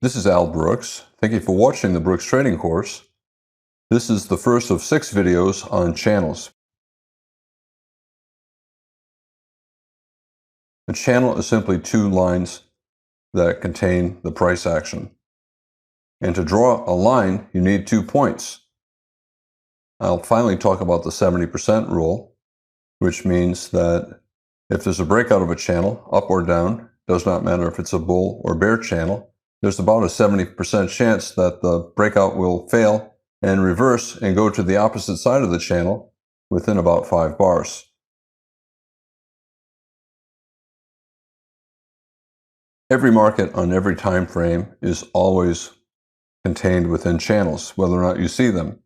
This is Al Brooks. Thank you for watching the Brooks Trading Course. This is the first of 6 videos on channels. A channel is simply 2 lines that contain the price action. And to draw a line, you need 2 points. I'll finally talk about the 70% rule, which means that if there's a breakout of a channel, up or down, does not matter if it's a bull or bear channel, there's about a 70% chance that the breakout will fail and reverse and go to the opposite side of the channel within about 5 bars. Every market on every time frame is always contained within channels, whether or not you see them.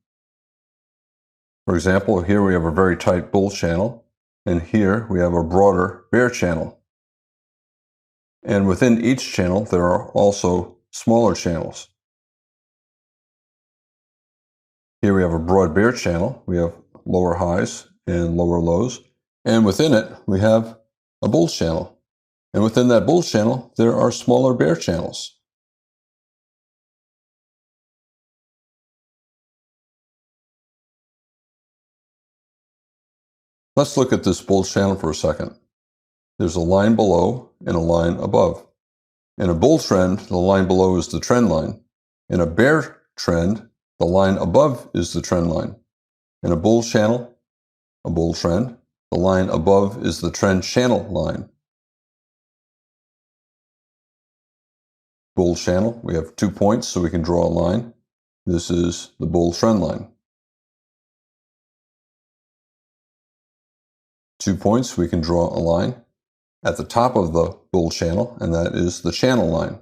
For example, here we have a very tight bull channel, and here we have a broader bear channel. And within each channel, there are also smaller channels. Here we have a broad bear channel. We have lower highs and lower lows. And within it, we have a bull channel. And within that bull channel, there are smaller bear channels. Let's look at this bull channel for a second. There's a line below and a line above. In a bull trend, the line below is the trend line. In a bear trend, the line above is the trend line. In a bull channel, a bull trend, the line above is the trend channel line. Bull channel, we have 2 points, so we can draw a line. This is the bull trend line. 2 points, we can draw a line at the top of the bull channel, and that is the channel line.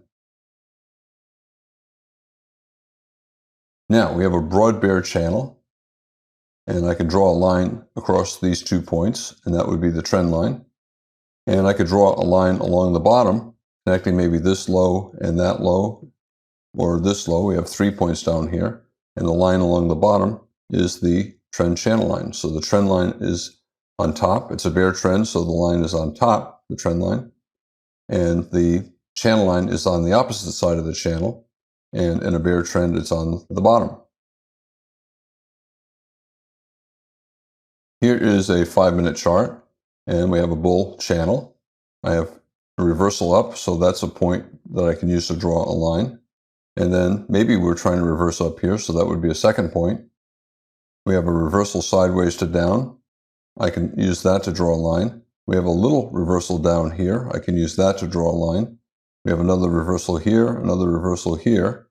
Now, we have a broad bear channel, and I can draw a line across these 2 points, and that would be the trend line. And I could draw a line along the bottom, connecting maybe this low and that low, or this low. We have 3 points down here, and the line along the bottom is the trend channel line. So the trend line is on top. It's a bear trend, so the line is on top, the trend line. And the channel line is on the opposite side of the channel. And in a bear trend, it's on the bottom. Here is a 5-minute chart, and we have a bull channel. I have a reversal up, so that's a point that I can use to draw a line. And then maybe we're trying to reverse up here, so that would be a second point. We have a reversal sideways to down. I can use that to draw a line. We have a little reversal down here. I can use that to draw a line. We have another reversal here, another reversal here.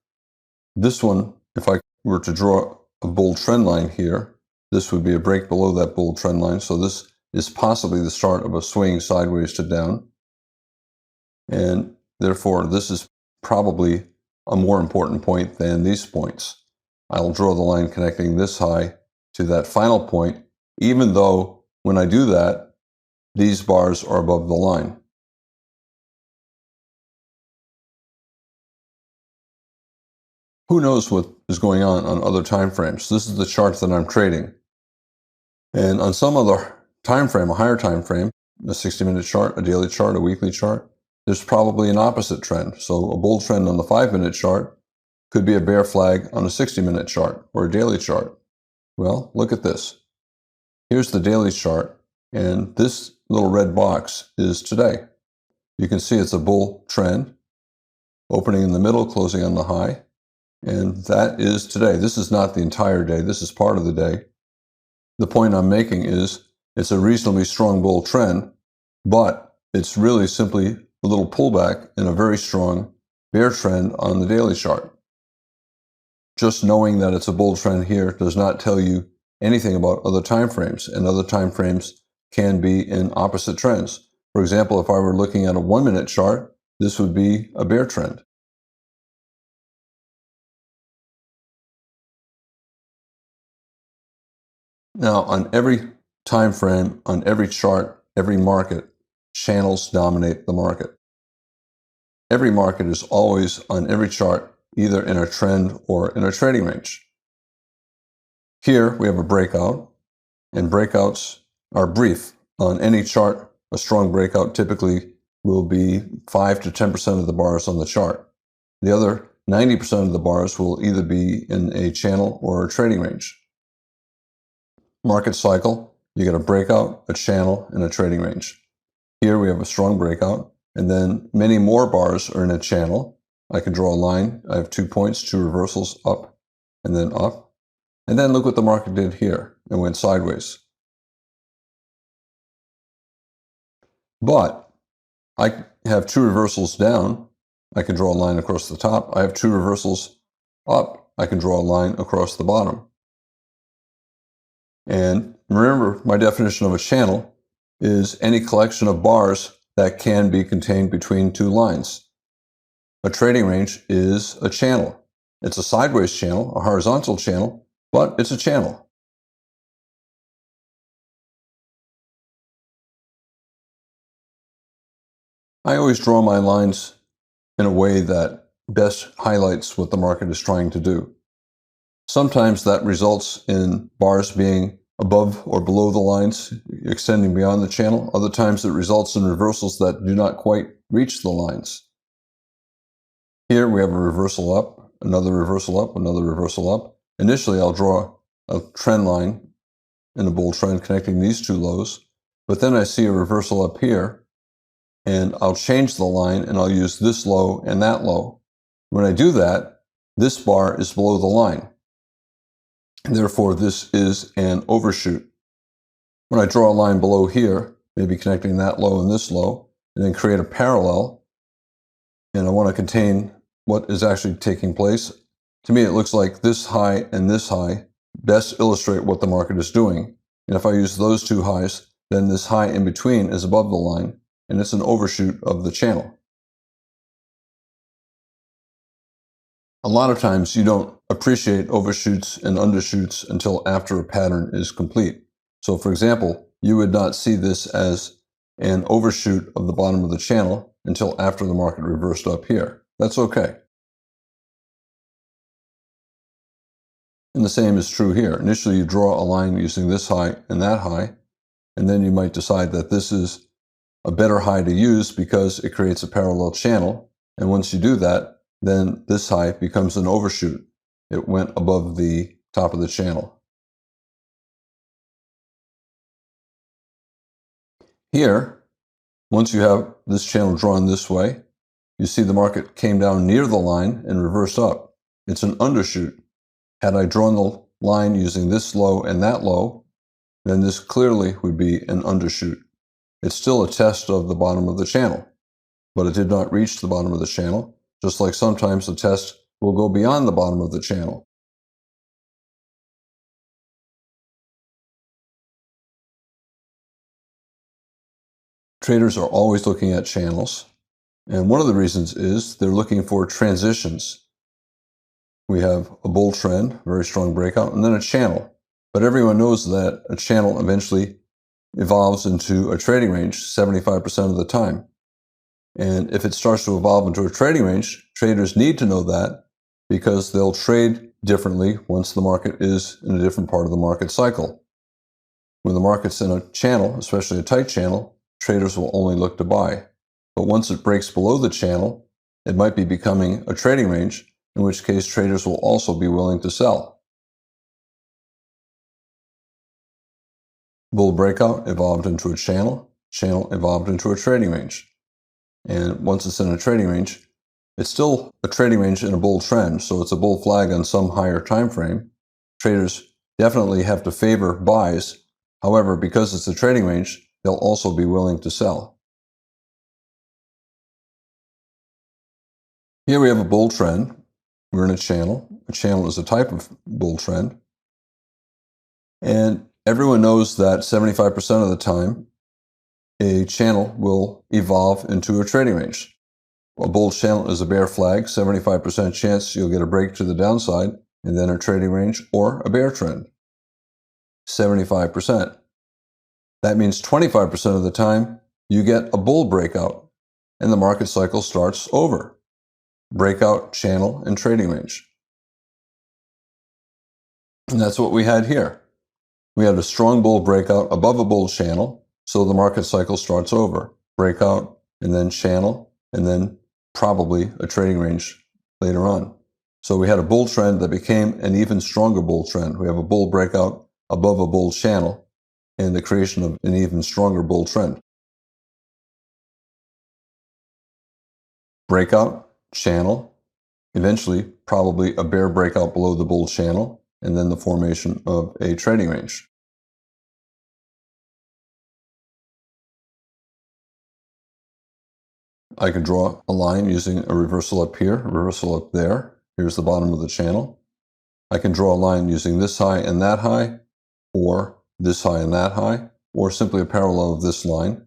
This one, if I were to draw a bull trend line here, this would be a break below that bull trend line. So this is possibly the start of a swing sideways to down. And therefore, this is probably a more important point than these points. I'll draw the line connecting this high to that final point, even though when I do that, these bars are above the line. Who knows what is going on other time frames? This is the chart that I'm trading. And on some other time frame, a higher time frame, a 60-minute chart, a daily chart, a weekly chart, there's probably an opposite trend. So a bull trend on the 5-minute chart could be a bear flag on a 60-minute chart or a daily chart. Well, look at this. Here's the daily chart, and this little red box is today. You can see it's a bull trend, opening in the middle, closing on the high, and that is today. This is not the entire day. This is part of the day. The point I'm making is it's a reasonably strong bull trend, but it's really simply a little pullback in a very strong bear trend on the daily chart. Just knowing that it's a bull trend here does not tell you anything about other time frames, and other time frames can be in opposite trends. For example, if I were looking at a 1-minute chart, this would be a bear trend. Now, on every time frame, on every chart, every market, channels dominate the market. Every market is always on every chart, either in a trend or in a trading range. Here we have a breakout, and breakouts are brief. On any chart, a strong breakout typically will be 5 to 10% of the bars on the chart. The other 90% of the bars will either be in a channel or a trading range. Market cycle, you get a breakout, a channel, and a trading range. Here we have a strong breakout, and then many more bars are in a channel. I can draw a line. I have 2 points, 2 reversals, up and then up. And then look what the market did here. It went sideways. But I have 2 reversals down. I can draw a line across the top. I have 2 reversals up. I can draw a line across the bottom. And remember, my definition of a channel is any collection of bars that can be contained between 2 lines. A trading range is a channel. It's a sideways channel, a horizontal channel, but it's a channel. I always draw my lines in a way that best highlights what the market is trying to do. Sometimes that results in bars being above or below the lines, extending beyond the channel. Other times it results in reversals that do not quite reach the lines. Here we have a reversal up, another reversal up, another reversal up. Initially, I'll draw a trend line in a bull trend connecting these 2 lows, but then I see a reversal up here, and I'll change the line and I'll use this low and that low. When I do that, this bar is below the line. Therefore, this is an overshoot. When I draw a line below here, maybe connecting that low and this low, and then create a parallel, and I want to contain what is actually taking place, to me it looks like this high and this high best illustrate what the market is doing. And if I use those 2 highs, then this high in between is above the line, and it's an overshoot of the channel. A lot of times you don't appreciate overshoots and undershoots until after a pattern is complete. So for example, you would not see this as an overshoot of the bottom of the channel until after the market reversed up here. That's okay. And the same is true here. Initially you draw a line using this high and that high, and then you might decide that this is a better high to use because it creates a parallel channel. And once you do that, then this high becomes an overshoot. It went above the top of the channel. Here, once you have this channel drawn this way, you see the market came down near the line and reversed up. It's an undershoot. Had I drawn the line using this low and that low, then this clearly would be an undershoot. It's still a test of the bottom of the channel, but it did not reach the bottom of the channel. Just like sometimes the test will go beyond the bottom of the channel. Traders are always looking at channels, and one of the reasons is they're looking for transitions. We have a bull trend, very strong breakout, and then a channel. But everyone knows that a channel eventually evolves into a trading range 75% of the time. And if it starts to evolve into a trading range, traders need to know that because they'll trade differently once the market is in a different part of the market cycle. When the market's in a channel, especially a tight channel, traders will only look to buy. But once it breaks below the channel, it might be becoming a trading range, in which case traders will also be willing to sell. Bull breakout evolved into a channel, channel evolved into a trading range. And once it's in a trading range, it's still a trading range in a bull trend, so it's a bull flag on some higher time frame. Traders definitely have to favor buys. However, because it's a trading range, they'll also be willing to sell. Here we have a bull trend. We're in a channel. A channel is a type of bull trend. And everyone knows that 75% of the time, a channel will evolve into a trading range. A bull channel is a bear flag, 75% chance you'll get a break to the downside, and then a trading range or a bear trend. 75%. That means 25% of the time you get a bull breakout, and the market cycle starts over. Breakout, channel, and trading range. And that's what we had here. We had a strong bull breakout above a bull channel, so the market cycle starts over. Breakout, and then channel, and then probably a trading range later on. So we had a bull trend that became an even stronger bull trend. We have a bull breakout above a bull channel and the creation of an even stronger bull trend. Breakout, channel, eventually probably a bear breakout below the bull channel, and then the formation of a trading range. I can draw a line using a reversal up here, a reversal up there. Here's the bottom of the channel. I can draw a line using this high and that high, or this high and that high, or simply a parallel of this line.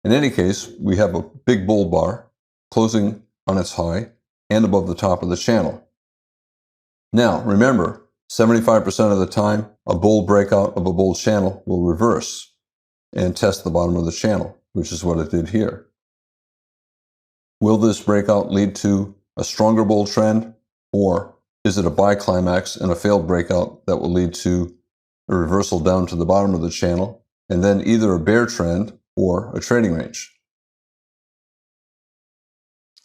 In any case, we have a big bull bar closing on its high and above the top of the channel. Now, remember, 75% of the time, a bull breakout of a bull channel will reverse and test the bottom of the channel, which is what it did here. Will this breakout lead to a stronger bull trend, or is it a buy climax and a failed breakout that will lead to a reversal down to the bottom of the channel, and then either a bear trend or a trading range?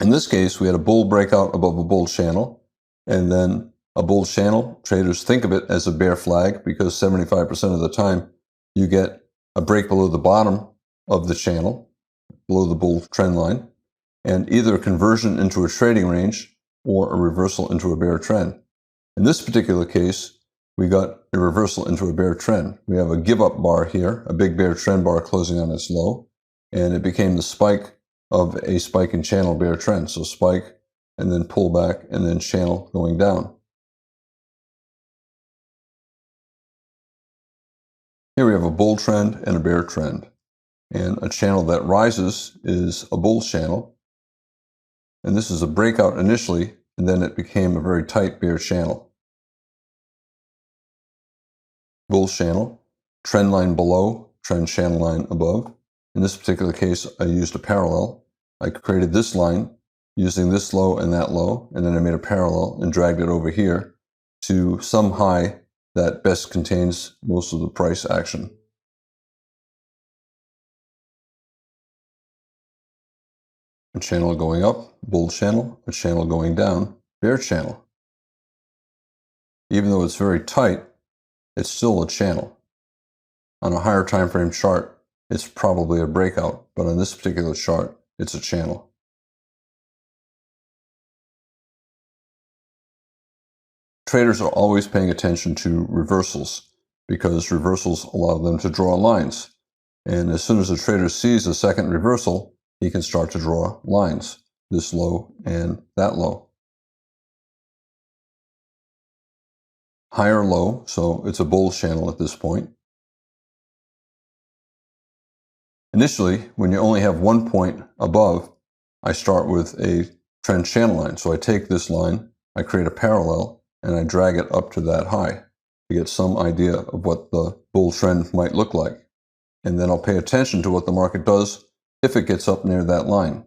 In this case, we had a bull breakout above a bull channel, and then a bull channel. Traders think of it as a bear flag because 75% of the time you get a break below the bottom of the channel, below the bull trend line, and either a conversion into a trading range or a reversal into a bear trend. In this particular case, we got a reversal into a bear trend. We have a give up bar here, a big bear trend bar closing on its low, and it became the spike of a spike and channel bear trend. So spike and then pull back and then channel going down. Here we have a bull trend and a bear trend. And a channel that rises is a bull channel. And this is a breakout initially, and then it became a very tight bear channel. Bull channel, trend line below, trend channel line above. In this particular case, I used a parallel. I created this line using this low and that low, and then I made a parallel and dragged it over here to some high that best contains most of the price action. A channel going up, bull channel, a channel going down, bear channel. Even though it's very tight, it's still a channel. On a higher time frame chart, it's probably a breakout, but on this particular chart, it's a channel. Traders are always paying attention to reversals because reversals allow them to draw lines. And as soon as a trader sees a second reversal, he can start to draw lines, this low and that low. Higher low, so it's a bull channel at this point. Initially, when you only have 1 point above, I start with a trend channel line. So I take this line, I create a parallel, and I drag it up to that high to get some idea of what the bull trend might look like. And then I'll pay attention to what the market does if it gets up near that line.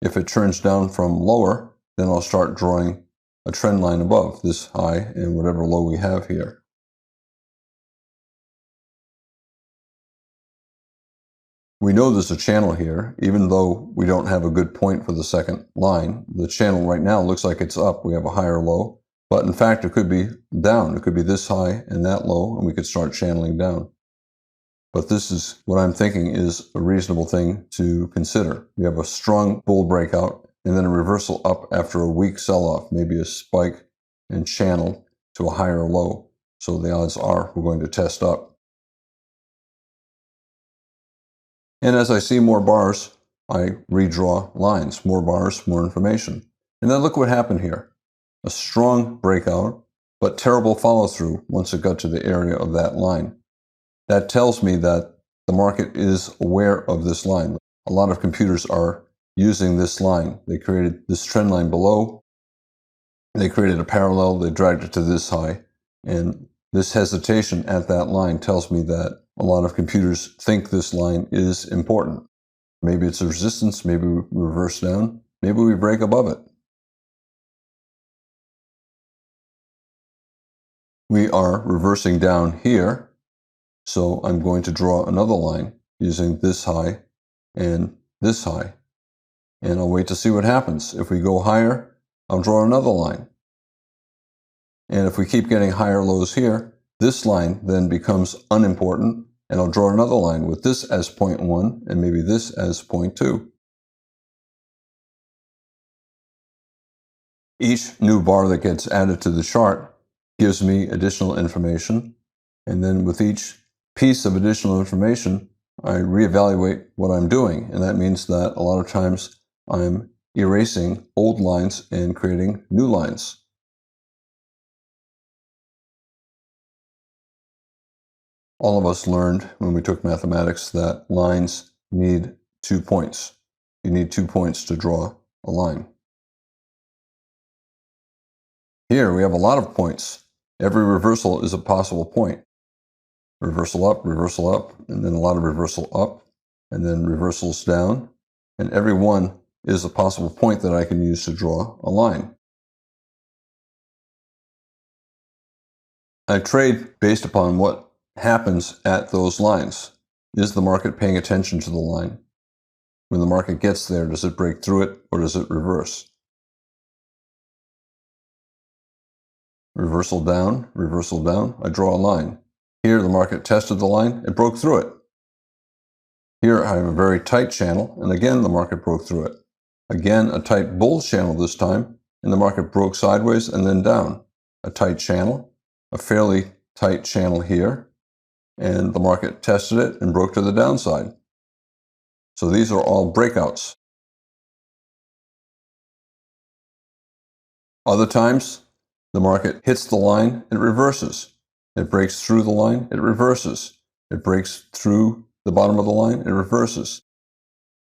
If it turns down from lower, then I'll start drawing a trend line above this high and whatever low we have here. We know there's a channel here, even though we don't have a good point for the second line. The channel right now looks like it's up. We have a higher low, but in fact, it could be down. It could be this high and that low, and we could start channeling down. But this is what I'm thinking is a reasonable thing to consider. We have a strong bull breakout and then a reversal up after a weak sell-off, maybe a spike and channel to a higher low. So the odds are we're going to test up. And as I see more bars, I redraw lines, more bars, more information. And then look what happened here. A strong breakout, but terrible follow-through once it got to the area of that line. That tells me that the market is aware of this line. A lot of computers are using this line. They created this trend line below. They created a parallel. They dragged it to this high. And this hesitation at that line tells me that a lot of computers think this line is important. Maybe it's a resistance. Maybe we reverse down. Maybe we break above it. We are reversing down here. So I'm going to draw another line using this high and this high. And I'll wait to see what happens. If we go higher, I'll draw another line. And if we keep getting higher lows here, this line then becomes unimportant, and I'll draw another line with this as 0.1 and maybe this as 0.2. Each new bar that gets added to the chart gives me additional information, and then with each piece of additional information, I reevaluate what I'm doing, and that means that a lot of times I'm erasing old lines and creating new lines. All of us learned when we took mathematics that lines need 2 points. You need 2 points to draw a line. Here we have a lot of points. Every reversal is a possible point. Reversal up, and then a lot of reversal up, and then reversals down, and every one is a possible point that I can use to draw a line. I trade based upon what happens at those lines. Is the market paying attention to the line? When the market gets there, does it break through it or does it reverse? Reversal down, I draw a line. Here the market tested the line, it broke through it. Here I have a very tight channel, and again the market broke through it. Again, a tight bull channel this time, and the market broke sideways and then down. A tight channel, a fairly tight channel here, and the market tested it and broke to the downside. So these are all breakouts. Other times, the market hits the line, it reverses. It breaks through the line, it reverses. It breaks through the bottom of the line, it reverses.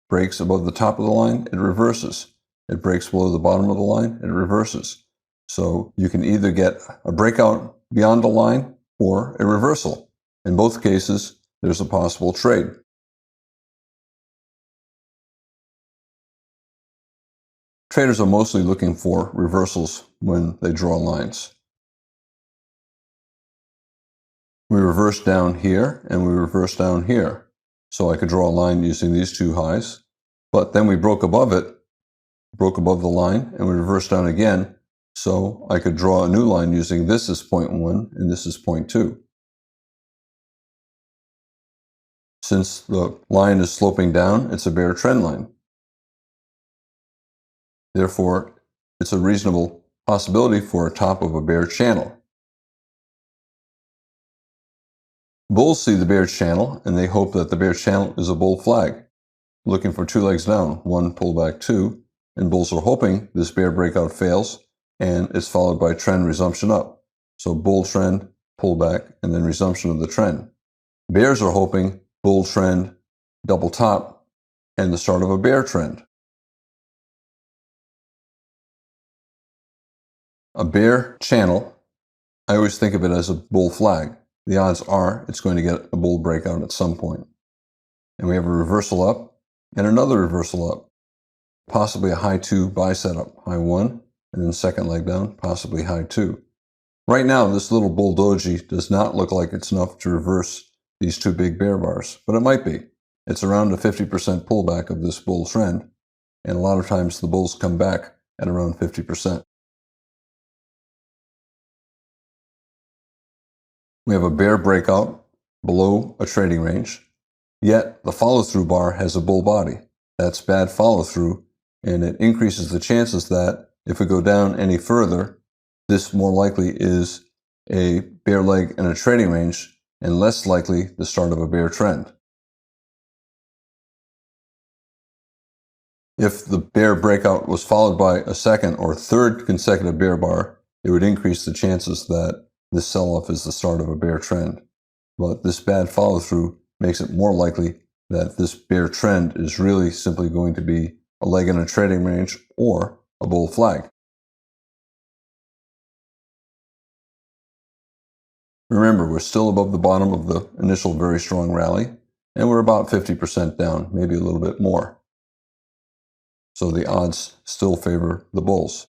Breaks above the top of the line, it reverses. It breaks below the bottom of the line, it reverses. So you can either get a breakout beyond the line or a reversal. In both cases, there's a possible trade. Traders are mostly looking for reversals when they draw lines. We reverse down here and we reverse down here. So I could draw a line using these two highs, but then we broke above it, broke above the line, and we reversed down again. So I could draw a new line using this as 0.1 and this is 0.2. Since the line is sloping down, it's a bear trend line. Therefore, it's a reasonable possibility for a top of a bear channel. Bulls see the bear channel and they hope that the bear channel is a bull flag, looking for two legs down, one pullback, two, and bulls are hoping this bear breakout fails and it's followed by trend resumption up. So bull trend, pullback, and then resumption of the trend. Bears are hoping bull trend, double top, and the start of a bear trend. A bear channel, I always think of it as a bull flag. The odds are it's going to get a bull breakout at some point. And we have a reversal up and another reversal up. Possibly a high 2 buy setup, high 1, and then second leg down, possibly high 2. Right now, this little bull doji does not look like it's enough to reverse these two big bear bars, but it might be. It's around a 50% pullback of this bull trend, and a lot of times the bulls come back at around 50%. We have a bear breakout below a trading range, yet the follow-through bar has a bull body. That's bad follow-through, and it increases the chances that if we go down any further, this more likely is a bear leg in a trading range and less likely the start of a bear trend. If the bear breakout was followed by a second or third consecutive bear bar, it would increase the chances that this sell-off is the start of a bear trend. But this bad follow-through makes it more likely that this bear trend is really simply going to be a leg in a trading range or a bull flag. Remember, we're still above the bottom of the initial very strong rally, and we're about 50% down, maybe a little bit more. So the odds still favor the bulls.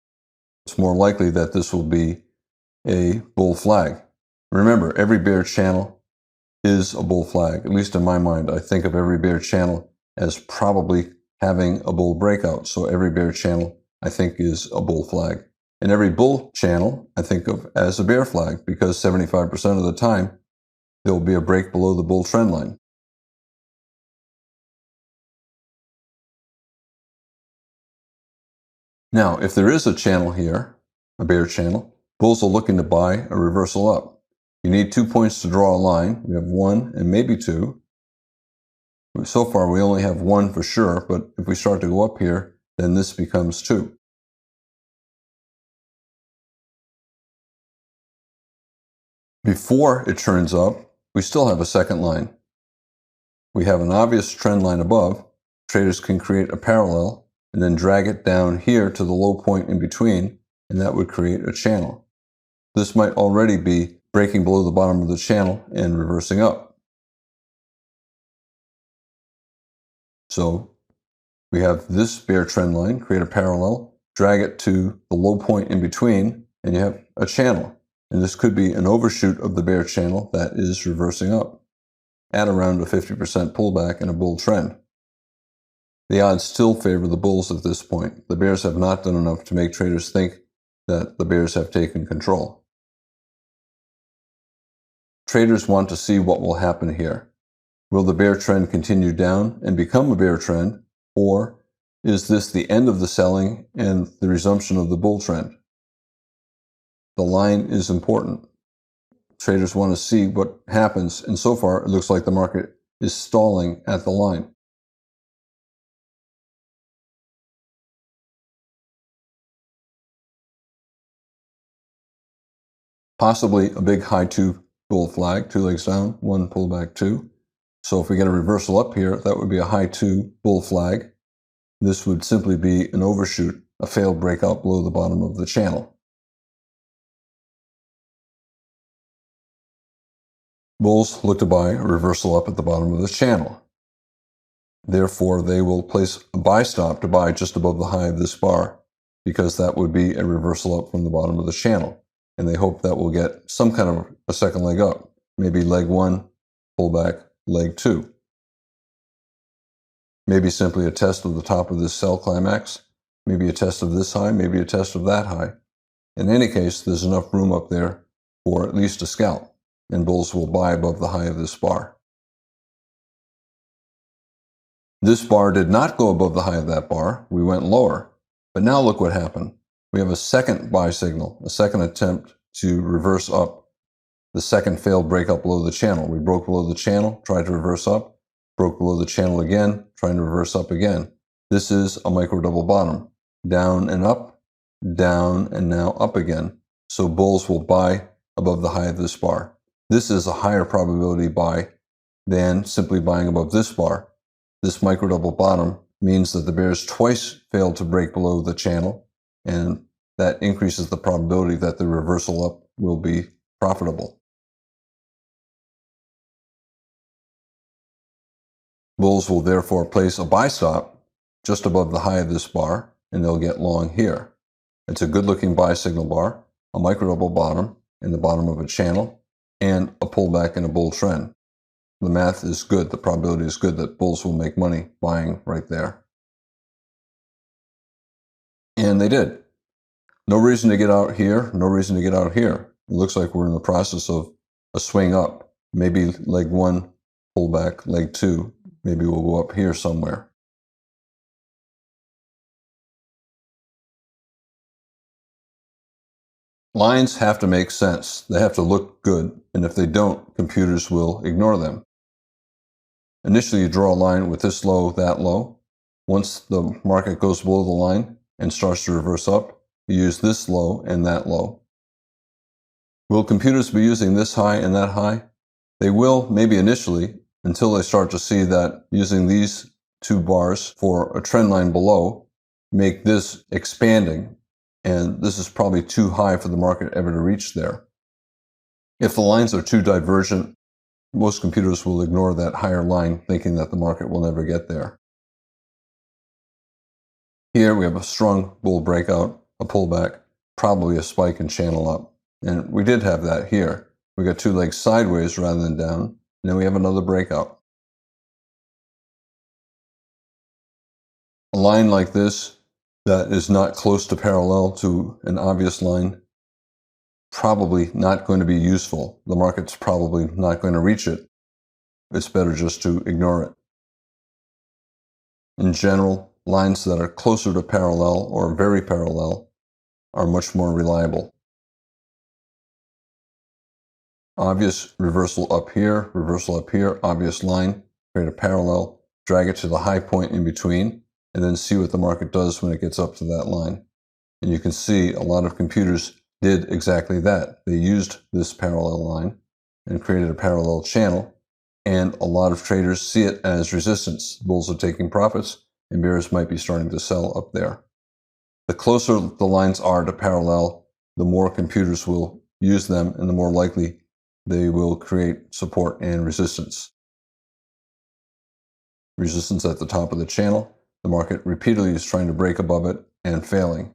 It's more likely that this will be a bull flag. Remember, every bear channel is a bull flag. At least in my mind, I think of every bear channel as probably having a bull breakout. So every bear channel, I think, is a bull flag. And every bull channel I think of as a bear flag, because 75% of the time there will be a break below the bull trend line. Now, if there is a channel here, a bear channel, bulls are looking to buy a reversal up. You need 2 points to draw a line. We have 1 and maybe 2. So far, we only have 1 for sure, but if we start to go up here, then this becomes 2. Before it turns up, we still have a second line. We have an obvious trend line above. Traders can create a parallel and then drag it down here to the low point in between, and that would create a channel. This might already be breaking below the bottom of the channel and reversing up. So we have this bear trend line, create a parallel, drag it to the low point in between, and you have a channel. And this could be an overshoot of the bear channel that is reversing up at around a 50% pullback in a bull trend. The odds still favor the bulls at this point. The bears have not done enough to make traders think that the bears have taken control. Traders want to see what will happen here. Will the bear trend continue down and become a bear trend, or is this the end of the selling and the resumption of the bull trend? The line is important. Traders want to see what happens, and so far it looks like the market is stalling at the line. Possibly a big high 2 bull flag, 2 legs down, 1 pullback 2. So if we get a reversal up here, that would be a high 2 bull flag. This would simply be an overshoot, a failed breakout below the bottom of the channel. Bulls look to buy a reversal up at the bottom of the channel. Therefore, they will place a buy stop to buy just above the high of this bar, because that would be a reversal up from the bottom of the channel. And they hope that will get some kind of a second leg up, maybe leg 1, pullback, leg 2. Maybe simply a test of the top of this sell climax, maybe a test of this high, maybe a test of that high. In any case, there's enough room up there for at least a scalp, and bulls will buy above the high of this bar. This bar did not go above the high of that bar. We went lower. But now look what happened. We have a second buy signal, a second attempt to reverse up, the second failed breakout below the channel. We broke below the channel, tried to reverse up, broke below the channel again, trying to reverse up again. This is a micro double bottom, down and up, down and now up again. So bulls will buy above the high of this bar. This is a higher probability buy than simply buying above this bar. This micro double bottom means that the bears twice failed to break below the channel, and that increases the probability that the reversal up will be profitable. Bulls will therefore place a buy stop just above the high of this bar, and they'll get long here. It's a good-looking buy signal bar, a micro double bottom in the bottom of a channel, and a pullback in a bull trend. The math is good. The probability is good that bulls will make money buying right there. And they did. No reason to get out here, no reason to get out here. It looks like we're in the process of a swing up. Maybe leg 1, pullback, leg 2. Maybe we'll go up here somewhere. Lines have to make sense. They have to look good, and if they don't, computers will ignore them. Initially, you draw a line with this low, that low. Once the market goes below the line and starts to reverse up, you use this low and that low. Will computers be using this high and that high? They will, maybe initially, until they start to see that using these 2 bars for a trend line below make this expanding, and this is probably too high for the market ever to reach there. If the lines are too divergent, most computers will ignore that higher line, thinking that the market will never get there. Here we have a strong bull breakout, a pullback, probably a spike and channel up. And we did have that here. We got 2 legs sideways rather than down, and then we have another breakout. A line like this that is not close to parallel to an obvious line, probably not going to be useful. The market's probably not going to reach it. It's better just to ignore it. In general, lines that are closer to parallel or very parallel are much more reliable. Obvious reversal up here, obvious line, create a parallel, drag it to the high point in between, and then see what the market does when it gets up to that line. And you can see a lot of computers did exactly that. They used this parallel line and created a parallel channel, and a lot of traders see it as resistance. Bulls are taking profits, and bears might be starting to sell up there. The closer the lines are to parallel, the more computers will use them, and the more likely they will create support and resistance. Resistance at the top of the channel. The market repeatedly is trying to break above it and failing.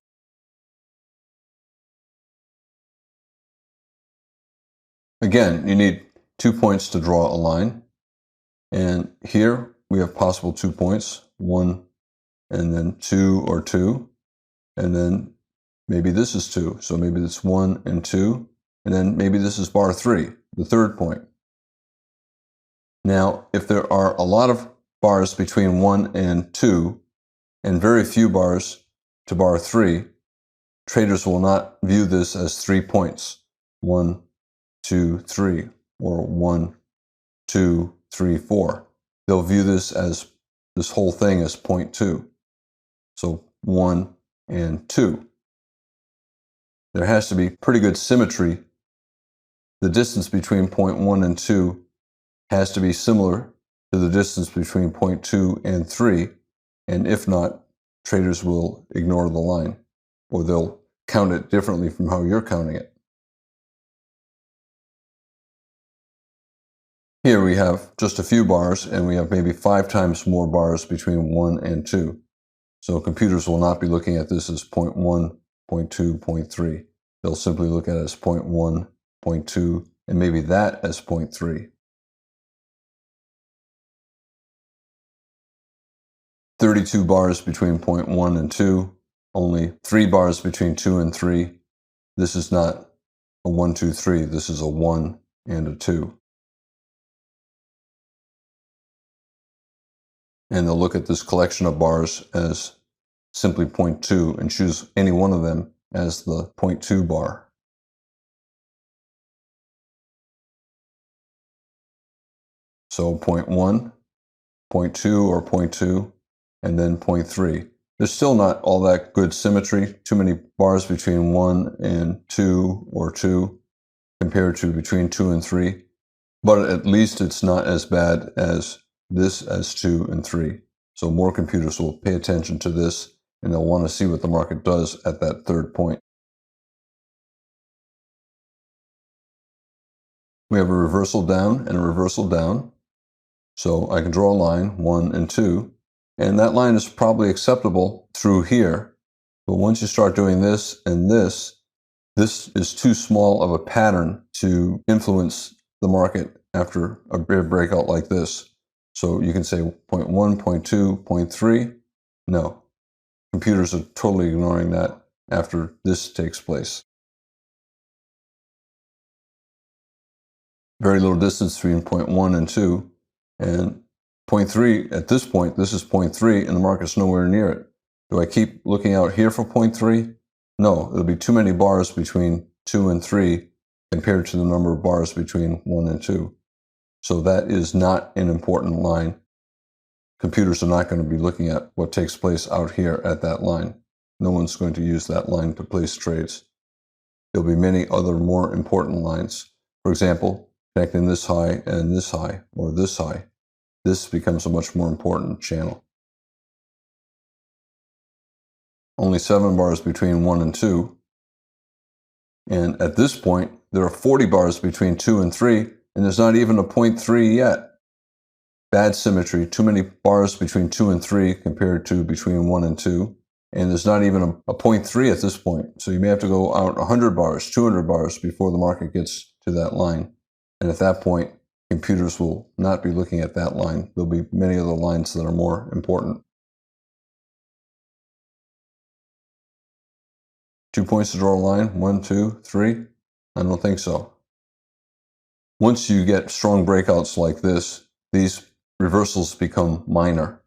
Again, you need 2 points to draw a line. And here we have possible 2 points, 1 and then 2 or 2. And then maybe this is 2. So maybe it's 1 and 2. And then maybe this is bar 3, the third point. Now, if there are a lot of bars between 1 and 2, and very few bars to bar 3, traders will not view this as 3 points, 1, 2, 3, or 1, 2, 3, 4. They'll view this whole thing as point 2. So 1 and 2. There has to be pretty good symmetry. The distance between point 1 and 2 has to be similar to the distance between point 2 and 3, and if not, traders will ignore the line, or they'll count it differently from how you're counting it. Here we have just a few bars, and we have maybe 5 times more bars between 1 and 2. So computers will not be looking at this as point 1, point 2, point 3. They'll simply look at it as point 1, point 2, and maybe that as point 3. 32 bars between point 1 and 2, only 3 bars between 2 and 3. This is not a 1, 2, 3. This is a 1 and a 2. And they'll look at this collection of bars as simply point 2 and choose any one of them as the point 2 bar. So point 1, point 2 or point 2, and then point 3. There's still not all that good symmetry, too many bars between 1 and 2 or 2 compared to between 2 and 3, but at least it's not as bad as this as 2 and 3. So more computers will pay attention to this, and they'll want to see what the market does at that third point. We have a reversal down and a reversal down. So I can draw a line, 1 and 2, and that line is probably acceptable through here. But once you start doing this and this is too small of a pattern to influence the market after a big breakout like this. So you can say point 1, point 2, point 3. No, computers are totally ignoring that after this takes place. Very little distance between point 1 and 2. And point 3, at this point, this is point 3, and the market's nowhere near it. Do I keep looking out here for point 3? No, there'll be too many bars between 2 and 3 compared to the number of bars between 1 and 2. So that is not an important line. Computers are not going to be looking at what takes place out here at that line. No one's going to use that line to place trades. There'll be many other more important lines. For example, connecting this high and this high, or this high. This becomes a much more important channel. Only 7 bars between 1 and 2. And at this point, there are 40 bars between 2 and 3, and there's not even a point 3 yet. Bad symmetry, too many bars between 2 and 3 compared to between 1 and 2. And there's not even a point 3 at this point. So you may have to go out 100 bars, 200 bars before the market gets to that line. And at that point, computers will not be looking at that line. There'll be many other lines that are more important. 2 points to draw a line, 1, 2, 3? I don't think so. Once you get strong breakouts like this, these reversals become minor,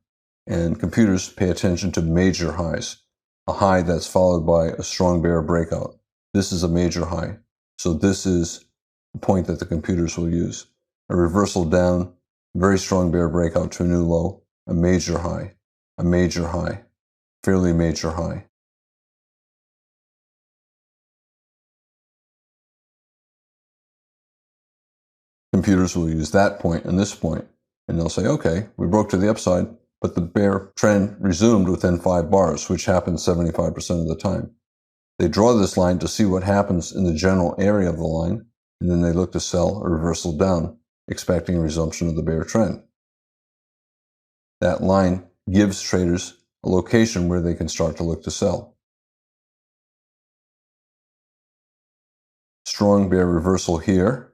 and computers pay attention to major highs, a high that's followed by a strong bear breakout. This is a major high. So this is the point that the computers will use. A reversal down, very strong bear breakout to a new low, a major high, fairly major high. Computers will use that point and this point, and they'll say, okay, we broke to the upside, but the bear trend resumed within 5 bars, which happens 75% of the time. They draw this line to see what happens in the general area of the line, and then they look to sell a reversal down, expecting a resumption of the bear trend. That line gives traders a location where they can start to look to sell. Strong bear reversal here.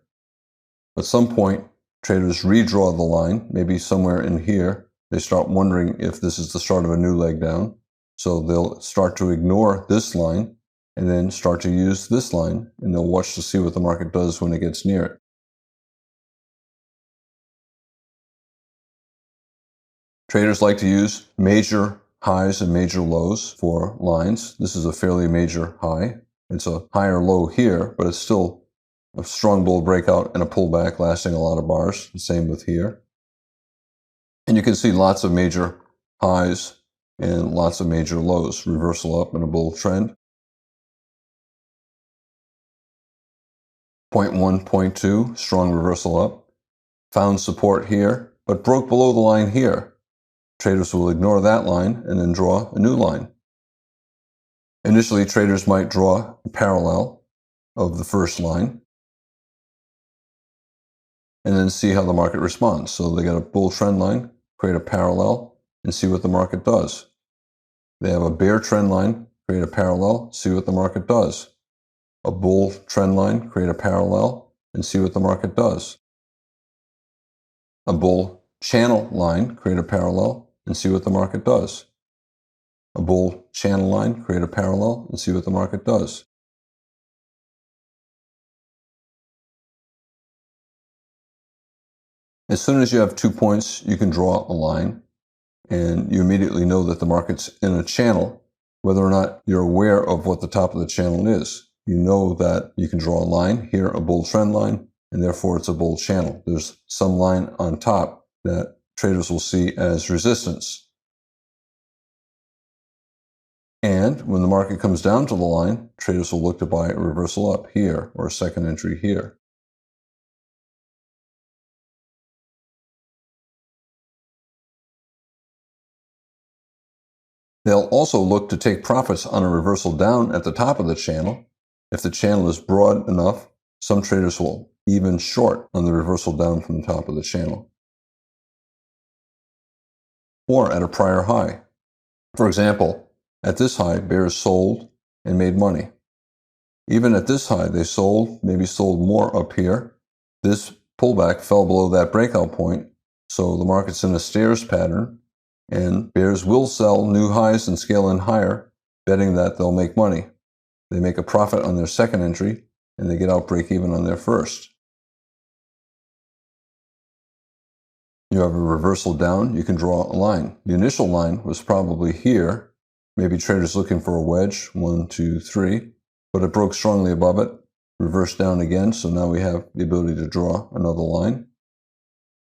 At some point, traders redraw the line, maybe somewhere in here. They start wondering if this is the start of a new leg down. So they'll start to ignore this line and then start to use this line, and they'll watch to see what the market does when it gets near it. Traders like to use major highs and major lows for lines. This is a fairly major high. It's a higher low here, but it's still a strong bull breakout and a pullback lasting a lot of bars. The same with here. And you can see lots of major highs and lots of major lows. Reversal up in a bull trend. Point 1, point 2, strong reversal up. Found support here, but broke below the line here. Traders will ignore that line and then draw a new line. Initially, traders might draw a parallel of the first line and then see how the market responds. So they get a bull trend line, create a parallel, and see what the market does. They have a bear trend line, create a parallel, see what the market does. A bull trend line, create a parallel, and see what the market does. A bull channel line, create a parallel, and see what the market does. A bull channel line, create a parallel, and see what the market does. As soon as you have 2 points, you can draw a line, and you immediately know that the market's in a channel, whether or not you're aware of what the top of the channel is. You know that you can draw a line, here a bull trend line, and therefore it's a bull channel. There's some line on top that traders will see as resistance. And when the market comes down to the line, traders will look to buy a reversal up here or a second entry here. They'll also look to take profits on a reversal down at the top of the channel. If the channel is broad enough, some traders will even short on the reversal down from the top of the channel, or at a prior high. For example, at this high, bears sold and made money. Even at this high, they sold, maybe sold more up here. This pullback fell below that breakout point, so the market's in a stairs pattern, and bears will sell new highs and scale in higher, betting that they'll make money. They make a profit on their second entry, and they get out break even on their first. You have a reversal down, you can draw a line. The initial line was probably here, maybe traders looking for a wedge, 1, 2, 3, but it broke strongly above it, reversed down again, so now we have the ability to draw another line.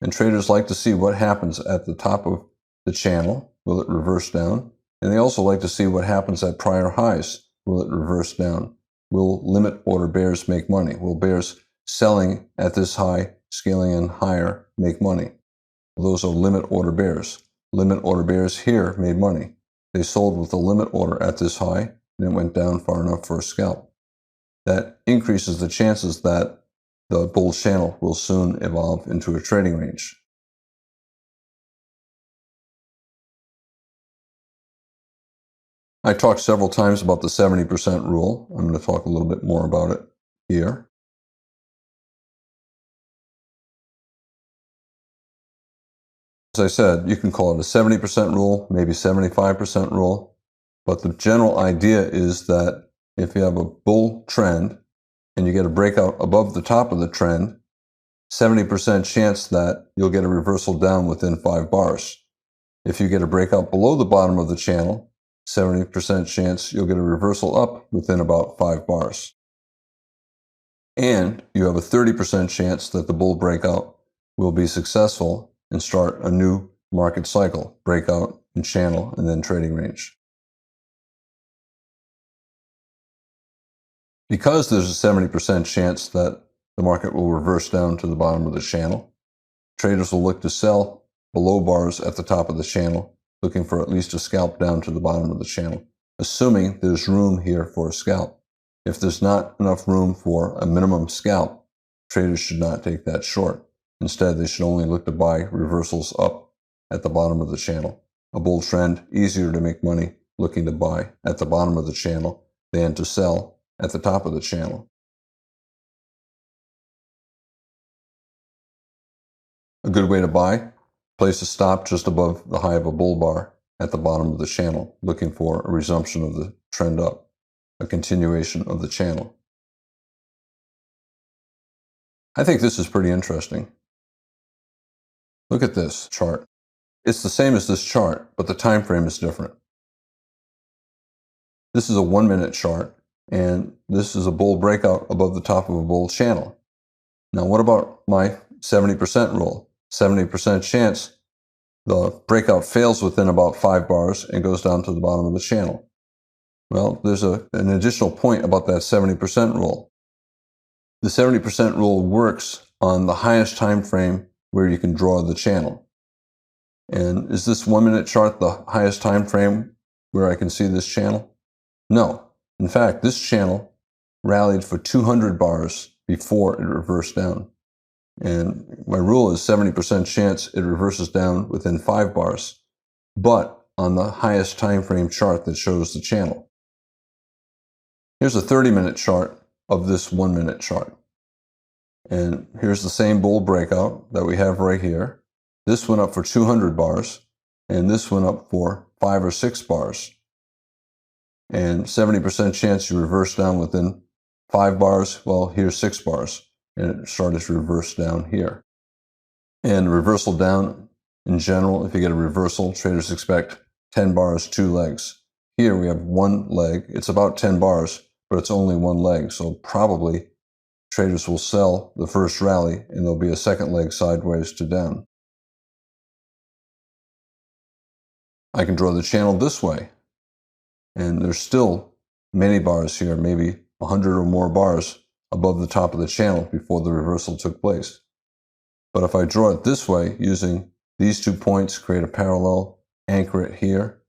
And traders like to see what happens at the top of the channel. Will it reverse down? And they also like to see what happens at prior highs. Will it reverse down? Will limit order bears make money? Will bears selling at this high, scaling in higher, make money? Those are limit order bears. Limit order bears here made money. They sold with a limit order at this high, and it went down far enough for a scalp. That increases the chances that the bull channel will soon evolve into a trading range. I talked several times about the 70% rule. I'm going to talk a little bit more about it here. As I said, you can call it a 70% rule, maybe 75% rule, but the general idea is that if you have a bull trend and you get a breakout above the top of the trend, 70% chance that you'll get a reversal down within 5 bars. If you get a breakout below the bottom of the channel, 70% chance you'll get a reversal up within about 5 bars. And you have a 30% chance that the bull breakout will be successful and start a new market cycle, breakout and channel, and then trading range. Because there's a 70% chance that the market will reverse down to the bottom of the channel, traders will look to sell below bars at the top of the channel, looking for at least a scalp down to the bottom of the channel, assuming there's room here for a scalp. If there's not enough room for a minimum scalp, traders should not take that short. Instead, they should only look to buy reversals up at the bottom of the channel. A bull trend, easier to make money looking to buy at the bottom of the channel than to sell at the top of the channel. A good way to buy, place a stop just above the high of a bull bar at the bottom of the channel, looking for a resumption of the trend up, a continuation of the channel. I think this is pretty interesting. Look at this chart. It's the same as this chart, but the time frame is different. This is a 1-minute chart, and this is a bull breakout above the top of a bull channel. Now, what about my 70% rule? 70% chance the breakout fails within about 5 bars and goes down to the bottom of the channel. Well, there's an additional point about that 70% rule. The 70% rule works on the highest time frame where you can draw the channel. And is this 1-minute chart the highest time frame where I can see this channel? No. In fact, this channel rallied for 200 bars before it reversed down. And my rule is 70% chance it reverses down within 5 bars, but on the highest time frame chart that shows the channel. Here's a 30-minute chart of this 1-minute chart. And here's the same bull breakout that we have right here. This went up for 200 bars, and this went up for 5 or 6 bars. And 70% chance you reverse down within 5 bars. Well, here's 6 bars, and it started to reverse down here. And reversal down, in general, if you get a reversal, traders expect 10 bars, 2 legs. Here we have 1 leg. It's about 10 bars, but it's only 1 leg. So probably traders will sell the first rally, and there'll be a second leg sideways to down. I can draw the channel this way, and there's still many bars here, maybe 100 or more bars above the top of the channel before the reversal took place. But if I draw it this way, using these 2 points, create a parallel, anchor it here,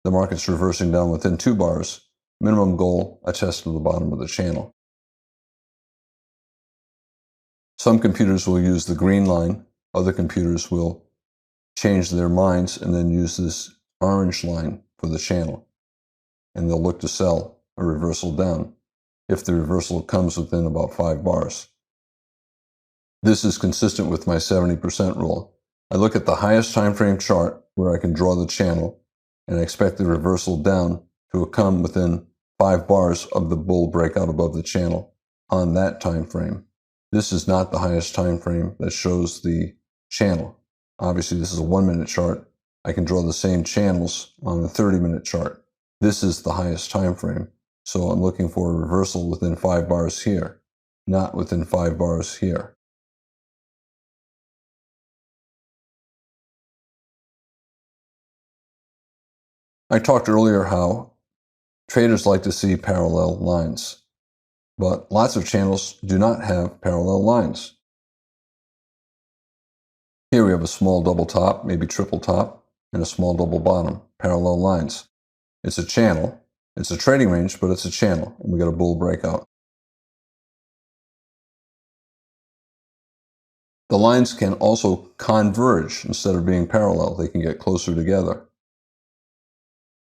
the market's reversing down within 2 bars, minimum goal, a test to the bottom of the channel. Some computers will use the green line, other computers will change their minds and then use this orange line for the channel. And they'll look to sell a reversal down if the reversal comes within about 5 bars. This is consistent with my 70% rule. I look at the highest time frame chart where I can draw the channel, and I expect the reversal down to come within 5 bars of the bull breakout above the channel on that time frame. This is not the highest time frame that shows the channel. Obviously, this is a 1-minute chart. I can draw the same channels on a 30-minute chart. This is the highest time frame. So I'm looking for a reversal within 5 bars here, not within 5 bars here. I talked earlier how traders like to see parallel lines, but lots of channels do not have parallel lines. Here we have a small double top, maybe triple top, and a small double bottom, parallel lines. It's a channel. It's a trading range, but it's a channel, and we got a bull breakout. The lines can also converge instead of being parallel. They can get closer together.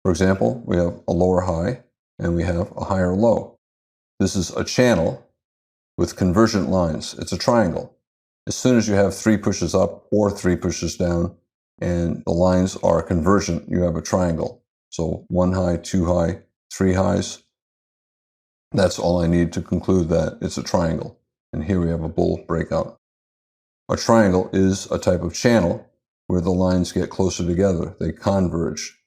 For example, we have a lower high, and we have a higher low. This is a channel with convergent lines. It's a triangle. As soon as you have 3 pushes up or 3 pushes down, and the lines are convergent, you have a triangle. So 1 high, 2 high, 3 highs. That's all I need to conclude that it's a triangle. And here we have a bull breakout. A triangle is a type of channel where the lines get closer together. They converge.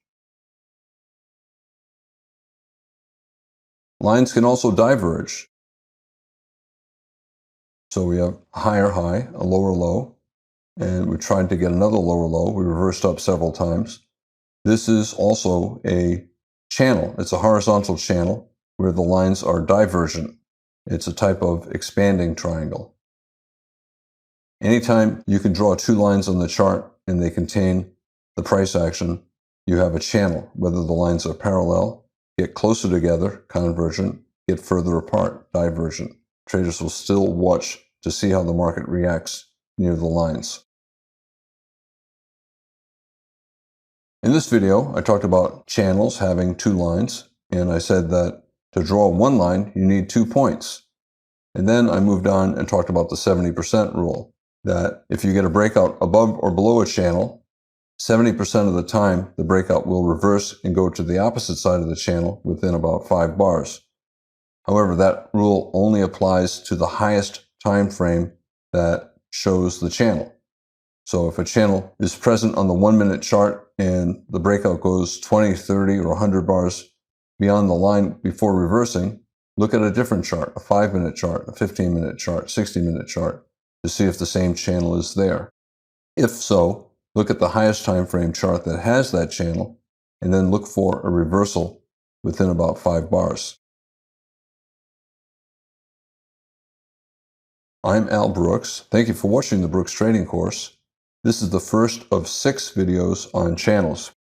Lines can also diverge. So we have a higher high, a lower low, and we tried to get another lower low. We reversed up several times. This is also a channel. It's a horizontal channel where the lines are divergent. It's a type of expanding triangle. Anytime you can draw two lines on the chart and they contain the price action, you have a channel, whether the lines are parallel, get closer together, convergent, get further apart, divergent. Traders will still watch to see how the market reacts near the lines. In this video, I talked about channels having two lines, and I said that to draw one line, you need 2 points. And then I moved on and talked about the 70% rule, that if you get a breakout above or below a channel, 70% of the time, the breakout will reverse and go to the opposite side of the channel within about 5 bars. However, that rule only applies to the highest time frame that shows the channel. So if a channel is present on the 1-minute chart and the breakout goes 20, 30, or 100 bars beyond the line before reversing, look at a different chart, a 5-minute chart, a 15-minute chart, 60-minute chart, to see if the same channel is there. If so, look at the highest time frame chart that has that channel, and then look for a reversal within about 5 bars. I'm Al Brooks. Thank you for watching the Brooks Trading Course. This is the first of 6 videos on channels.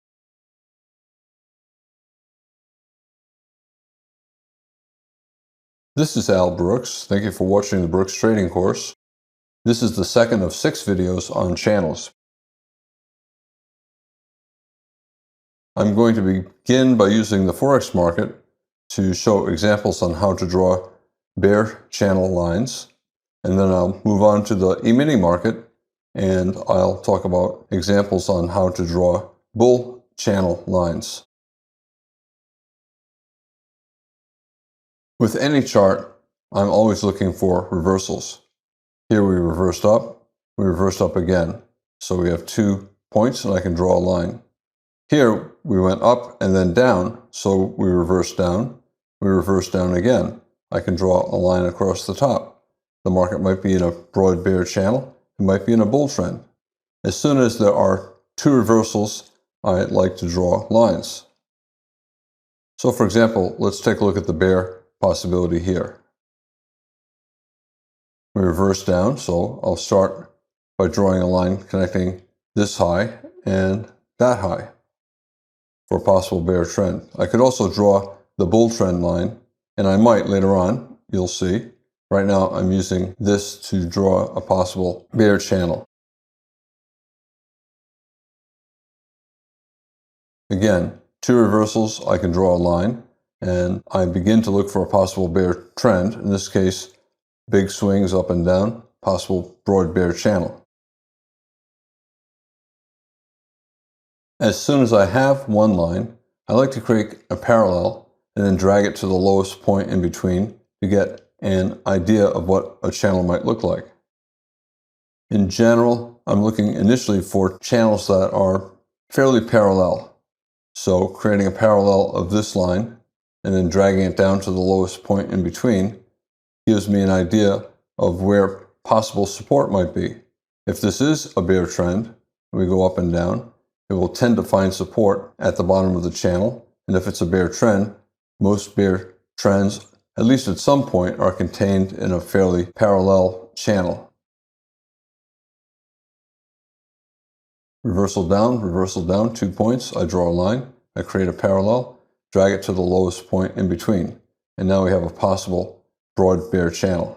This is Al Brooks. Thank you for watching the Brooks Trading Course. This is the second of 6 videos on channels. I'm going to begin by using the Forex market to show examples on how to draw bear channel lines, and then I'll move on to the E-mini market and I'll talk about examples on how to draw bull channel lines. With any chart, I'm always looking for reversals. Here we reversed up again. So we have 2 points and I can draw a line. Here we went up and then down, so we reversed down again. I can draw a line across the top. The market might be in a broad bear channel, it might be in a bull trend. As soon as there are 2 reversals, I like to draw lines. So for example, let's take a look at the bear possibility here. We reverse down, so I'll start by drawing a line connecting this high and that high for a possible bear trend. I could also draw the bull trend line, and I might later on, you'll see. Right now I'm using this to draw a possible bear channel. Again, 2 reversals, I can draw a line, and I begin to look for a possible bear trend. In this case, big swings up and down, possible broad bear channel. As soon as I have one line, I like to create a parallel and then drag it to the lowest point in between to get an idea of what a channel might look like. In general, I'm looking initially for channels that are fairly parallel. So creating a parallel of this line and then dragging it down to the lowest point in between gives me an idea of where possible support might be. If this is a bear trend, we go up and down, it will tend to find support at the bottom of the channel. And if it's a bear trend, most bear trends, at least at some point, are contained in a fairly parallel channel. Reversal down, 2 points. I draw a line, I create a parallel, drag it to the lowest point in between. And now we have a possible broad bear channel.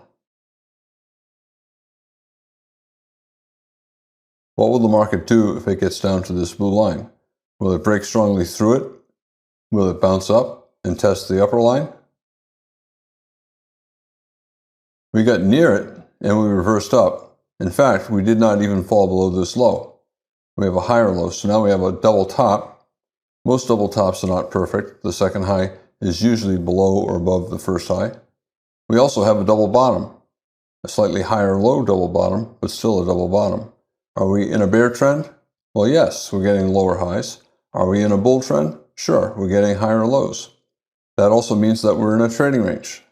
What will the market do if it gets down to this blue line? Will it break strongly through it? Will it bounce up and test the upper line? We got near it and we reversed up. In fact, we did not even fall below this low. We have a higher low, so now we have a double top. Most double tops are not perfect. The second high is usually below or above the first high. We also have a double bottom, a slightly higher low double bottom, but still a double bottom. Are we in a bear trend? Well, yes, we're getting lower highs. Are we in a bull trend? Sure, we're getting higher lows. That also means that we're in a trading range.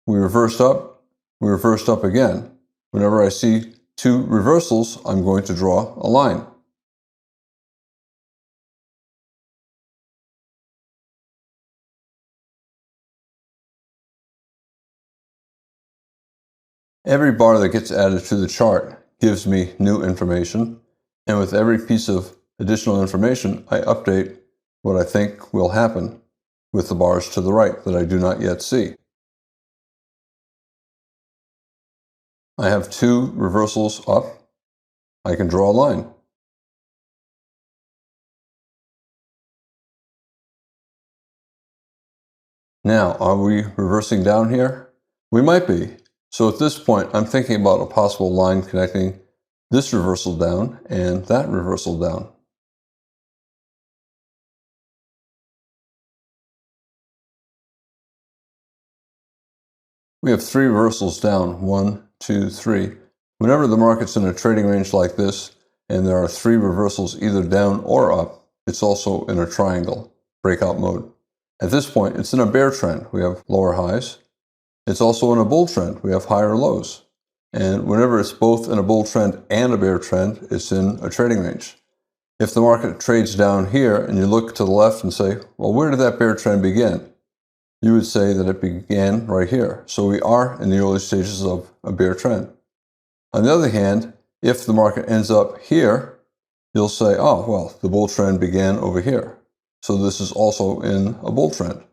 We reversed up again. Whenever I see two reversals, I'm going to draw a line. Every bar that gets added to the chart gives me new information, and with every piece of additional information, I update what I think will happen with the bars to the right that I do not yet see. I have two reversals up. I can draw a line. Now, are we reversing down here? We might be. So at this point, I'm thinking about a possible line connecting this reversal down and that reversal down. We have three reversals down, 1, 2, 3. Whenever the market's in a trading range like this, and there are three reversals either down or up, it's also in a triangle, breakout mode. At this point, it's in a bear trend. We have lower highs. It's also in a bull trend. We have higher lows. And whenever it's both in a bull trend and a bear trend, it's in a trading range. If the market trades down here and you look to the left and say, well, where did that bear trend begin? You would say that it began right here. So we are in the early stages of a bear trend. On the other hand, if the market ends up here, you'll say, oh, well, the bull trend began over here. So this is also in a bull trend.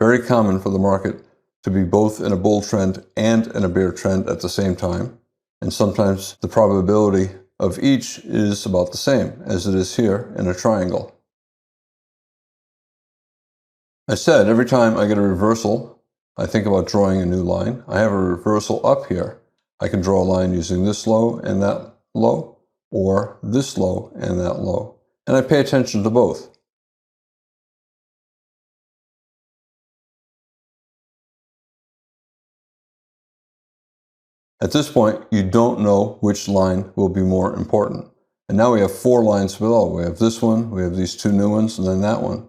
Very common for the market to be both in a bull trend and in a bear trend at the same time. And sometimes the probability of each is about the same as it is here in a triangle. I said every time I get a reversal, I think about drawing a new line. I have a reversal up here. I can draw a line using this low and that low, or this low and that low. And I pay attention to both. At this point, you don't know which line will be more important. And now we have four lines below. We have this one, we have these two new ones, and then that one.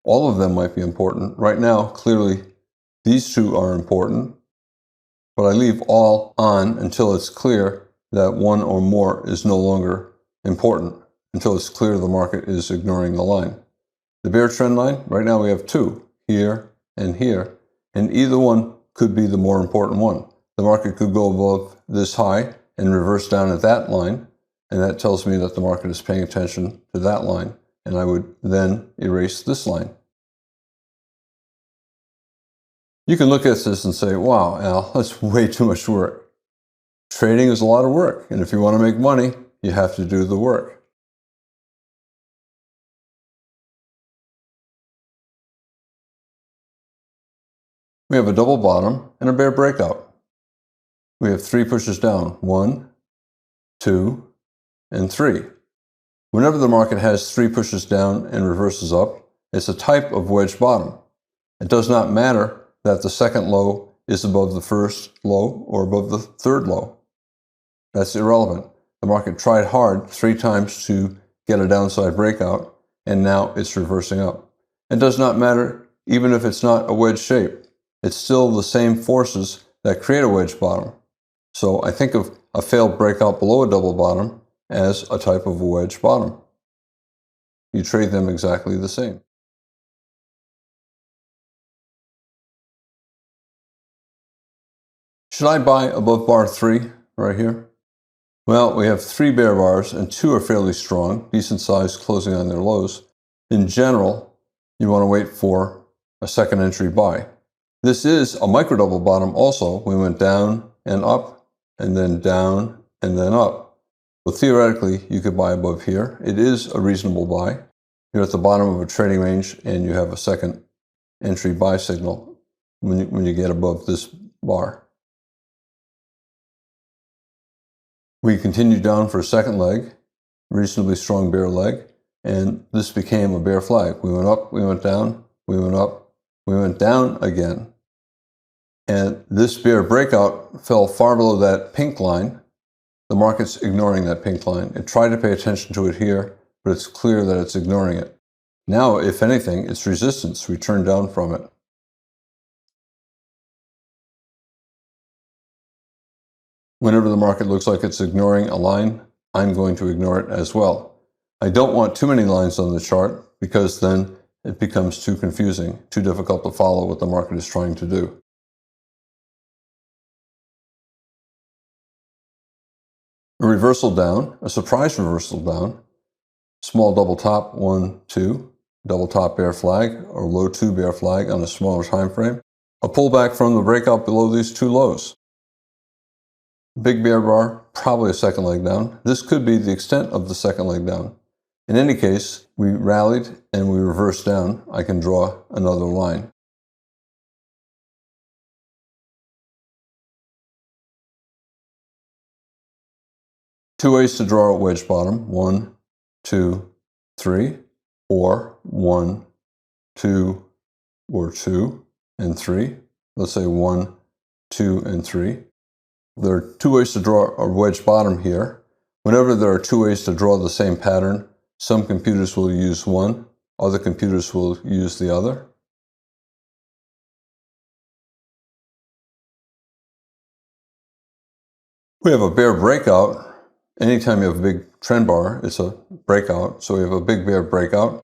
All of them might be important. Right now, clearly, these two are important, but I leave all on until it's clear that one or more is no longer important, until it's clear the market is ignoring the line. The bear trend line, right now we have two, here, and either one could be the more important one. The market could go above this high and reverse down at that line, and that tells me that the market is paying attention to that line, and I would then erase this line. You can look at this and say, wow, Al, that's way too much work. Trading is a lot of work, and if you want to make money, you have to do the work. We have a double bottom and a bear breakout. We have three pushes down, 1, 2, and 3. Whenever the market has three pushes down and reverses up, it's a type of wedge bottom. It does not matter that the second low is above the first low or above the third low. That's irrelevant. The market tried hard 3 times to get a downside breakout, and now it's reversing up. It does not matter even if it's not a wedge shape. It's still the same forces that create a wedge bottom. So I think of a failed breakout below a double bottom as a type of a wedge bottom. You trade them exactly the same. Should I buy above bar 3 right here? Well, we have 3 bear bars and 2 are fairly strong, decent size, closing on their lows. In general, you want to wait for a second entry buy. This is a micro double bottom also. We went down and up, and then down and then up. Well, theoretically, you could buy above here. It is a reasonable buy. You're at the bottom of a trading range and you have a second entry buy signal when you get above this bar. We continue down for a second leg, reasonably strong bear leg. and this became a bear flag. We went up, we went down, we went up, we went down again. And this bear breakout fell far below that pink line. The market's ignoring that pink line. It tried to pay attention to it here, but it's clear that it's ignoring it. Now, if anything, it's resistance. We turn down from it. Whenever the market looks like it's ignoring a line, I'm going to ignore it as well. I don't want too many lines on the chart because then it becomes too confusing, too difficult to follow what the market is trying to do. A reversal down, a surprise reversal down, small double top, 1, 2, double top bear flag, or low 2 bear flag on a smaller time frame. A pullback from the breakout below these two lows. Big bear bar, probably a second leg down. This could be the extent of the second leg down. In any case, we rallied and we reversed down. I can draw another line. Two ways to draw a wedge bottom, 1, 2, 3, or 1, 2, or 2, and 3. Let's say 1, 2, and 3. There are two ways to draw a wedge bottom here. Whenever there are two ways to draw the same pattern, some computers will use one, other computers will use the other. We have a bear breakout. Anytime you have a big trend bar, it's a breakout. So we have a big bear breakout.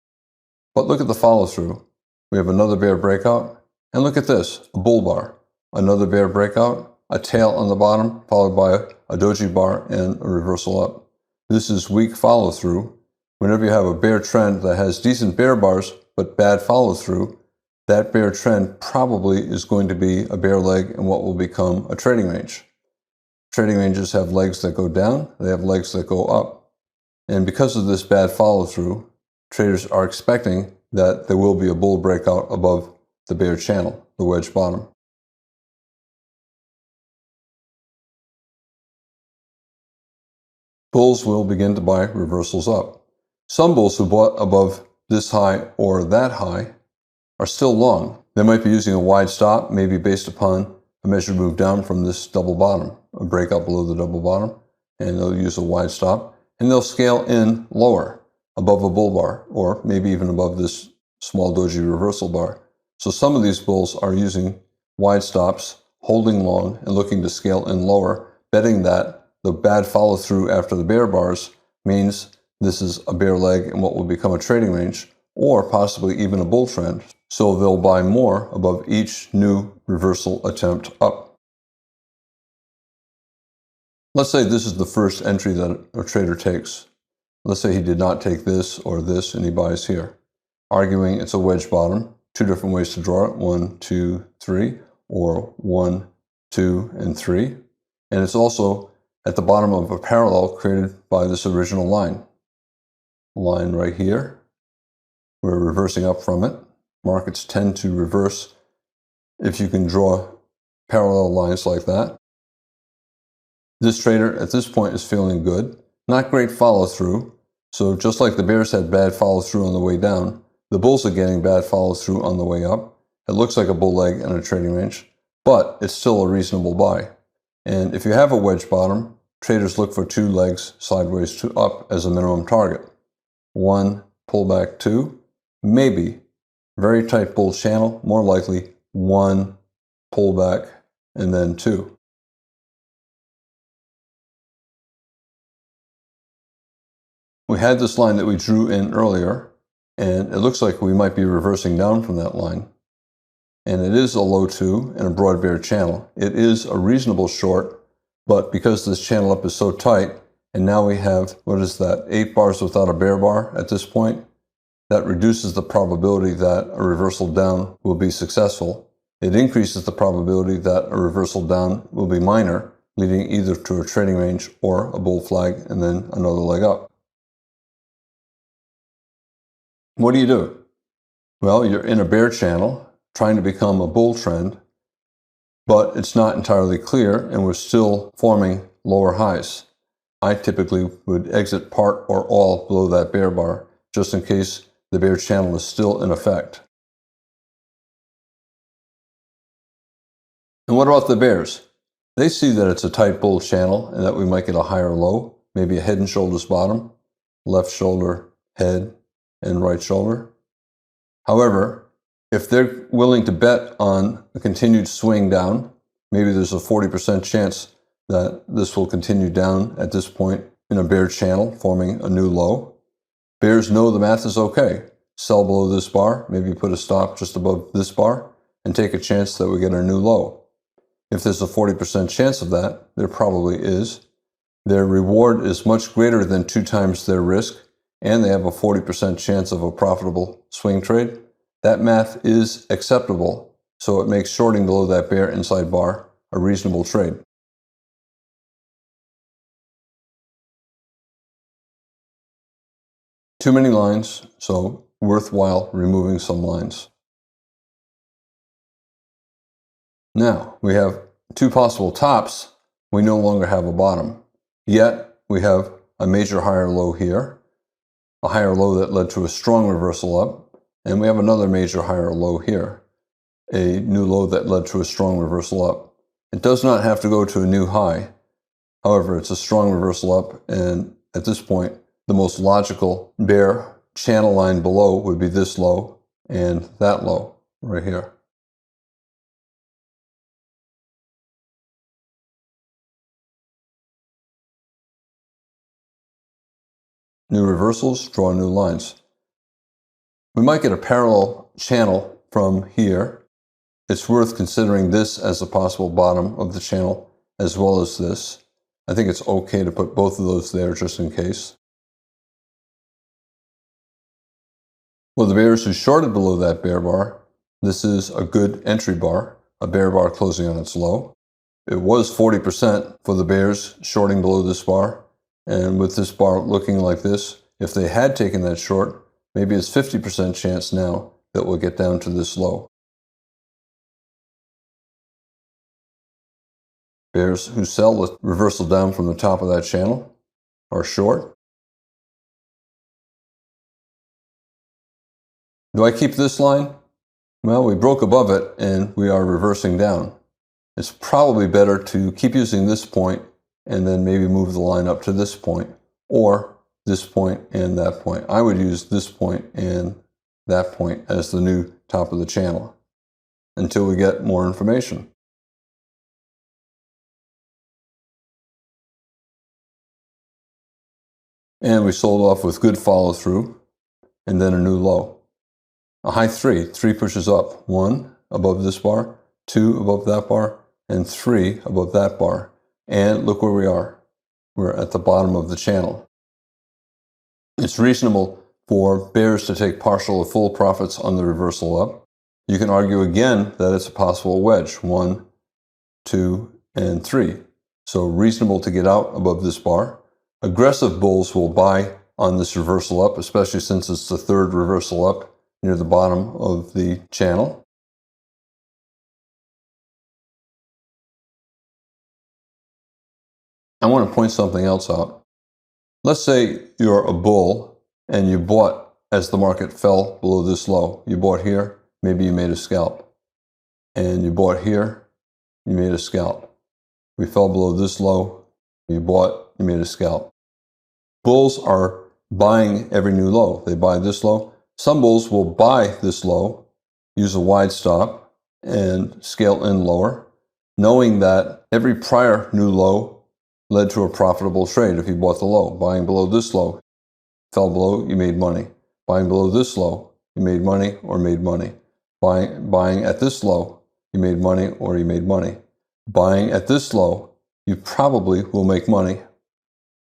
But look at the follow through. We have another bear breakout. And look at this, a bull bar. Another bear breakout, a tail on the bottom, followed by a doji bar and a reversal up. This is weak follow through. Whenever you have a bear trend that has decent bear bars, but bad follow through, that bear trend probably is going to be a bear leg in what will become a trading range. Trading ranges have legs that go down, they have legs that go up. And because of this bad follow through, traders are expecting that there will be a bull breakout above the bear channel, the wedge bottom. Bulls will begin to buy reversals up. Some bulls who bought above this high or that high are still long. They might be using a wide stop, maybe based upon a measured move down from this double bottom, a breakout below the double bottom, and they'll use a wide stop, and they'll scale in lower, above a bull bar, or maybe even above this small doji reversal bar. So some of these bulls are using wide stops, holding long, and looking to scale in lower, betting that the bad follow through after the bear bars means this is a bear leg in what will become a trading range, or possibly even a bull trend. So they'll buy more above each new reversal attempt up. Let's say this is the first entry that a trader takes. Let's say he did not take this or this and he buys here. Arguing it's a wedge bottom, two different ways to draw it, 1, 2, 3, or 1, 2, and 3. And it's also at the bottom of a parallel created by this original line. Line right here. We're reversing up from it. Markets tend to reverse if you can draw parallel lines like that. This trader at this point is feeling good. Not great follow through. So just like the bears had bad follow through on the way down, the bulls are getting bad follow through on the way up. It looks like a bull leg in a trading range, but it's still a reasonable buy. And if you have a wedge bottom, traders look for two legs sideways to up as a minimum target. 1, pullback 2, maybe very tight bull channel, more likely 1, pullback, and then 2. We had this line that we drew in earlier, and it looks like we might be reversing down from that line. And it is a low 2 and a broad bear channel. It is a reasonable short, but because this channel up is so tight, and now we have, what is that, 8 bars without a bear bar at this point, that reduces the probability that a reversal down will be successful. It increases the probability that a reversal down will be minor, leading either to a trading range or a bull flag and then another leg up. What do you do? Well, you're in a bear channel trying to become a bull trend, but it's not entirely clear and we're still forming lower highs. I typically would exit part or all below that bear bar just in case the bear channel is still in effect. And what about the bears? They see that it's a tight bull channel and that we might get a higher low, maybe a head and shoulders bottom, left shoulder, head, and right shoulder. However, if they're willing to bet on a continued swing down, maybe there's a 40% chance that this will continue down at this point in a bear channel, forming a new low. Bears know the math is okay. Sell below this bar, maybe put a stop just above this bar, and take a chance that we get a new low. If there's a 40% chance of that, there probably is. Their reward is much greater than 2 times their risk, and they have a 40% chance of a profitable swing trade. That math is acceptable, so it makes shorting below that bear inside bar a reasonable trade. Too many lines, so worthwhile removing some lines. Now, we have 2 possible tops. We no longer have a bottom. Yet, we have a major higher low here, a higher low that led to a strong reversal up, and we have another major higher low here, a new low that led to a strong reversal up. It does not have to go to a new high. However, it's a strong reversal up, and at this point, the most logical bear channel line below would be this low and that low right here. New reversals, draw new lines. We might get a parallel channel from here. It's worth considering this as a possible bottom of the channel as well as this. I think it's okay to put both of those there just in case. Well, the bears who shorted below that bear bar, this is a good entry bar, a bear bar closing on its low. It was 40% for the bears shorting below this bar. And with this bar looking like this, if they had taken that short, maybe it's 50% chance now that we'll get down to this low. Bears who sell the reversal down from the top of that channel are short. Do I keep this line? Well, we broke above it and we are reversing down. It's probably better to keep using this point and then maybe move the line up to this point, or this point and that point. I would use this point and that point as the new top of the channel until we get more information. And we sold off with good follow through and then a new low. A high 3 pushes up, 1 above this bar, 2 above that bar, and 3 above that bar. And look where we are. We're at the bottom of the channel. It's reasonable for bears to take partial or full profits on the reversal up. You can argue again that it's a possible wedge, 1, 2, and 3. So reasonable to get out above this bar. Aggressive bulls will buy on this reversal up, especially since it's the third reversal up near the bottom of the channel. I want to point something else out. Let's say you're a bull and you bought as the market fell below this low. You bought here, maybe you made a scalp. And you bought here, you made a scalp. We fell below this low, you bought, you made a scalp. Bulls are buying every new low. They buy this low. Some bulls will buy this low, use a wide stop, and scale in lower, knowing that every prior new low led to a profitable trade if you bought the low. Buying below this low, fell below, you made money. Buying below this low, you made money or made money. Buying at this low, you made money or you made money. Buying at this low, you probably will make money.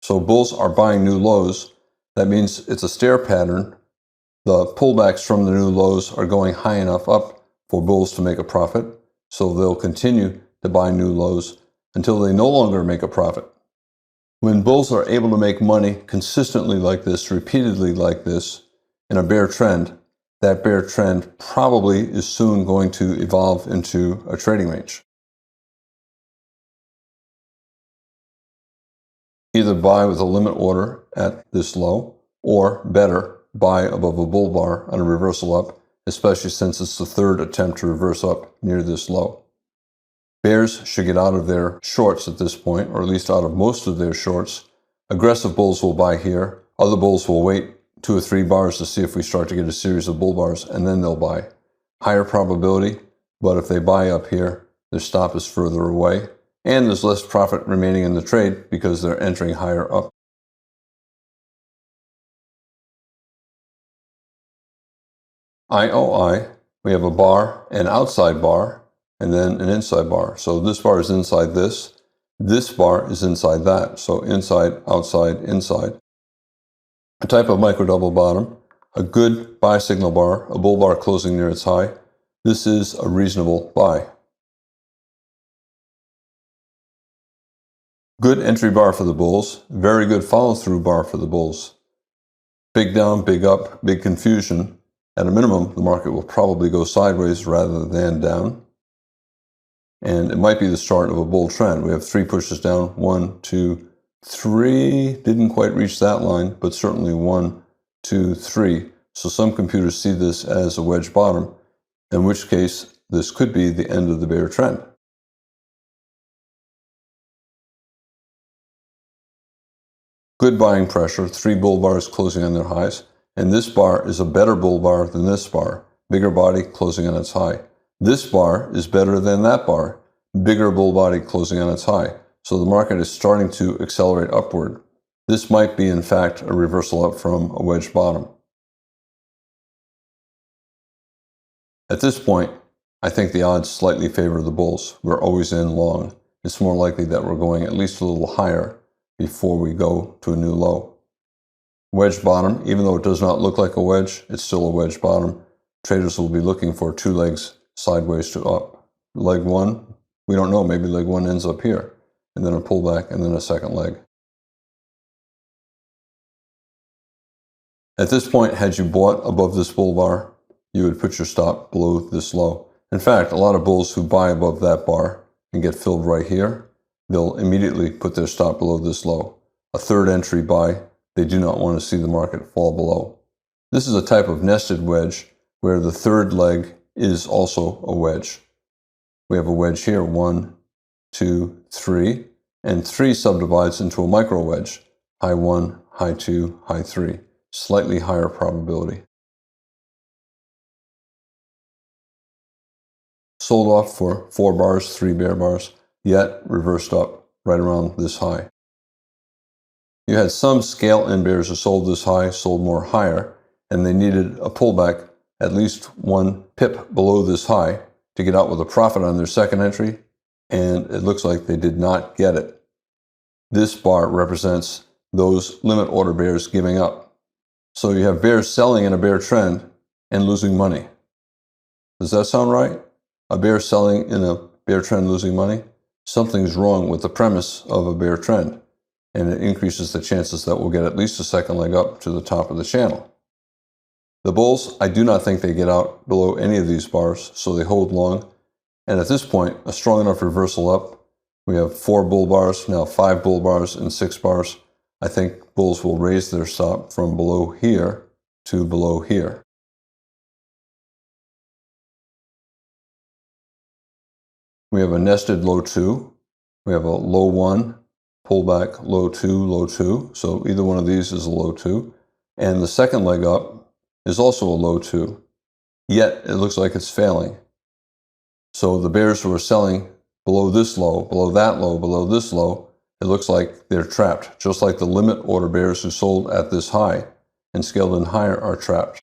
So bulls are buying new lows. That means it's a stair pattern. The pullbacks from the new lows are going high enough up for bulls to make a profit. So they'll continue to buy new lows until they no longer make a profit. When bulls are able to make money consistently like this, repeatedly like this, in a bear trend, that bear trend probably is soon going to evolve into a trading range. Either buy with a limit order at this low, or better, buy above a bull bar on a reversal up, especially since it's the third attempt to reverse up near this low. Bears should get out of their shorts at this point, or at least out of most of their shorts. Aggressive bulls will buy here. Other bulls will wait 2 or 3 bars to see if we start to get a series of bull bars, and then they'll buy. Higher probability, but if they buy up here, their stop is further away, and there's less profit remaining in the trade because they're entering higher up. IOI, we have a bar, an outside bar, and then an inside bar. So this bar is inside this. This bar is inside that. So inside, outside, inside. A type of micro double bottom, a good buy signal bar, a bull bar closing near its high. This is a reasonable buy. Good entry bar for the bulls, very good follow-through bar for the bulls. Big down, big up, big confusion. At a minimum, the market will probably go sideways rather than down. And it might be the start of a bull trend. We have 3 pushes down, 1, 2, 3. Didn't quite reach that line, but certainly 1, 2, 3. So some computers see this as a wedge bottom, in which case this could be the end of the bear trend. Good buying pressure, 3 bull bars closing on their highs. And this bar is a better bull bar than this bar. Bigger body closing on its high. This bar is better than that bar. Bigger bull body closing on its high. So the market is starting to accelerate upward. This might be, in fact, a reversal up from a wedge bottom. At this point, I think the odds slightly favor the bulls. We're always in long. It's more likely that we're going at least a little higher before we go to a new low. Wedge bottom, even though it does not look like a wedge, it's still a wedge bottom. Traders will be looking for 2 legs sideways to up. Leg 1, we don't know, maybe leg 1 ends up here, and then a pullback, and then a second leg. At this point, had you bought above this bull bar, you would put your stop below this low. In fact, a lot of bulls who buy above that bar and get filled right here, they'll immediately put their stop below this low. A third entry buy, they do not want to see the market fall below. This is a type of nested wedge where the third leg is also a wedge. We have a wedge here, 1, 2, 3, and 3 subdivides into a micro wedge. High 1, high 2, high 3. Slightly higher probability. Sold off for 4 bars, 3 bear bars, yet reversed up right around this high. You had some scale end bears who sold this high, sold more higher, and they needed a pullback at least 1 pip below this high to get out with a profit on their second entry, and it looks like they did not get it. This bar represents those limit order bears giving up. So you have bears selling in a bear trend and losing money. Does that sound right? A bear selling in a bear trend losing money? Something's wrong with the premise of a bear trend, and it increases the chances that we'll get at least a second leg up to the top of the channel. The bulls, I do not think they get out below any of these bars, so they hold long. And at this point, a strong enough reversal up. We have 4 bull bars, now 5 bull bars and 6 bars. I think bulls will raise their stop from below here to below here. We have a nested low 2. We have a low 1, pullback, low 2, low 2. So either one of these is a low 2. And the second leg up is also a low 2. Yet it looks like it's failing. So the bears who are selling below this low, below that low, below this low, it looks like they're trapped, just like the limit order bears who sold at this high and scaled in higher are trapped.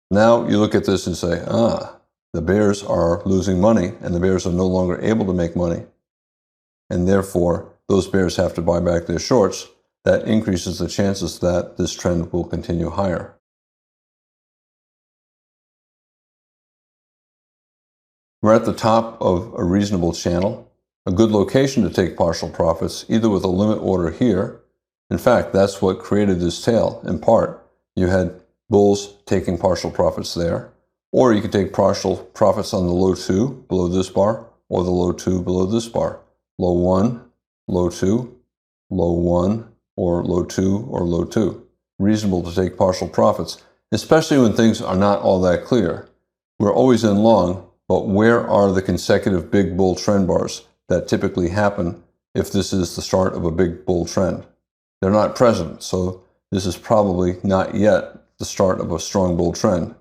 Now you look at this and say, the bears are losing money and the bears are no longer able to make money. And therefore, those bears have to buy back their shorts. That increases the chances that this trend will continue higher. We're at the top of a reasonable channel, a good location to take partial profits, either with a limit order here. In fact, that's what created this tail, in part. You had bulls taking partial profits there, or you could take partial profits on the low 2 below this bar, or the low 2 below this bar. Low 1, low 2, low 1, or low 2, or low 2. Reasonable to take partial profits. especially when things are not all that clear. We're always in long, but where are the consecutive big bull trend bars that typically happen if this is the start of a big bull trend? They're not present, so this is probably not yet the start of a strong bull trend.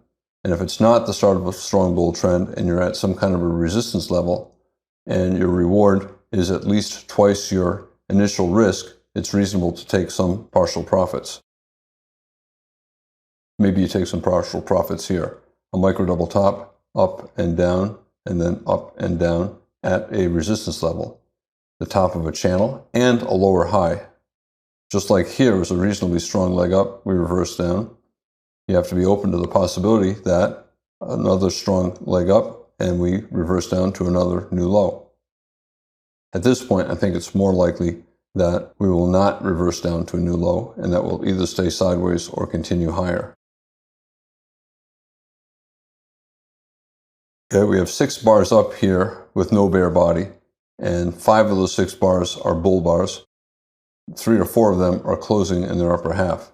And if it's not the start of a strong bull trend and you're at some kind of a resistance level and your reward is at least twice your initial risk, it's reasonable to take some partial profits. Maybe you take some partial profits here. A micro double top, up and down, and then up and down at a resistance level, the top of a channel, and a lower high. Just like here was a reasonably strong leg up, we reverse down. You have to be open to the possibility that another strong leg up and we reverse down to another new low. At this point, I think it's more likely that we will not reverse down to a new low and that we'll either stay sideways or continue higher. Okay, we have 6 bars up here with no bear body, and 5 of those 6 bars are bull bars. 3 or 4 of them are closing in their upper half.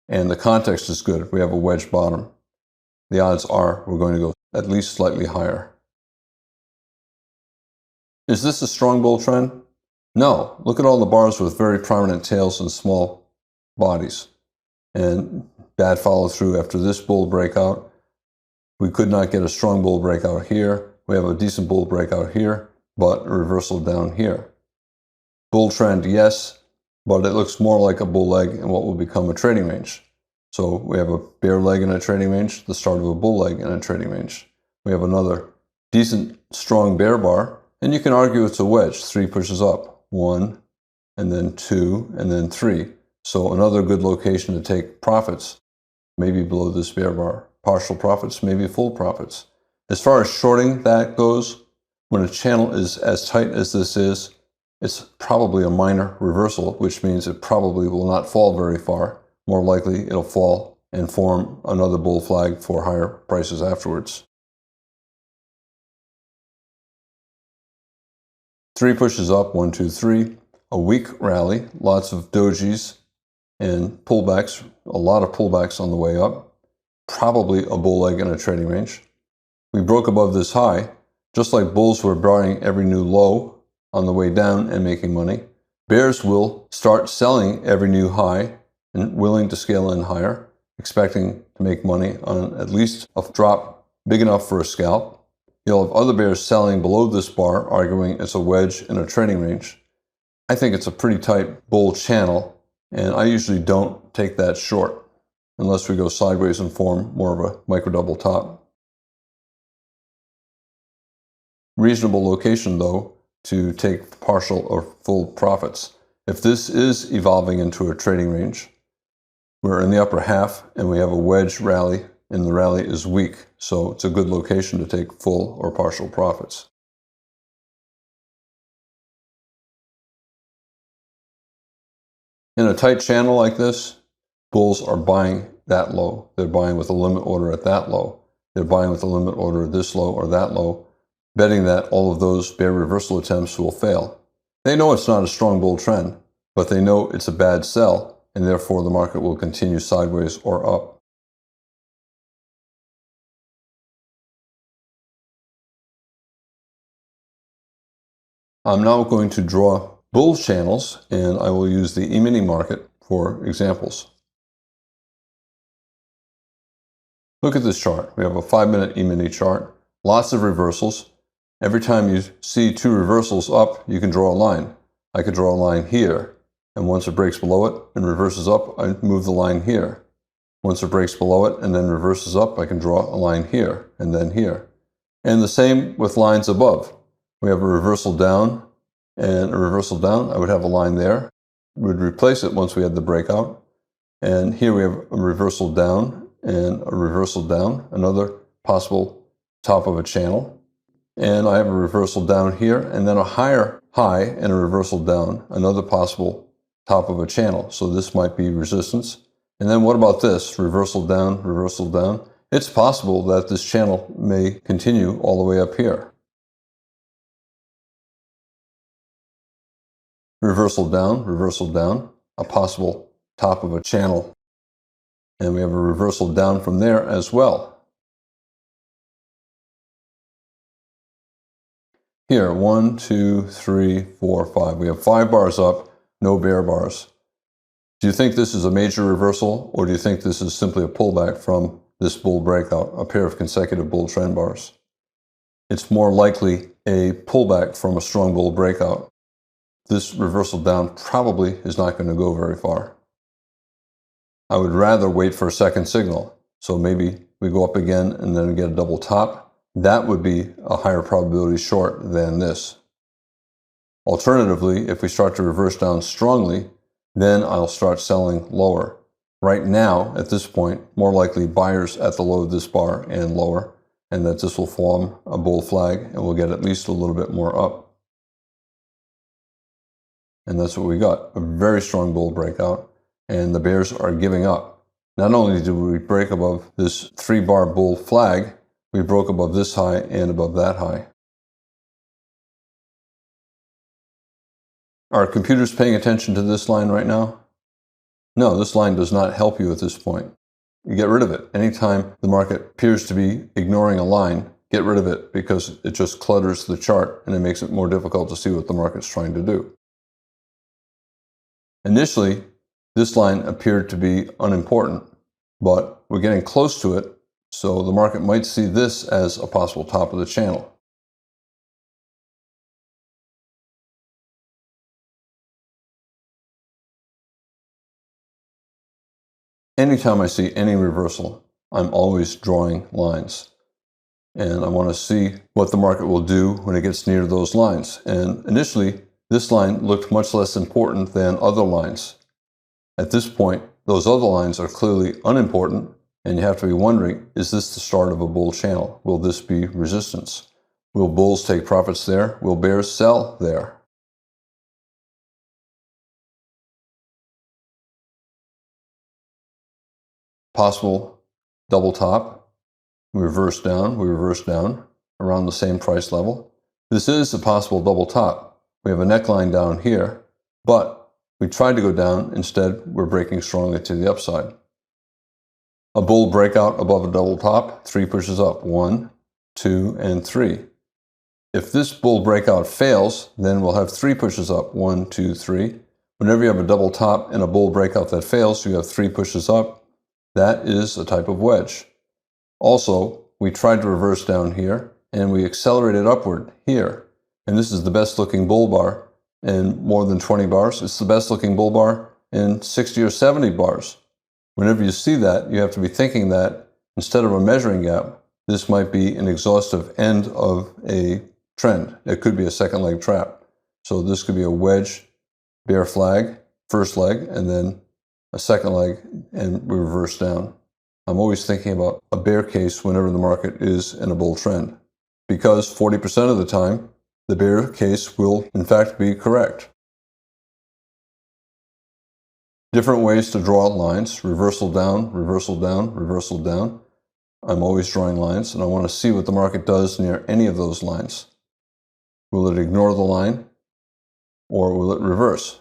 And the context is good. We have a wedge bottom. The odds are we're going to go at least slightly higher. Is this a strong bull trend? No. Look at all the bars with very prominent tails and small bodies. And bad follow through after this bull breakout. We could not get a strong bull breakout here. We have a decent bull breakout here, but a reversal down here. Bull trend, yes, but it looks more like a bull leg in what will become a trading range. So we have a bear leg in a trading range, the start of a bull leg in a trading range. We have another decent, strong bear bar, and you can argue it's a wedge. 3 pushes up, 1, and then 2, and then 3. So another good location to take profits, maybe below this bear bar. Partial profits, maybe full profits. As far as shorting that goes, when a channel is as tight as this is, it's probably a minor reversal, which means it probably will not fall very far. More likely, it'll fall and form another bull flag for higher prices afterwards. 3 pushes up, 1, 2, 3. A weak rally, lots of dojis and pullbacks, a lot of pullbacks on the way up. Probably a bull leg in a trading range. We broke above this high, just like bulls were buying every new low on the way down and making money. Bears will start selling every new high and willing to scale in higher, expecting to make money on at least a drop big enough for a scalp. You'll have other bears selling below this bar, arguing it's a wedge in a trading range. I think it's a pretty tight bull channel, and I usually don't take that short unless we go sideways and form more of a micro double top. Reasonable location, though, to take partial or full profits. If this is evolving into a trading range, we're in the upper half and we have a wedge rally, and the rally is weak, so it's a good location to take full or partial profits. In a tight channel like this, bulls are buying that low. They're buying with a limit order at that low. They're buying with a limit order at this low or that low, betting that all of those bear reversal attempts will fail. They know it's not a strong bull trend, but they know it's a bad sell, and therefore the market will continue sideways or up. I'm now going to draw bull channels, and I will use the E-mini market for examples. Look at this chart. We have a 5-minute E-mini chart, lots of reversals. Every time you see 2 reversals up, you can draw a line. I could draw a line here, and once it breaks below it and reverses up, I move the line here. Once it breaks below it and then reverses up, I can draw a line here and then here. And the same with lines above. We have a reversal down and a reversal down. I would have a line there. We would replace it once we had the breakout. And here we have a reversal down and a reversal down, another possible top of a channel. And I have a reversal down here and then a higher high and a reversal down, another possible top of a channel. So this might be resistance. And then what about this? Reversal down, reversal down. It's possible that this channel may continue all the way up here. Reversal down, a possible top of a channel. And we have a reversal down from there as well. Here, 1, 2, 3, 4, 5. We have 5 bars up, no bear bars. Do you think this is a major reversal, or do you think this is simply a pullback from this bull breakout, a pair of consecutive bull trend bars? It's more likely a pullback from a strong bull breakout. This reversal down probably is not going to go very far. I would rather wait for a second signal. So maybe we go up again and then get a double top. That would be a higher probability short than this. Alternatively, if we start to reverse down strongly, then I'll start selling lower. Right now, at this point, more likely buyers at the low of this bar and lower, and that this will form a bull flag and we'll get at least a little bit more up. And that's what we got, a very strong bull breakout, and the bears are giving up. Not only did we break above this 3-bar bull flag, we broke above this high and above that high. Are computers paying attention to this line right now? No, this line does not help you at this point. You get rid of it. Anytime the market appears to be ignoring a line, get rid of it because it just clutters the chart and it makes it more difficult to see what the market's trying to do. Initially, this line appeared to be unimportant, but we're getting close to it, so the market might see this as a possible top of the channel. Anytime I see any reversal, I'm always drawing lines. And I want to see what the market will do when it gets near those lines. And initially, this line looked much less important than other lines. At this point, those other lines are clearly unimportant, and you have to be wondering, is this the start of a bull channel? Will this be resistance? Will bulls take profits there? Will bears sell there? Possible double top, we reverse down around the same price level. This is a possible double top. We have a neckline down here, but we tried to go down. Instead, we're breaking strongly to the upside. A bull breakout above a double top, 3 pushes up, 1, 2, and 3. If this bull breakout fails, then we'll have 3 pushes up, 1, 2, 3. Whenever you have a double top and a bull breakout that fails, you have 3 pushes up. That is a type of wedge. Also, we tried to reverse down here, and we accelerated upward here. And this is the best looking bull bar in more than 20 bars. It's the best looking bull bar in 60 or 70 bars. Whenever you see that, you have to be thinking that instead of a measuring gap, this might be an exhaustive end of a trend. It could be a second leg trap. So this could be a wedge, bear flag, first leg, and then a second leg, and we reverse down. I'm always thinking about a bear case whenever the market is in a bull trend, because 40% of the time, the bear case will in fact be correct. Different ways to draw lines: reversal down, reversal down, reversal down. I'm always drawing lines, and I want to see what the market does near any of those lines. Will it ignore the line, or will it reverse?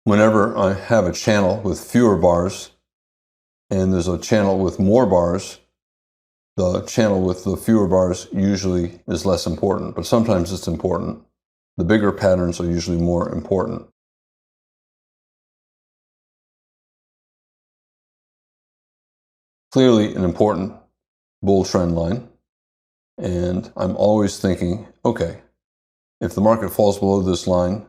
Whenever I have a channel with fewer bars and there's a channel with more bars, the channel with the fewer bars usually is less important, but sometimes it's important. The bigger patterns are usually more important. Clearly an important bull trend line, and I'm always thinking, okay, if the market falls below this line,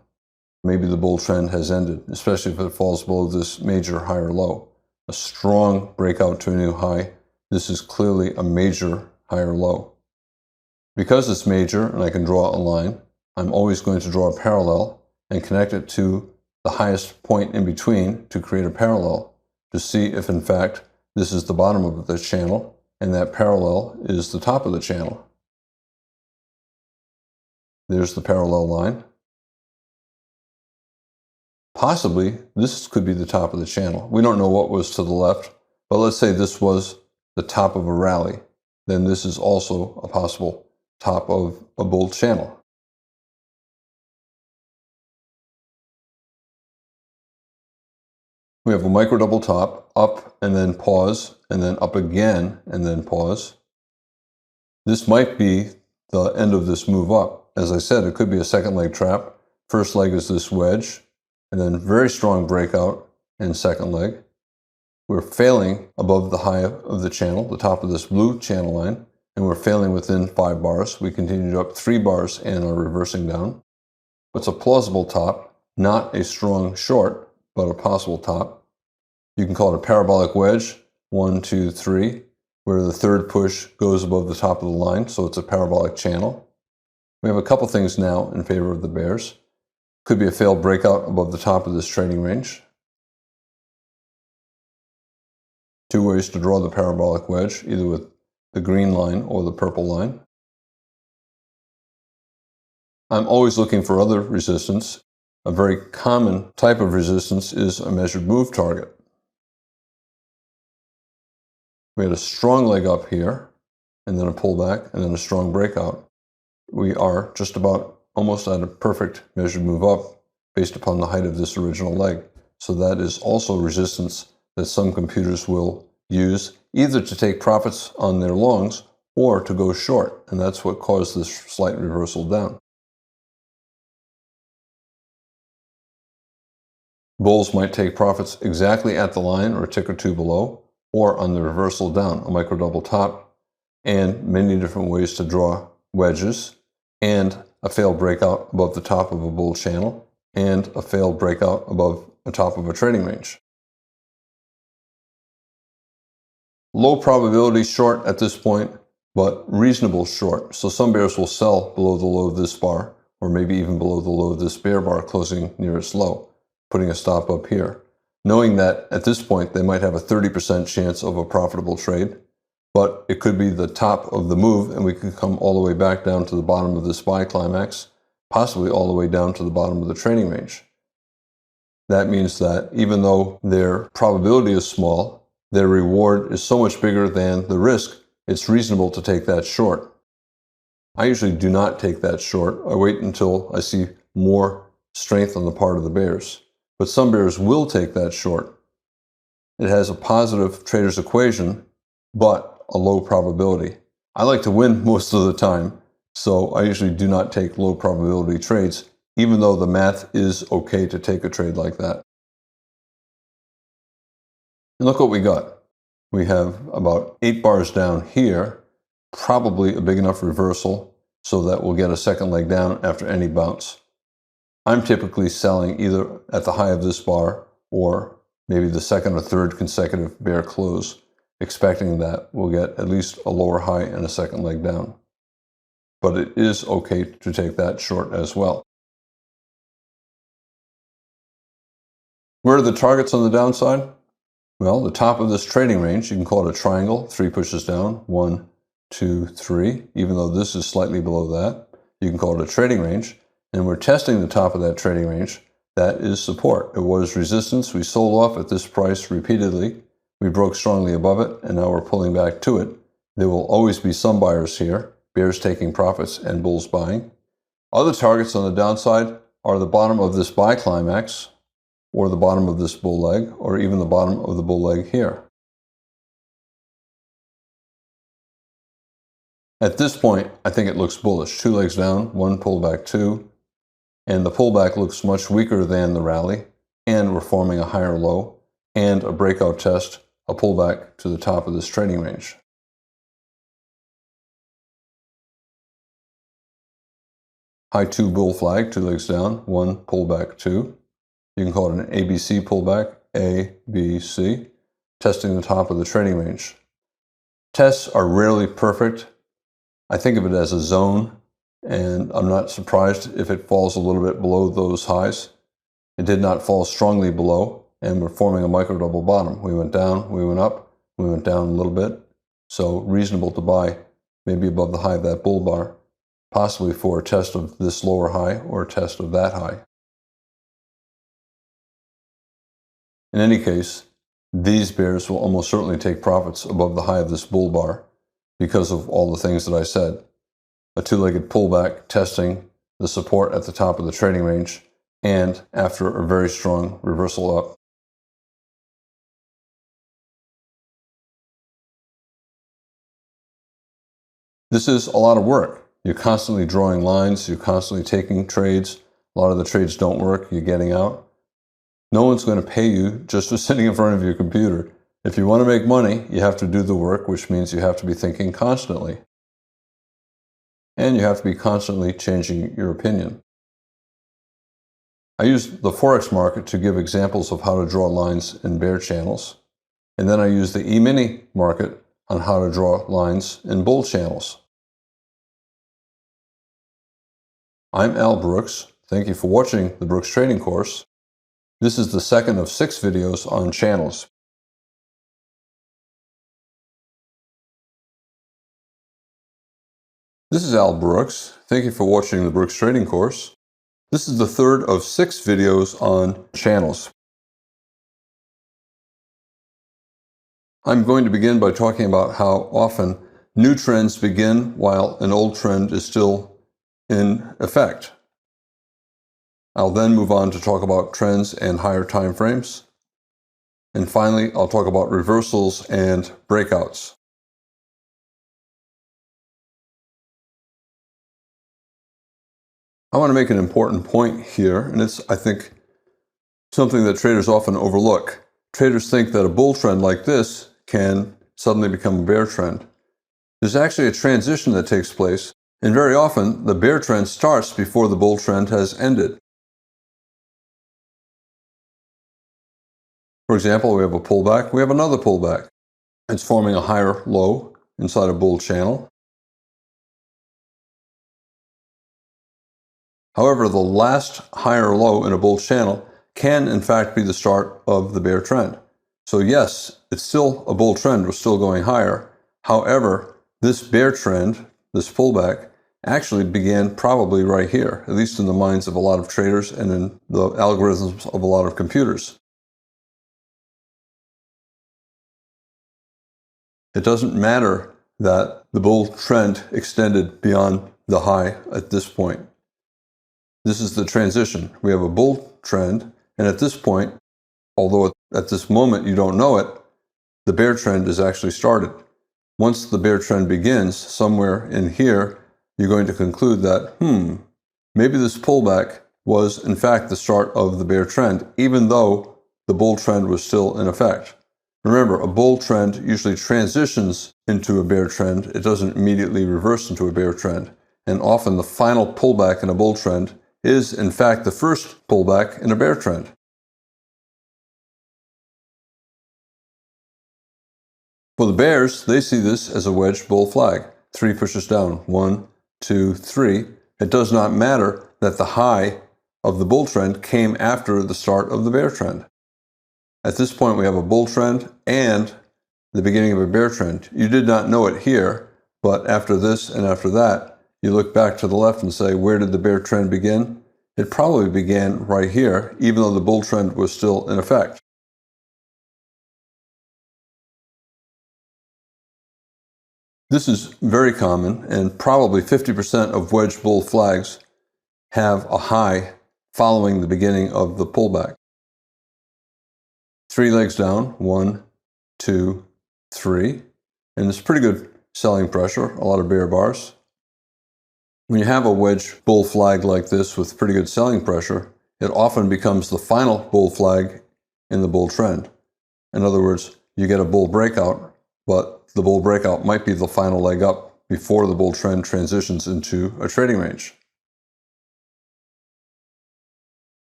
maybe the bull trend has ended, especially if it falls below this major higher low. A strong breakout to a new high. This is clearly a major higher low. Because it's major and I can draw a line, I'm always going to draw a parallel and connect it to the highest point in between to create a parallel to see if in fact this is the bottom of the channel and that parallel is the top of the channel. There's the parallel line. Possibly, this could be the top of the channel. We don't know what was to the left, but let's say this was the top of a rally. Then this is also a possible top of a bull channel. We have a micro double top, up and then pause, and then up again and then pause. This might be the end of this move up. As I said, it could be a second leg trap. First leg is this wedge, and then very strong breakout and second leg. We're failing above the high of the channel, the top of this blue channel line, and we're failing within 5 bars. We continued up 3 bars and are reversing down. It's a plausible top, not a strong short, but a possible top. You can call it a parabolic wedge, 1, 2, 3, where the third push goes above the top of the line, so it's a parabolic channel. We have a couple things now in favor of the bears. Could be a failed breakout above the top of this trading range. 2 ways to draw the parabolic wedge, either with the green line or the purple line. I'm always looking for other resistance. A very common type of resistance is a measured move target. We had a strong leg up here, and then a pullback, and then a strong breakout. We are just about almost at a perfect measured move up based upon the height of this original leg. So that is also resistance that some computers will use either to take profits on their longs or to go short, and that's what caused this slight reversal down. Bulls might take profits exactly at the line or a tick or two below, or on the reversal down, a micro double top, and many different ways to draw wedges, and a failed breakout above the top of a bull channel, and a failed breakout above the top of a trading range. Low probability short at this point, but reasonable short. So some bears will sell below the low of this bar, or maybe even below the low of this bear bar closing near its low, putting a stop up here, knowing that at this point they might have a 30% chance of a profitable trade, but it could be the top of the move and we could come all the way back down to the bottom of this buy climax, possibly all the way down to the bottom of the trading range. That means that even though their probability is small, their reward is so much bigger than the risk, it's reasonable to take that short. I usually do not take that short. I wait until I see more strength on the part of the bears. But some bears will take that short. It has a positive trader's equation, but a low probability. I like to win most of the time, so I usually do not take low probability trades, even though the math is okay to take a trade like that. And look what we got. We have about 8 bars down here, probably a big enough reversal so that we'll get a second leg down after any bounce. I'm typically selling either at the high of this bar or maybe the second or third consecutive bear close, expecting that we'll get at least a lower high and a second leg down. But it is okay to take that short as well. Where are the targets on the downside? Well, the top of this trading range, you can call it a triangle, 3 pushes down, 1, 2, 3, even though this is slightly below that. You can call it a trading range, and we're testing the top of that trading range. That is support. It was resistance. We sold off at this price repeatedly. We broke strongly above it, and now we're pulling back to it. There will always be some buyers here, bears taking profits and bulls buying. Other targets on the downside are the bottom of this buy climax, or the bottom of this bull leg, or even the bottom of the bull leg here. At this point, I think it looks bullish. 2 legs down, 1 pullback, 2, and the pullback looks much weaker than the rally, and we're forming a higher low, and a breakout test, a pullback to the top of this trading range. High 2 bull flag, 2 legs down, 1 pullback, 2. You can call it an ABC pullback, A, B, C, testing the top of the trading range. Tests are rarely perfect. I think of it as a zone, and I'm not surprised if it falls a little bit below those highs. It did not fall strongly below, and we're forming a micro double bottom. We went down, we went up, we went down a little bit, so reasonable to buy, maybe above the high of that bull bar, possibly for a test of this lower high or a test of that high. In any case, these bears will almost certainly take profits above the high of this bull bar because of all the things that I said. A 2-legged pullback testing the support at the top of the trading range, and after a very strong reversal up. This is a lot of work. You're constantly drawing lines, you're constantly taking trades. A lot of the trades don't work, you're getting out. No one's going to pay you just for sitting in front of your computer. If you want to make money, you have to do the work, which means you have to be thinking constantly. And you have to be constantly changing your opinion. I use the Forex market to give examples of how to draw lines in bear channels. And then I use the E-mini market on how to draw lines in bull channels. I'm Al Brooks. Thank you for watching the Brooks Trading Course. This is the second of 6 videos on channels. This is Al Brooks. Thank you for watching the Brooks Trading Course. This is the third of 6 videos on channels. I'm going to begin by talking about how often new trends begin while an old trend is still in effect. I'll then move on to talk about trends and higher time frames. And finally, I'll talk about reversals and breakouts. I want to make an important point here, and it's, I think, something that traders often overlook. Traders think that a bull trend like this can suddenly become a bear trend. There's actually a transition that takes place, and very often the bear trend starts before the bull trend has ended. For example, we have a pullback, we have another pullback. It's forming a higher low inside a bull channel. However, the last higher low in a bull channel can in fact be the start of the bear trend. So yes, it's still a bull trend, we're still going higher. However, this bear trend, this pullback, actually began probably right here, at least in the minds of a lot of traders and in the algorithms of a lot of computers. It doesn't matter that the bull trend extended beyond the high at this point. This is the transition. We have a bull trend, and at this point, although at this moment you don't know it, the bear trend is actually started. Once the bear trend begins, somewhere in here, you're going to conclude that, maybe this pullback was in fact the start of the bear trend, even though the bull trend was still in effect. Remember, a bull trend usually transitions into a bear trend. It doesn't immediately reverse into a bear trend. And often the final pullback in a bull trend is, in fact, the first pullback in a bear trend. For the bears, they see this as a wedge bull flag. 3 pushes down. 1, 2, 3. It does not matter that the high of the bull trend came after the start of the bear trend. At this point, we have a bull trend and the beginning of a bear trend. You did not know it here, but after this and after that, you look back to the left and say, where did the bear trend begin? It probably began right here, even though the bull trend was still in effect. This is very common, and probably 50% of wedge bull flags have a high following the beginning of the pullback. 3 legs down, 1, 2, 3, and it's pretty good selling pressure, a lot of bear bars. When you have a wedge bull flag like this with pretty good selling pressure, it often becomes the final bull flag in the bull trend. In other words, you get a bull breakout, but the bull breakout might be the final leg up before the bull trend transitions into a trading range.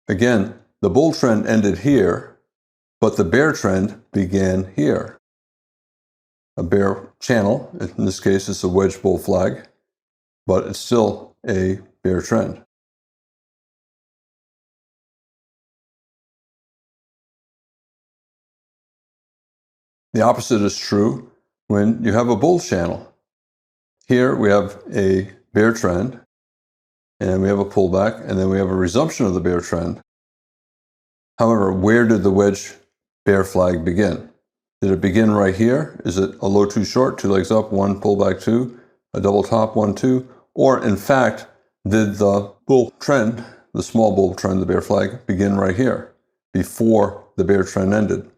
Again, the bull trend ended here, but the bear trend began here. A bear channel, in this case it's a wedge bull flag, but it's still a bear trend. The opposite is true when you have a bull channel. Here we have a bear trend, and we have a pullback, and then we have a resumption of the bear trend. However, where did the wedge bear flag begin? Did it begin right here? Is it a low too short, 2 legs up, 1 pullback 2, a double top 1, 2? Or in fact, did the bull trend, the small bull trend, the bear flag, begin right here before the bear trend ended?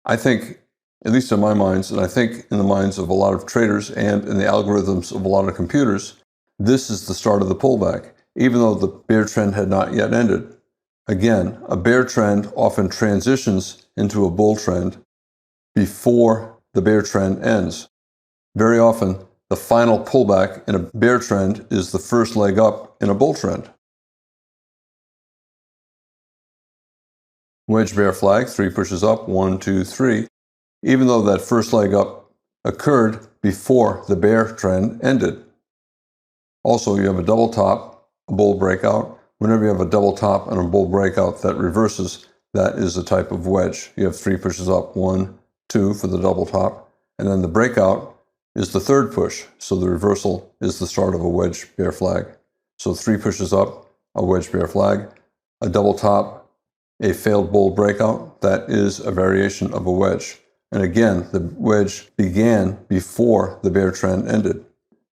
I think at least in my minds, and I think in the minds of a lot of traders and in the algorithms of a lot of computers, this is the start of the pullback, even though the bear trend had not yet ended. Again, a bear trend often transitions into a bull trend before the bear trend ends. Very often, the final pullback in a bear trend is the first leg up in a bull trend. Wedge bear flag, 3 pushes up, 1, 2, 3, even though that first leg up occurred before the bear trend ended. Also, you have a double top, a bull breakout. Whenever you have a double top and a bull breakout that reverses, that is a type of wedge. You have 3 pushes up, 1, 2 for the double top, and then the breakout is the third push. So the reversal is the start of a wedge bear flag. So 3 pushes up, a wedge bear flag, a double top, a failed bull breakout, that is a variation of a wedge. And again, the wedge began before the bear trend ended,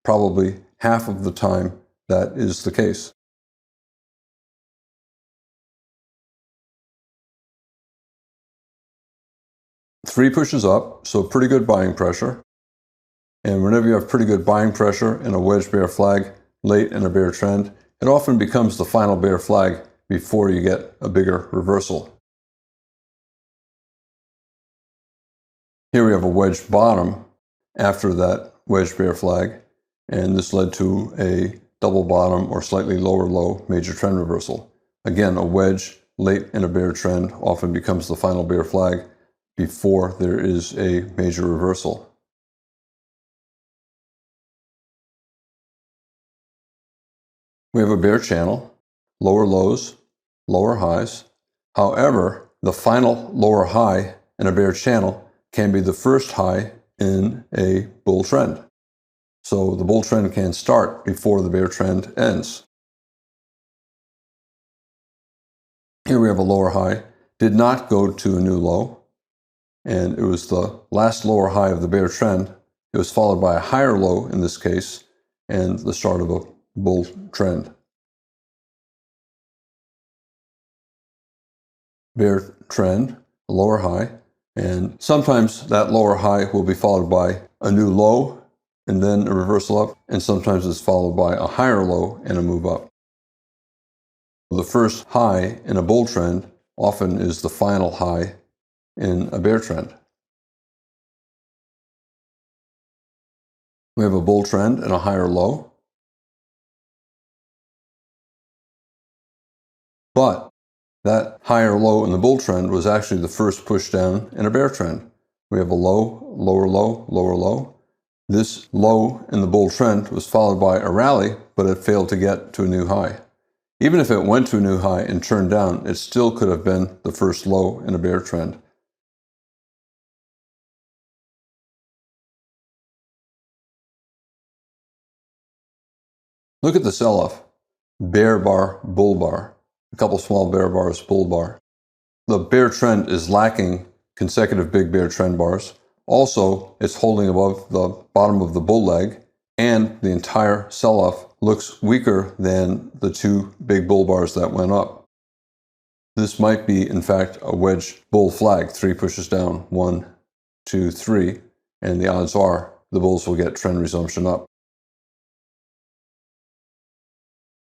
probably half of the time that is the case. Three pushes up, so pretty good buying pressure. And whenever you have pretty good buying pressure in a wedge bear flag late in a bear trend, it often becomes the final bear flag before you get a bigger reversal. Here we have a wedge bottom after that wedge bear flag, and this led to a double bottom or slightly lower low major trend reversal. Again, a wedge late in a bear trend often becomes the final bear flag before there is a major reversal. We have a bear channel, lower lows, lower highs. However, the final lower high in a bear channel can be the first high in a bull trend. So the bull trend can start before the bear trend ends. Here we have a lower high, did not go to a new low, and it was the last lower high of the bear trend. It was followed by a higher low in this case, and the start of a bull trend. Bear trend, a lower high, and sometimes that lower high will be followed by a new low and then a reversal up, and sometimes it's followed by a higher low and a move up. The first high in a bull trend often is the final high in a bear trend. We have a bull trend and a higher low. But that higher low in the bull trend was actually the first push down in a bear trend. We have a low, lower low, lower low. This low in the bull trend was followed by a rally, but it failed to get to a new high. Even if it went to a new high and turned down, it still could have been the first low in a bear trend. Look at the sell-off. Bear bar, bull bar. A couple small bear bars, bull bar. The bear trend is lacking consecutive big bear trend bars. Also, it's holding above the bottom of the bull leg, and the entire sell-off looks weaker than the two big bull bars that went up. This might be, in fact, a wedge bull flag. 3 pushes down, 1, 2, 3, and the odds are the bulls will get trend resumption up.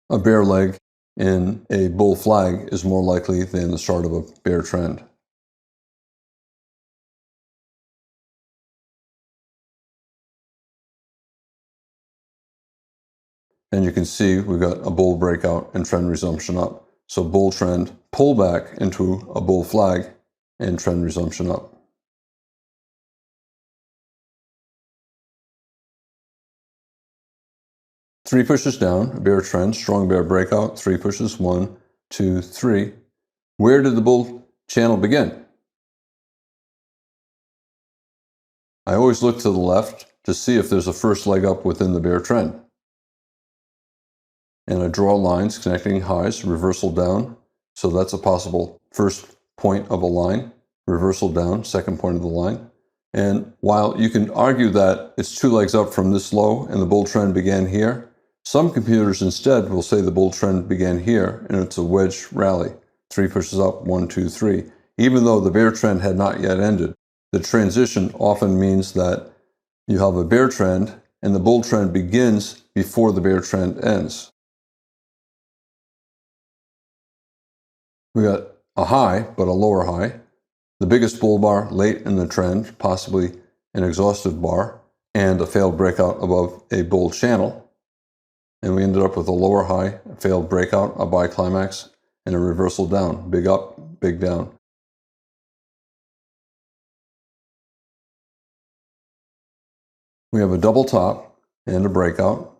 A bear leg in a bull flag is more likely than the start of a bear trend. And you can see we've got a bull breakout and trend resumption up. So bull trend, pull back into a bull flag, and trend resumption up. Three pushes down, a bear trend, strong bear breakout, 3 pushes, 1, 2, 3. Where did the bull channel begin? I always look to the left to see if there's a first leg up within the bear trend. And I draw lines connecting highs, reversal down. So that's a possible first point of a line, reversal down, second point of the line. And while you can argue that it's 2 legs up from this low and the bull trend began here, some computers instead will say the bull trend began here and it's a wedge rally. 3 pushes up, 1, 2, 3, even though the bear trend had not yet ended. the transition often means that you have a bear trend and the bull trend begins before the bear trend ends. We got a high, but a lower high. The biggest bull bar late in the trend, possibly an exhaustive bar, and a failed breakout above a bull channel. And we ended up with a lower high, a failed breakout, a buy climax, and a reversal down. Big up, big down. We have a double top and a breakout,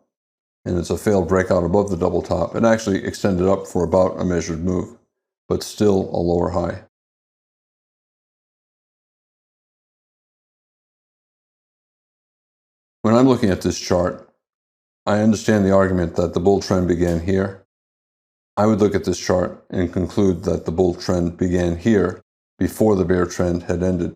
and it's a failed breakout above the double top. It actually extended up for about a measured move, but still a lower high. When I'm looking at this chart, I understand the argument that the bull trend began here. I would look at this chart and conclude that the bull trend began here before the bear trend had ended.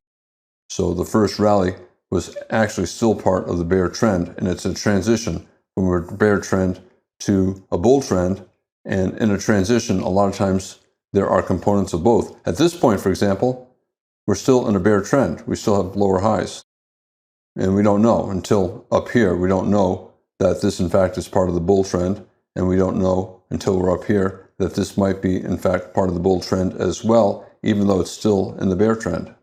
So the first rally was actually still part of the bear trend, and it's a transition from a bear trend to a bull trend. And in a transition, a lot of times there are components of both. At this point, for example, we're still in a bear trend. We still have lower highs. And we don't know until up here. We don't know that this, in fact, is part of the bull trend. And we don't know until we're up here that this might be, in fact, part of the bull trend as well, even though it's still in the bear trend.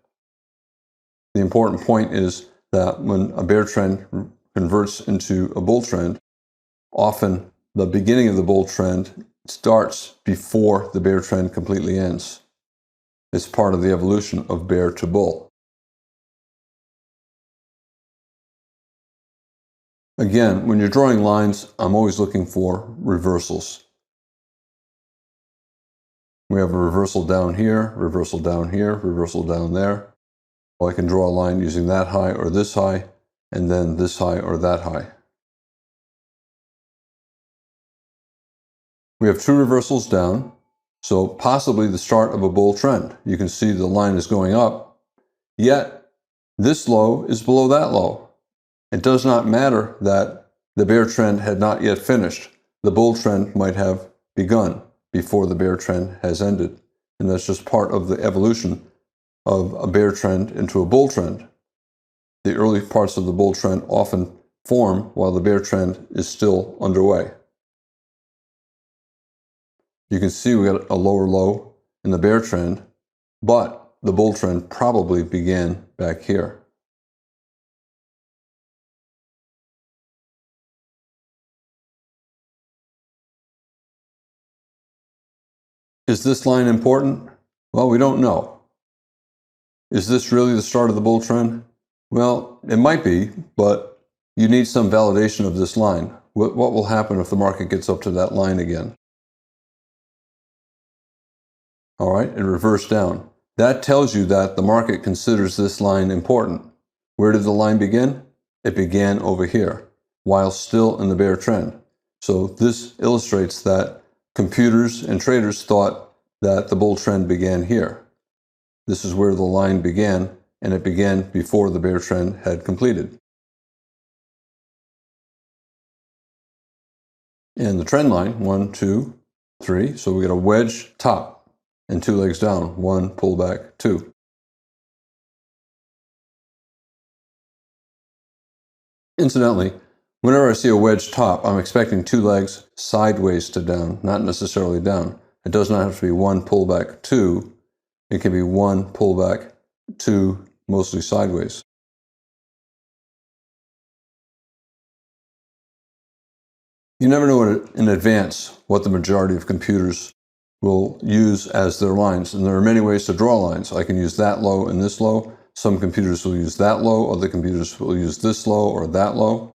The important point is that when a bear trend converts into a bull trend, often the beginning of the bull trend starts before the bear trend completely ends. It's part of the evolution of bear to bull. Again, when you're drawing lines, I'm always looking for reversals. We have a reversal down here, reversal down here, reversal down there. Well, I can draw a line using that high or this high, and then this high or that high. We have two reversals down, so possibly the start of a bull trend. You can see the line is going up, yet this low is below that low. It does not matter that the bear trend had not yet finished. The bull trend might have begun before the bear trend has ended. And that's just part of the evolution of a bear trend into a bull trend. The early parts of the bull trend often form while the bear trend is still underway. You can see we got a lower low in the bear trend, but the bull trend probably began back here. Is this line important? Well, we don't know. Is this really the start of the bull trend? Well, it might be, but you need some validation of this line. What will happen if the market gets up to that line again? All right, it reversed down. That tells you that the market considers this line important. Where did the line begin? It began over here, while still in the bear trend. So this illustrates that computers and traders thought that the bull trend began here. This is where the line began, and it began before the bear trend had completed. And the trend line, 1, 2, 3. So we got a wedge top and two legs down, 1, pull back, 2. Incidentally, whenever I see a wedge top, I'm expecting two legs sideways to down, not necessarily down. It does not have to be 1 pullback 2. It can be 1 pullback 2, mostly sideways. You never know in advance what the majority of computers will use as their lines. And there are many ways to draw lines. I can use that low and this low. Some computers will use that low. Other computers will use this low or that low.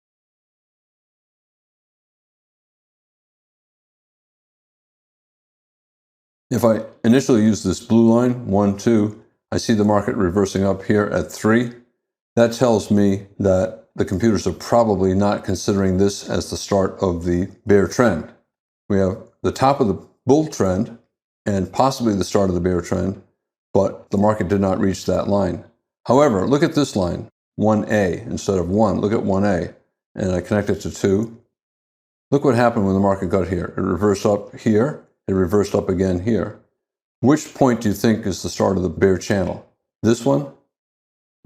If I initially use this blue line, 1, 2, I see the market reversing up here at 3. That tells me that the computers are probably not considering this as the start of the bear trend. We have the top of the bull trend and possibly the start of the bear trend, but the market did not reach that line. However, look at this line, 1A instead of 1. Look at 1A, and I connect it to 2. Look what happened when the market got here. It reversed up here. It reversed up again here. Which point do you think is the start of the bear channel? This one?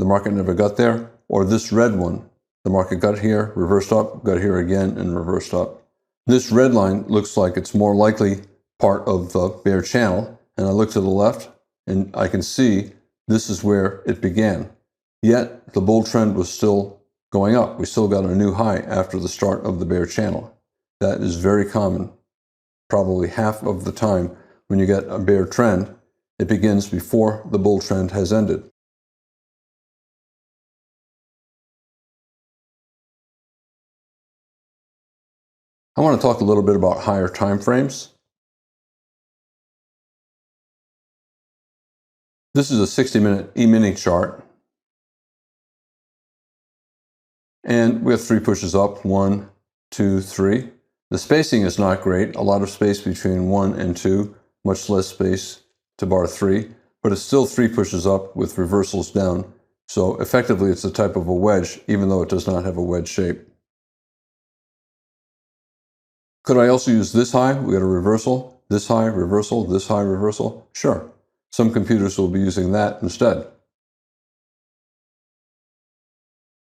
the market never got there, or this red one, the market got here, reversed up, got here again, and reversed up. This red line looks like it's more likely part of the bear channel, and I look to the left, and I can see this is where it began. Yet, the bull trend was still going up. We still got a new high after the start of the bear channel. That is very common. Probably half of the time when you get a bear trend, it begins before the bull trend has ended. I want to talk a little bit about higher time frames. This is a 60-minute E-mini chart. And we have 3 pushes up, 1, 2, 3. The spacing is not great, a lot of space between 1 and 2, much less space to bar 3, but it's still 3 pushes up with reversals down. So effectively it's a type of a wedge, even though it does not have a wedge shape. Could I also use this high? We got a reversal, this high, reversal, this high, reversal? Sure. Some computers will be using that instead.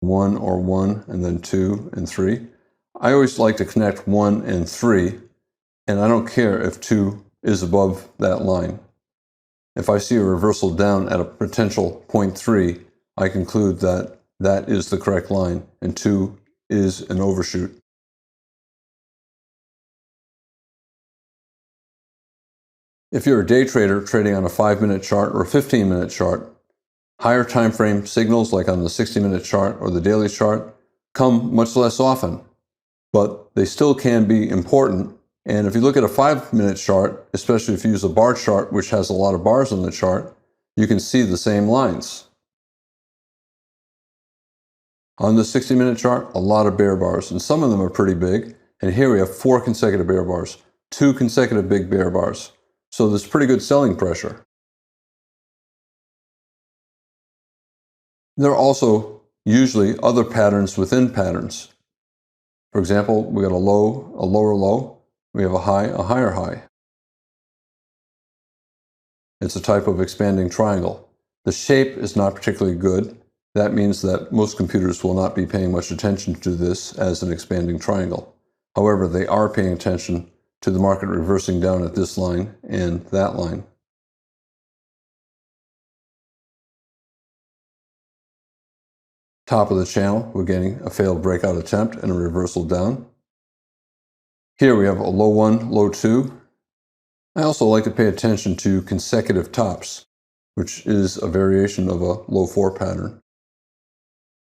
1 or 1, and then 2 and 3. I always like to connect 1 and 3, and I don't care if 2 is above that line. If I see a reversal down at a potential 0.3, I conclude that that is the correct line, and 2 is an overshoot. If you're a day trader trading on a 5-minute chart or a 15-minute chart, higher time frame signals like on the 60-minute chart or the daily chart come much less often, but they still can be important. And if you look at a 5-minute chart, especially if you use a bar chart which has a lot of bars on the chart, you can see the same lines. On the 60-minute chart, a lot of bear bars, and some of them are pretty big. And here we have 4 consecutive bear bars, 2 consecutive big bear bars. So there's pretty good selling pressure. There are also usually other patterns within patterns. For example, we got a low, a lower low. We have a high, a higher high. It's a type of expanding triangle. The shape is not particularly good. That means that most computers will not be paying much attention to this as an expanding triangle. However, they are paying attention to the market reversing down at this line and that line. Top of the channel, we're getting a failed breakout attempt and a reversal down. Here we have a low 1, low 2. I also like to pay attention to consecutive tops, which is a variation of a low 4 pattern.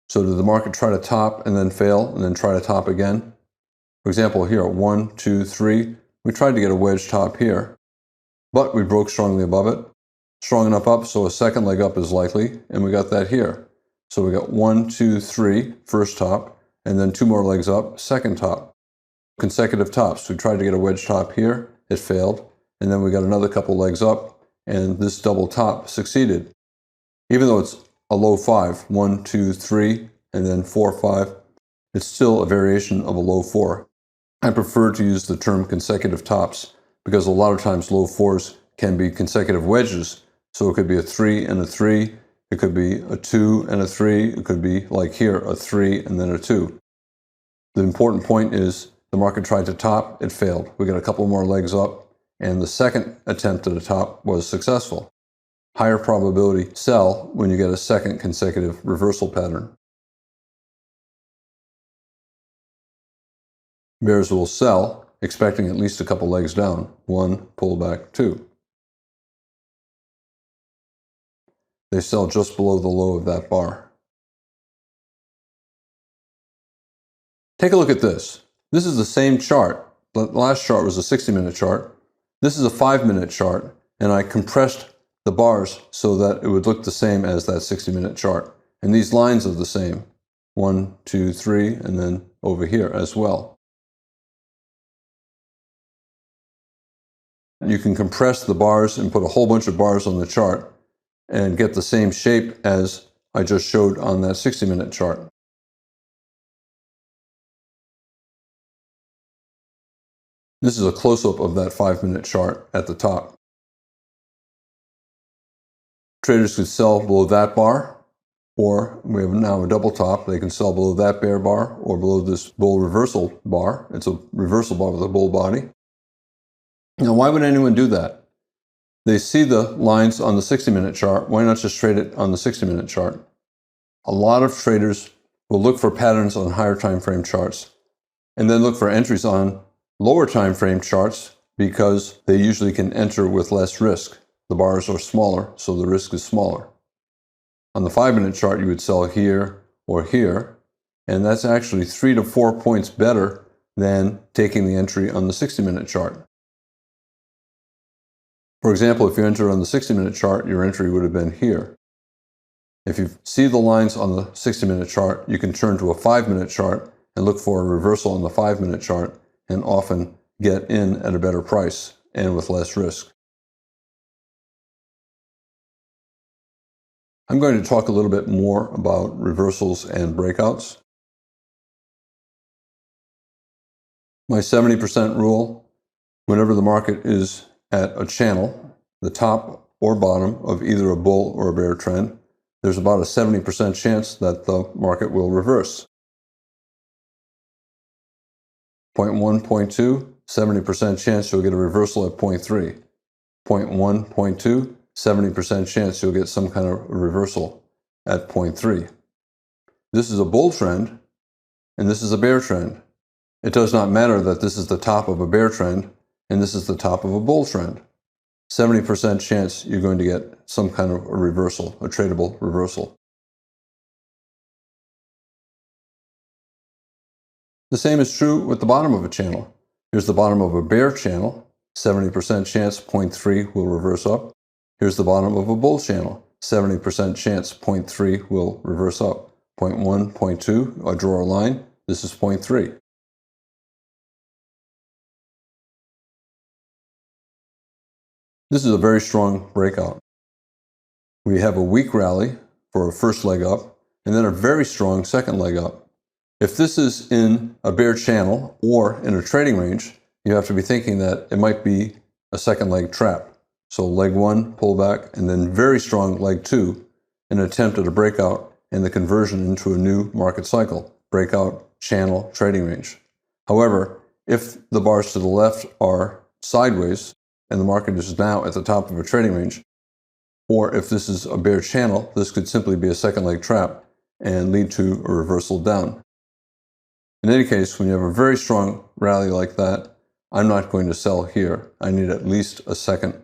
So did the market try to top and then fail and then try to top again? For example, here at 1, 2, 3, we tried to get a wedge top here, but we broke strongly above it. Strong enough up, so a second leg up is likely, and we got that here. So we got 1, 2, 3, first top, and then 2 more legs up, second top. Consecutive tops. We tried to get a wedge top here, it failed, and then we got another couple legs up, and this double top succeeded. Even though it's a low 5, 1, 2, 3, and then 4, 5, it's still a variation of a low 4. I prefer to use the term consecutive tops because a lot of times low 4s can be consecutive wedges. So it could be a 3 and a 3, it could be a 2 and a 3, it could be like here, a 3 and then a 2. The important point is the market tried to top, it failed. We got a couple more legs up, and the second attempt at a top was successful. Higher probability sell when you get a second consecutive reversal pattern. Bears will sell, expecting at least a couple legs down. 1, pull back, 2. They sell just below the low of that bar. Take a look at this. This is the same chart. The last chart was a 60-minute chart. This is a 5-minute chart, and I compressed the bars so that it would look the same as that 60-minute chart. And these lines are the same. 1, 2, 3, and then over here as well. You can compress the bars and put a whole bunch of bars on the chart and get the same shape as I just showed on that 60-minute chart. This is a close-up of that 5-minute chart at the top. Traders could sell below that bar, or we have now a double top. They can sell below that bear bar or below this bull reversal bar. It's a reversal bar with a bull body. Now, why would anyone do that? They see the lines on the 60-minute chart. Why not just trade it on the 60-minute chart? A lot of traders will look for patterns on higher time frame charts and then look for entries on lower time frame charts because they usually can enter with less risk. The bars are smaller, so the risk is smaller. On the 5-minute chart, you would sell here or here, and that's actually 3 to 4 points better than taking the entry on the 60-minute chart. For example, if you enter on the 60-minute chart, your entry would have been here. If you see the lines on the 60-minute chart, you can turn to a 5-minute chart and look for a reversal on the 5-minute chart and often get in at a better price and with less risk. I'm going to talk a little bit more about reversals and breakouts. My 70% rule: whenever the market is at a channel, the top or bottom of either a bull or a bear trend, there's about a 70% chance that the market will reverse. Point 1, point 2, 70% chance you'll get a reversal at point 3. Point 1, point 2, 70% chance you'll get some kind of reversal at point 3. This is a bull trend, and this is a bear trend. It does not matter that this is the top of a bear trend, and this is the top of a bull trend. 70% chance you're going to get some kind of a reversal, a tradable reversal. The same is true with the bottom of a channel. Here's the bottom of a bear channel, 70% chance point 3 will reverse up. Here's the bottom of a bull channel, 70% chance point 3 will reverse up. Point 1, point 2, I draw a line, this is point 3. This is a very strong breakout. We have a weak rally for a first leg up, and then a very strong second leg up. If this is in a bear channel or in a trading range, you have to be thinking that it might be a second leg trap. So leg 1, pullback, and then very strong leg 2, an attempt at a breakout and the conversion into a new market cycle, breakout, channel, trading range. However, if the bars to the left are sideways and the market is now at the top of a trading range, or if this is a bear channel, this could simply be a second leg trap and lead to a reversal down. In any case, when you have a very strong rally like that, I'm not going to sell here. I need at least a second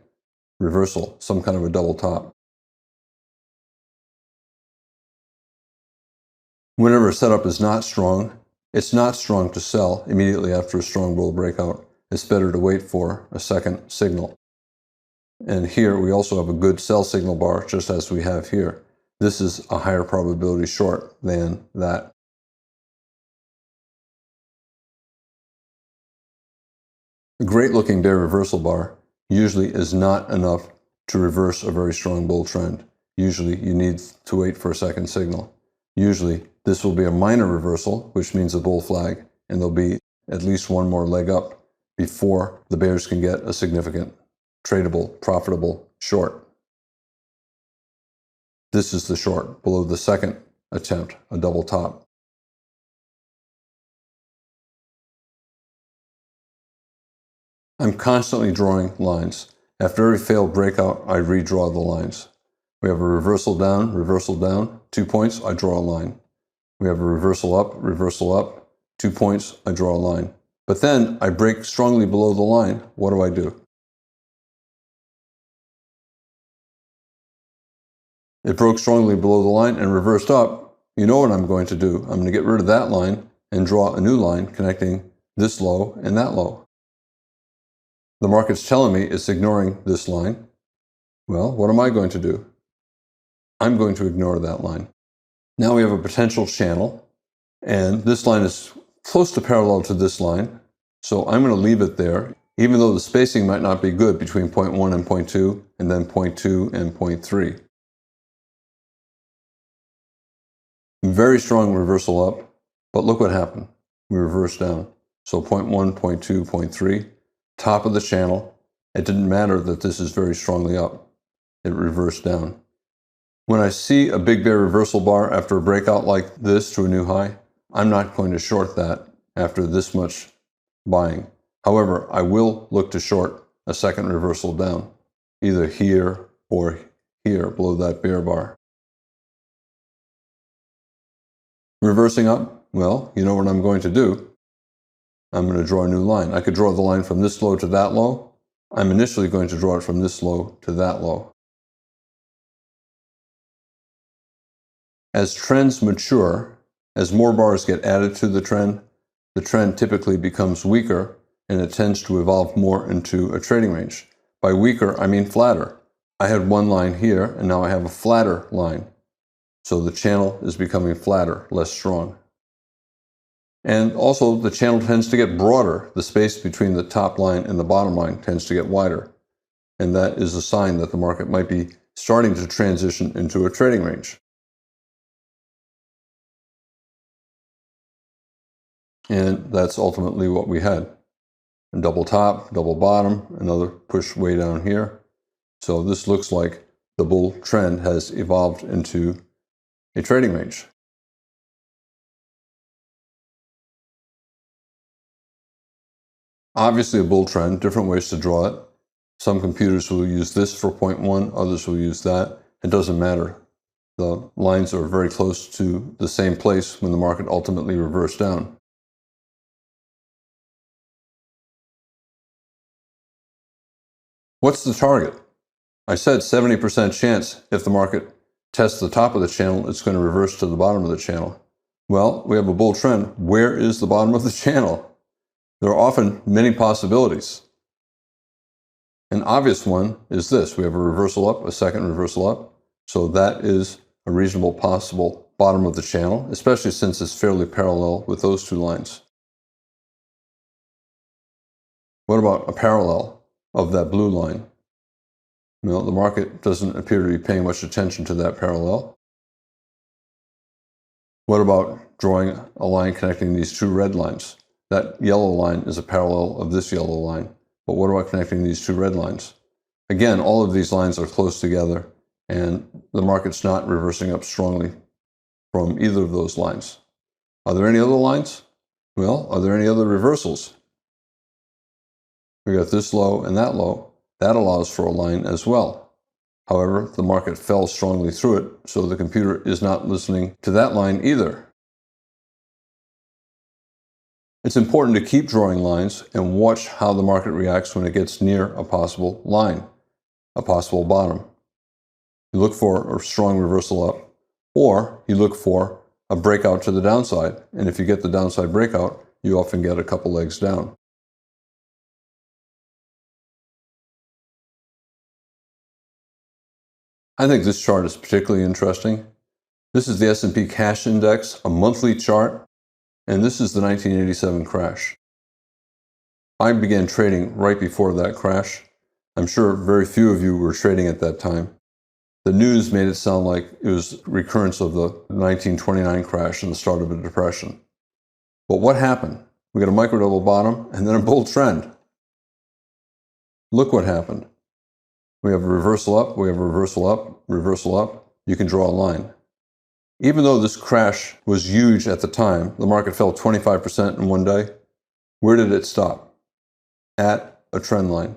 reversal, some kind of a double top. Whenever a setup is not strong, it's not strong to sell immediately after a strong bull breakout. It's better to wait for a second signal. And here we also have a good sell signal bar, just as we have here. This is a higher probability short than that. A great looking bear reversal bar usually is not enough to reverse a very strong bull trend. Usually you need to wait for a second signal. Usually this will be a minor reversal, which means a bull flag, and there'll be at least one more leg up before the bears can get a significant, tradable, profitable short. This is the short below the second attempt, a double top. I'm constantly drawing lines. After every failed breakout, I redraw the lines. We have a reversal down, 2 points, I draw a line. We have a reversal up, 2 points, I draw a line. But then I break strongly below the line. What do? It broke strongly below the line and reversed up. You know what I'm going to do. I'm going to get rid of that line and draw a new line connecting this low and that low. The market's telling me it's ignoring this line. Well, what am I going to do? I'm going to ignore that line. Now we have a potential channel, and this line is close to parallel to this line, so I'm going to leave it there, even though the spacing might not be good between point 1 and point 2, and then point 2 and point 3. Very strong reversal up, but look what happened. We reversed down. So point 1, point 2, point 3, top of the channel. It didn't matter that this is very strongly up. It reversed down. When I see a big bear reversal bar after a breakout like this to a new high, I'm not going to short that after this much buying. However, I will look to short a second reversal down, either here or here below that bear bar. Reversing up, well, you know what I'm going to do. I'm going to draw a new line. I could draw the line from this low to that low. I'm initially going to draw it from this low to that low. As trends mature, as more bars get added to the trend typically becomes weaker and it tends to evolve more into a trading range. By weaker, I mean flatter. I had one line here and now I have a flatter line. So the channel is becoming flatter, less strong. And also the channel tends to get broader. The space between the top line and the bottom line tends to get wider. And that is a sign that the market might be starting to transition into a trading range. And that's ultimately what we had. A double top, double bottom, another push way down here. So this looks like the bull trend has evolved into a trading range. Obviously a bull trend, different ways to draw it. Some computers will use this for point 1, others will use that. It doesn't matter. The lines are very close to the same place when the market ultimately reversed down. What's the target? I said 70% chance if the market tests the top of the channel, it's going to reverse to the bottom of the channel. Well, we have a bull trend. Where is the bottom of the channel? There are often many possibilities. An obvious one is this. We have a reversal up, a second reversal up. So that is a reasonable possible bottom of the channel, especially since it's fairly parallel with those two lines. What about a parallel of that blue line? Well, the market doesn't appear to be paying much attention to that parallel. What about drawing a line connecting these two red lines? That yellow line is a parallel of this yellow line. But what about connecting these two red lines? Again, all of these lines are close together, and the market's not reversing up strongly from either of those lines. Are there any other lines? Well, are there any other reversals? We got this low and that low. That allows for a line as well. However, the market fell strongly through it, so the computer is not listening to that line either. It's important to keep drawing lines and watch how the market reacts when it gets near a possible line, a possible bottom. You look for a strong reversal up, or you look for a breakout to the downside. And if you get the downside breakout, you often get a couple legs down. I think this chart is particularly interesting. This is the S&P Cash Index, a monthly chart, and this is the 1987 crash. I began trading right before that crash. I'm sure very few of you were trading at that time. The news made it sound like it was recurrence of the 1929 crash and the start of a depression. But what happened? We got a micro double bottom and then a bull trend. Look what happened. We have a reversal up, we have a reversal up, reversal up. You can draw a line. Even though this crash was huge at the time, the market fell 25% in one day. Where did it stop? At a trend line.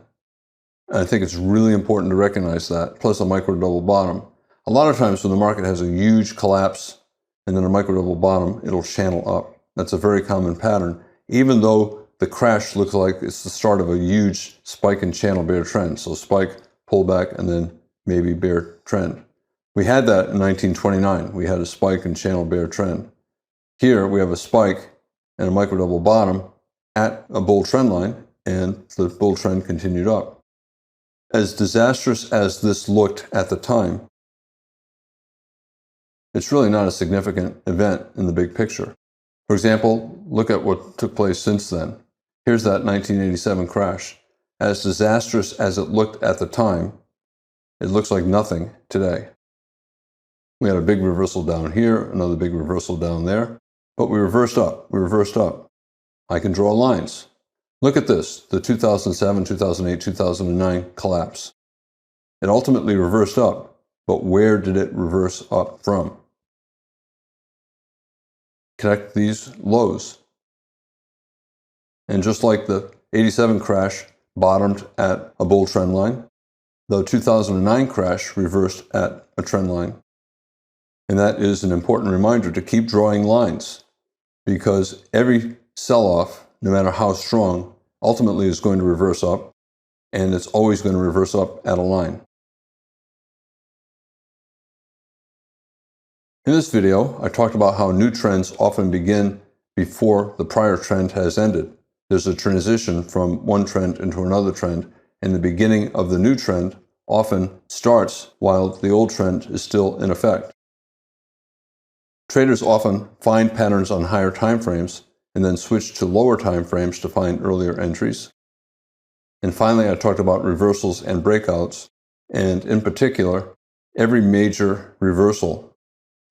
And I think it's really important to recognize that, plus a micro double bottom. A lot of times when the market has a huge collapse and then a micro double bottom, it'll channel up. That's a very common pattern, even though the crash looks like it's the start of a huge spike and channel bear trend. So spike, pullback, and then maybe bear trend. We had that in 1929. We had a spike and channel bear trend. Here we have a spike and a micro double bottom at a bull trend line, and the bull trend continued up. As disastrous as this looked at the time, it's really not a significant event in the big picture. For example, look at what took place since then. Here's that 1987 crash. As disastrous as it looked at the time, it looks like nothing today. We had a big reversal down here, another big reversal down there, but we reversed up, I can draw lines. Look at this, the 2007, 2008, 2009 collapse. It ultimately reversed up, but where did it reverse up from? Connect these lows. And just like the 87 crash bottomed at a bull trend line, the 2009 crash reversed at a trend line. And that is an important reminder to keep drawing lines, because every sell-off, no matter how strong, ultimately is going to reverse up, and it's always going to reverse up at a line. In this video, I talked about how new trends often begin before the prior trend has ended. There's a transition from one trend into another trend, and the beginning of the new trend often starts while the old trend is still in effect. Traders often find patterns on higher time frames and then switch to lower time frames to find earlier entries. And finally, I talked about reversals and breakouts, and in particular, every major reversal,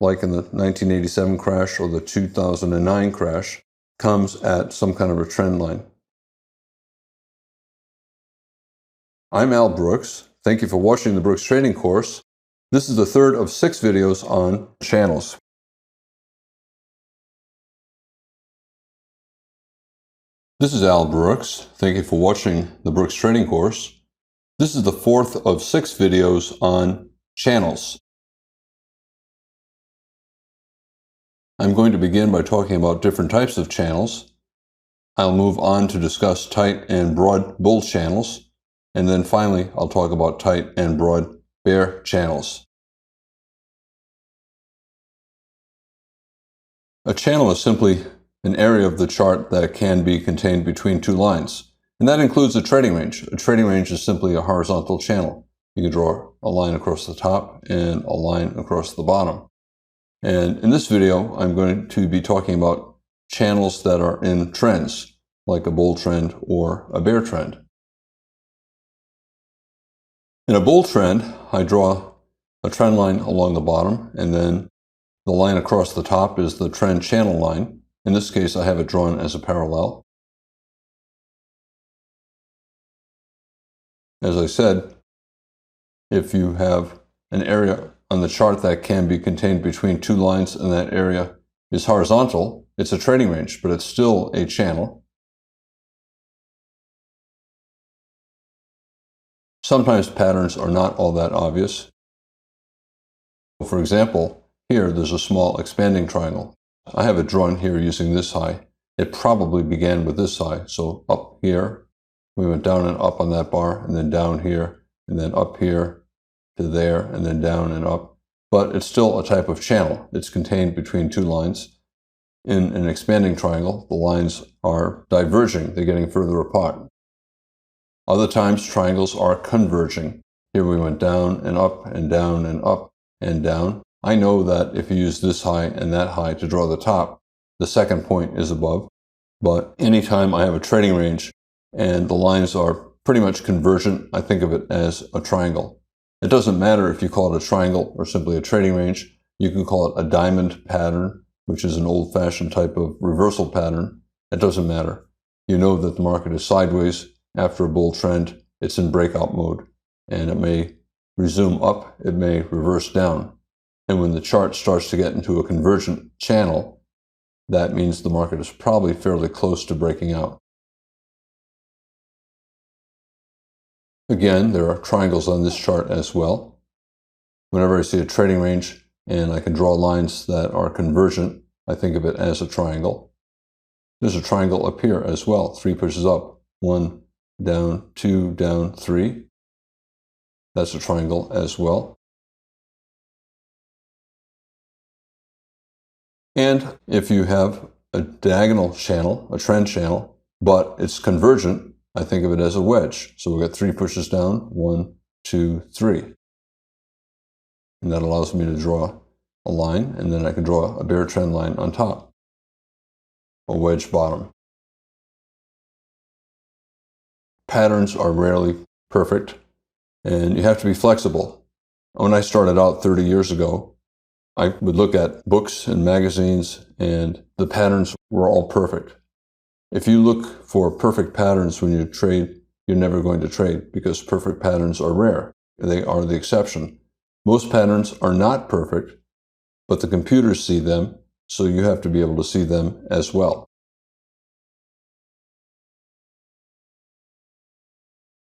like in the 1987 crash or the 2009 crash, comes at some kind of a trend line. I'm Al Brooks. Thank you for watching the Brooks Trading Course. This is the third of 6 videos on channels. This is Al Brooks. Thank you for watching the Brooks Trading Course. This is the fourth of 6 videos on channels. I'm going to begin by talking about different types of channels. I'll move on to discuss tight and broad bull channels, and then finally I'll talk about tight and broad bear channels. A channel is simply an area of the chart that can be contained between two lines, and that includes a trading range. A trading range is simply a horizontal channel. You can draw a line across the top and a line across the bottom. And in this video, I'm going to be talking about channels that are in trends, like a bull trend or a bear trend. In a bull trend, I draw a trend line along the bottom, and then the line across the top is the trend channel line. In this case, I have it drawn as a parallel. As I said, if you have an area on the chart that can be contained between two lines and that area is horizontal, it's a trading range, but it's still a channel. Sometimes patterns are not all that obvious. For example, here there's a small expanding triangle. I have it drawn here using this high. It probably began with this high, so up here, we went down and up on that bar, and then down here, and then up here to there, and then down and up. But it's still a type of channel. It's contained between two lines. In an expanding triangle, the lines are diverging. They're getting further apart. Other times, triangles are converging. Here we went down and up and down and up and down. I know that if you use this high and that high to draw the top, the second point is above. But anytime I have a trading range and the lines are pretty much convergent, I think of it as a triangle. It doesn't matter if you call it a triangle or simply a trading range. You can call it a diamond pattern, which is an old-fashioned type of reversal pattern. It doesn't matter. You know that the market is sideways. After a bull trend, it's in breakout mode, and it may resume up, it may reverse down. And when the chart starts to get into a convergent channel, that means the market is probably fairly close to breaking out. Again, there are triangles on this chart as well. Whenever I see a trading range and I can draw lines that are convergent, I think of it as a triangle. There's a triangle up here as well. 3 pushes up, 1 down, 2 down, 3. That's a triangle as well. And if you have a diagonal channel, a trend channel, but it's convergent, I think of it as a wedge. So we've got 3 pushes down, 1, 2, 3. And that allows me to draw a line, and then I can draw a bear trend line on top, a wedge bottom. Patterns are rarely perfect, and you have to be flexible. When I started out 30 years ago, I would look at books and magazines, and the patterns were all perfect. If you look for perfect patterns when you trade, you're never going to trade, because perfect patterns are rare. They are the exception. Most patterns are not perfect, but the computers see them, so you have to be able to see them as well.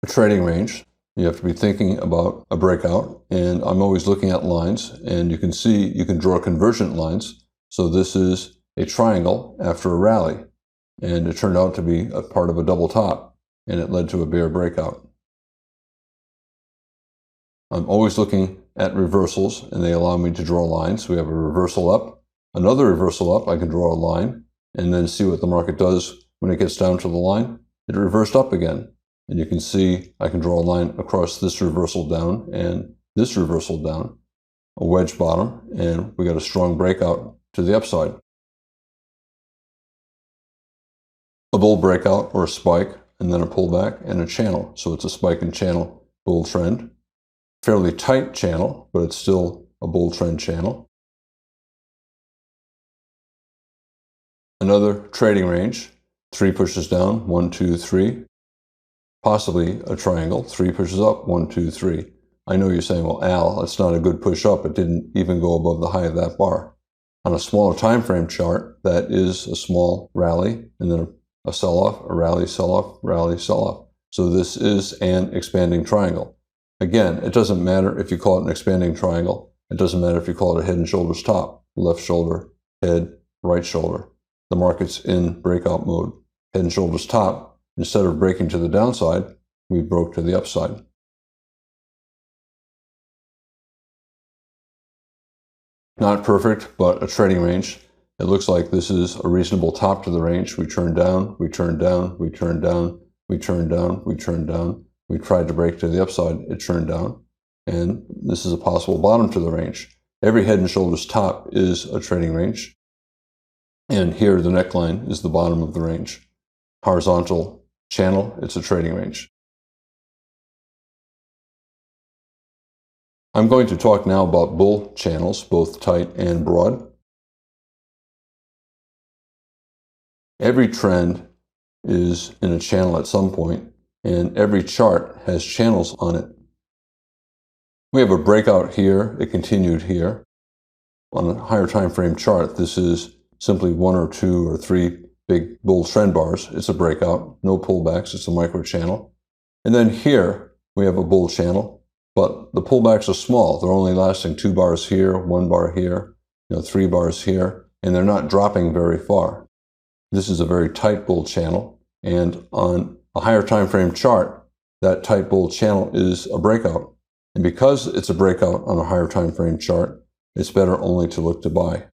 A trading range, you have to be thinking about a breakout, and I'm always looking at lines, and you can see you can draw convergent lines. So this is a triangle after a rally, and it turned out to be a part of a double top, and it led to a bear breakout. I'm always looking at reversals, and they allow me to draw lines. We have a reversal up, another reversal up, I can draw a line, and then see what the market does when it gets down to the line. It reversed up again. And you can see I can draw a line across this reversal down and this reversal down, a wedge bottom, and we got a strong breakout to the upside. A bull breakout or a spike, and then a pullback and a channel. So it's a spike and channel bull trend. Fairly tight channel, but it's still a bull trend channel. Another trading range, 3 pushes down, 1, 2, 3. Possibly a triangle, 3 pushes up, 1, 2, 3. I know you're saying, well, Al, that's not a good push up. It didn't even go above the high of that bar. On a smaller time frame chart, that is a small rally, and then a sell-off, a rally, sell-off, rally, sell-off. So this is an expanding triangle. Again, it doesn't matter if you call it an expanding triangle. It doesn't matter if you call it a head and shoulders top, left shoulder, head, right shoulder. The market's in breakout mode. Head and shoulders top. Instead of breaking to the downside, we broke to the upside. Not perfect, but a trading range. It looks like this is a reasonable top to the range. We turned down, we turned down, we turned down, we turned down, we turned down. We tried to break to the upside, it turned down. And this is a possible bottom to the range. Every head and shoulders top is a trading range. And here the neckline is the bottom of the range. Horizontal channel, it's a trading range. I'm going to talk now about bull channels, both tight and broad. Every trend is in a channel at some point, and every chart has channels on it. We have a breakout here, it continued here. On a higher time frame chart, this is simply 1 or 2 or 3 big bull trend bars. It's a breakout, no pullbacks, it's a micro channel. And then here we have a bull channel, but the pullbacks are small. They're only lasting 2 bars here, 1 bar here, 3 bars here, and they're not dropping very far. This is a very tight bull channel, and on a higher time frame chart, that tight bull channel is a breakout. And because it's a breakout on a higher time frame chart, it's better only to look to buy.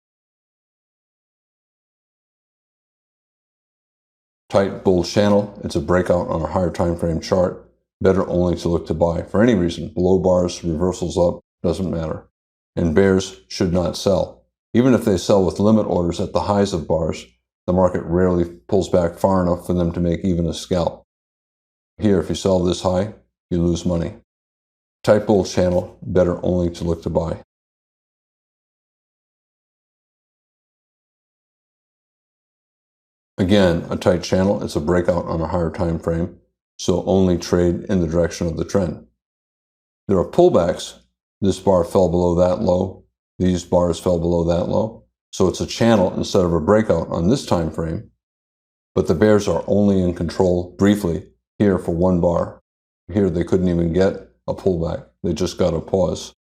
Tight bull channel, it's a breakout on a higher time frame chart, better only to look to buy for any reason. Below bars, reversals up, doesn't matter. And bears should not sell. Even if they sell with limit orders at the highs of bars, the market rarely pulls back far enough for them to make even a scalp. Here, if you sell this high, you lose money. Tight bull channel, better only to look to buy. Again, a tight channel, it's a breakout on a higher time frame, so only trade in the direction of the trend. There are pullbacks. This bar fell below that low. These bars fell below that low. So it's a channel instead of a breakout on this time frame. But the bears are only in control briefly here for 1 bar. Here they couldn't even get a pullback. They just got a pause.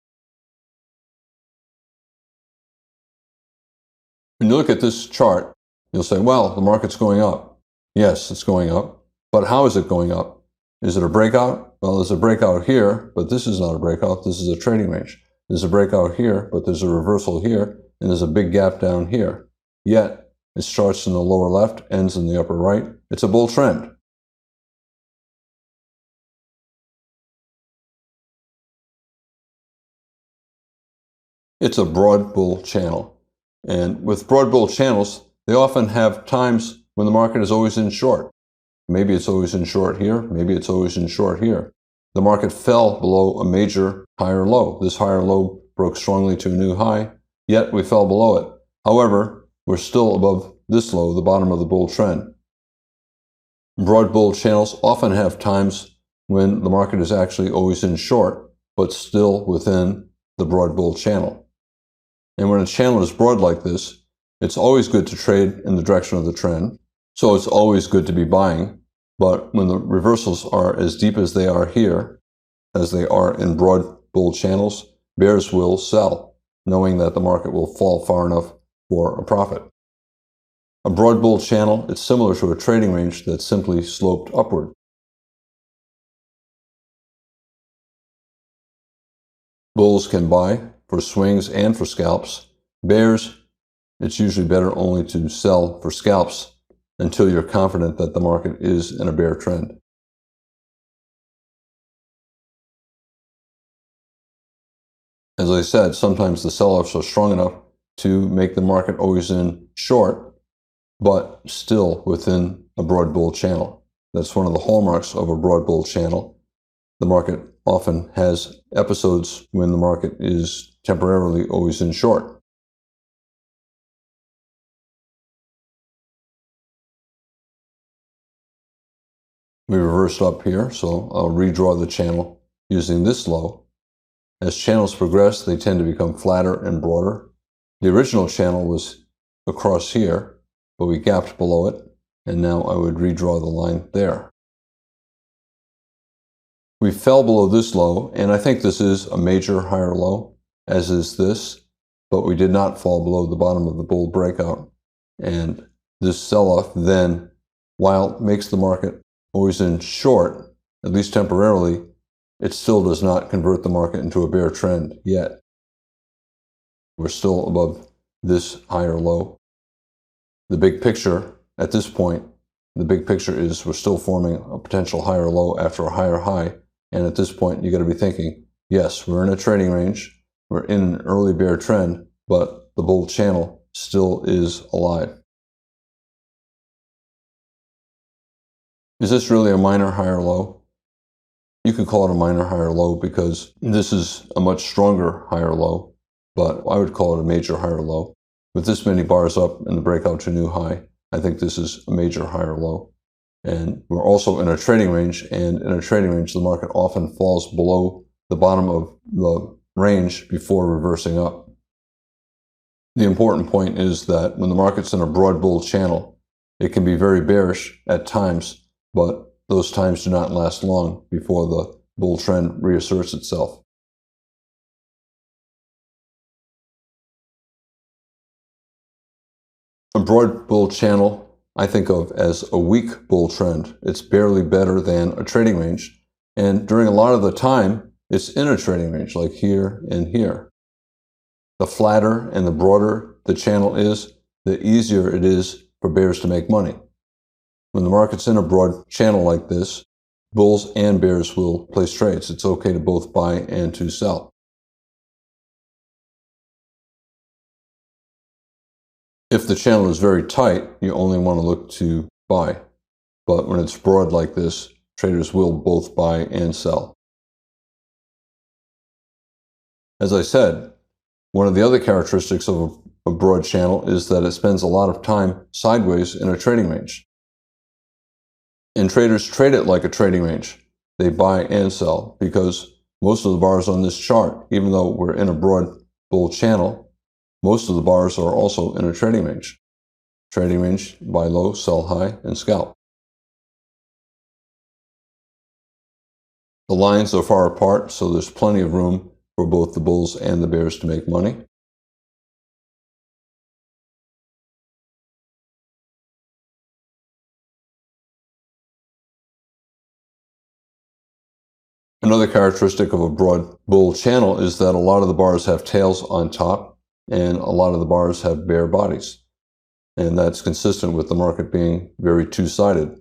When you look at this chart, you'll say, well, the market's going up. Yes, it's going up. But how is it going up? Is it a breakout? Well, there's a breakout here, but this is not a breakout. This is a trading range. There's a breakout here, but there's a reversal here, and there's a big gap down here. Yet, it starts in the lower left, ends in the upper right. It's a bull trend. It's a broad bull channel. And with broad bull channels, they often have times when the market is always in short. Maybe it's always in short here, maybe it's always in short here. The market fell below a major higher low. This higher low broke strongly to a new high, yet we fell below it. However, we're still above this low, the bottom of the bull trend. Broad bull channels often have times when the market is actually always in short, but still within the broad bull channel. And when a channel is broad like this, it's always good to trade in the direction of the trend. So it's always good to be buying. But when the reversals are as deep as they are here, as they are in broad bull channels, bears will sell, knowing that the market will fall far enough for a profit. A broad bull channel is similar to a trading range that's simply sloped upward. Bulls can buy for swings and for scalps. Bears, it's usually better only to sell for scalps until you're confident that the market is in a bear trend. As I said, sometimes the sell-offs are strong enough to make the market always in short, but still within a broad bull channel. That's one of the hallmarks of a broad bull channel. The market often has episodes when the market is temporarily always in short. We reversed up here, so I'll redraw the channel using this low. As channels progress, they tend to become flatter and broader. The original channel was across here, but we gapped below it, and now I would redraw the line there. We fell below this low, and I think this is a major higher low, as is this, but we did not fall below the bottom of the bull breakout. And this sell-off then, while it makes the market always in short, at least temporarily, it still does not convert the market into a bear trend yet. We're still above this higher low. The big picture at this point, the big picture is we're still forming a potential higher low after a higher high. And at this point, you got to be thinking, yes, we're in a trading range. We're in an early bear trend, but the bull channel still is alive. Is this really a minor higher low? You could call it a minor higher low because this is a much stronger higher low, but I would call it a major higher low. With this many bars up and the breakout to a new high, I think this is a major higher low. And we're also in a trading range, and in a trading range, the market often falls below the bottom of the range before reversing up. The important point is that when the market's in a broad bull channel, it can be very bearish at times, but those times do not last long before the bull trend reasserts itself. A broad bull channel I think of as a weak bull trend. It's barely better than a trading range. And during a lot of the time, it's in a trading range, like here and here. The flatter and the broader the channel is, the easier it is for bears to make money. When the market's in a broad channel like this, bulls and bears will place trades. It's okay to both buy and to sell. If the channel is very tight, you only want to look to buy. But when it's broad like this, traders will both buy and sell. As I said, one of the other characteristics of a broad channel is that it spends a lot of time sideways in a trading range. And traders trade it like a trading range. They buy and sell because most of the bars on this chart, even though we're in a broad bull channel, most of the bars are also in a trading range. Trading range, buy low, sell high, and scalp. The lines are far apart, so there's plenty of room for both the bulls and the bears to make money. Another characteristic of a broad bull channel is that a lot of the bars have tails on top, and a lot of the bars have bare bodies. And that's consistent with the market being very two-sided.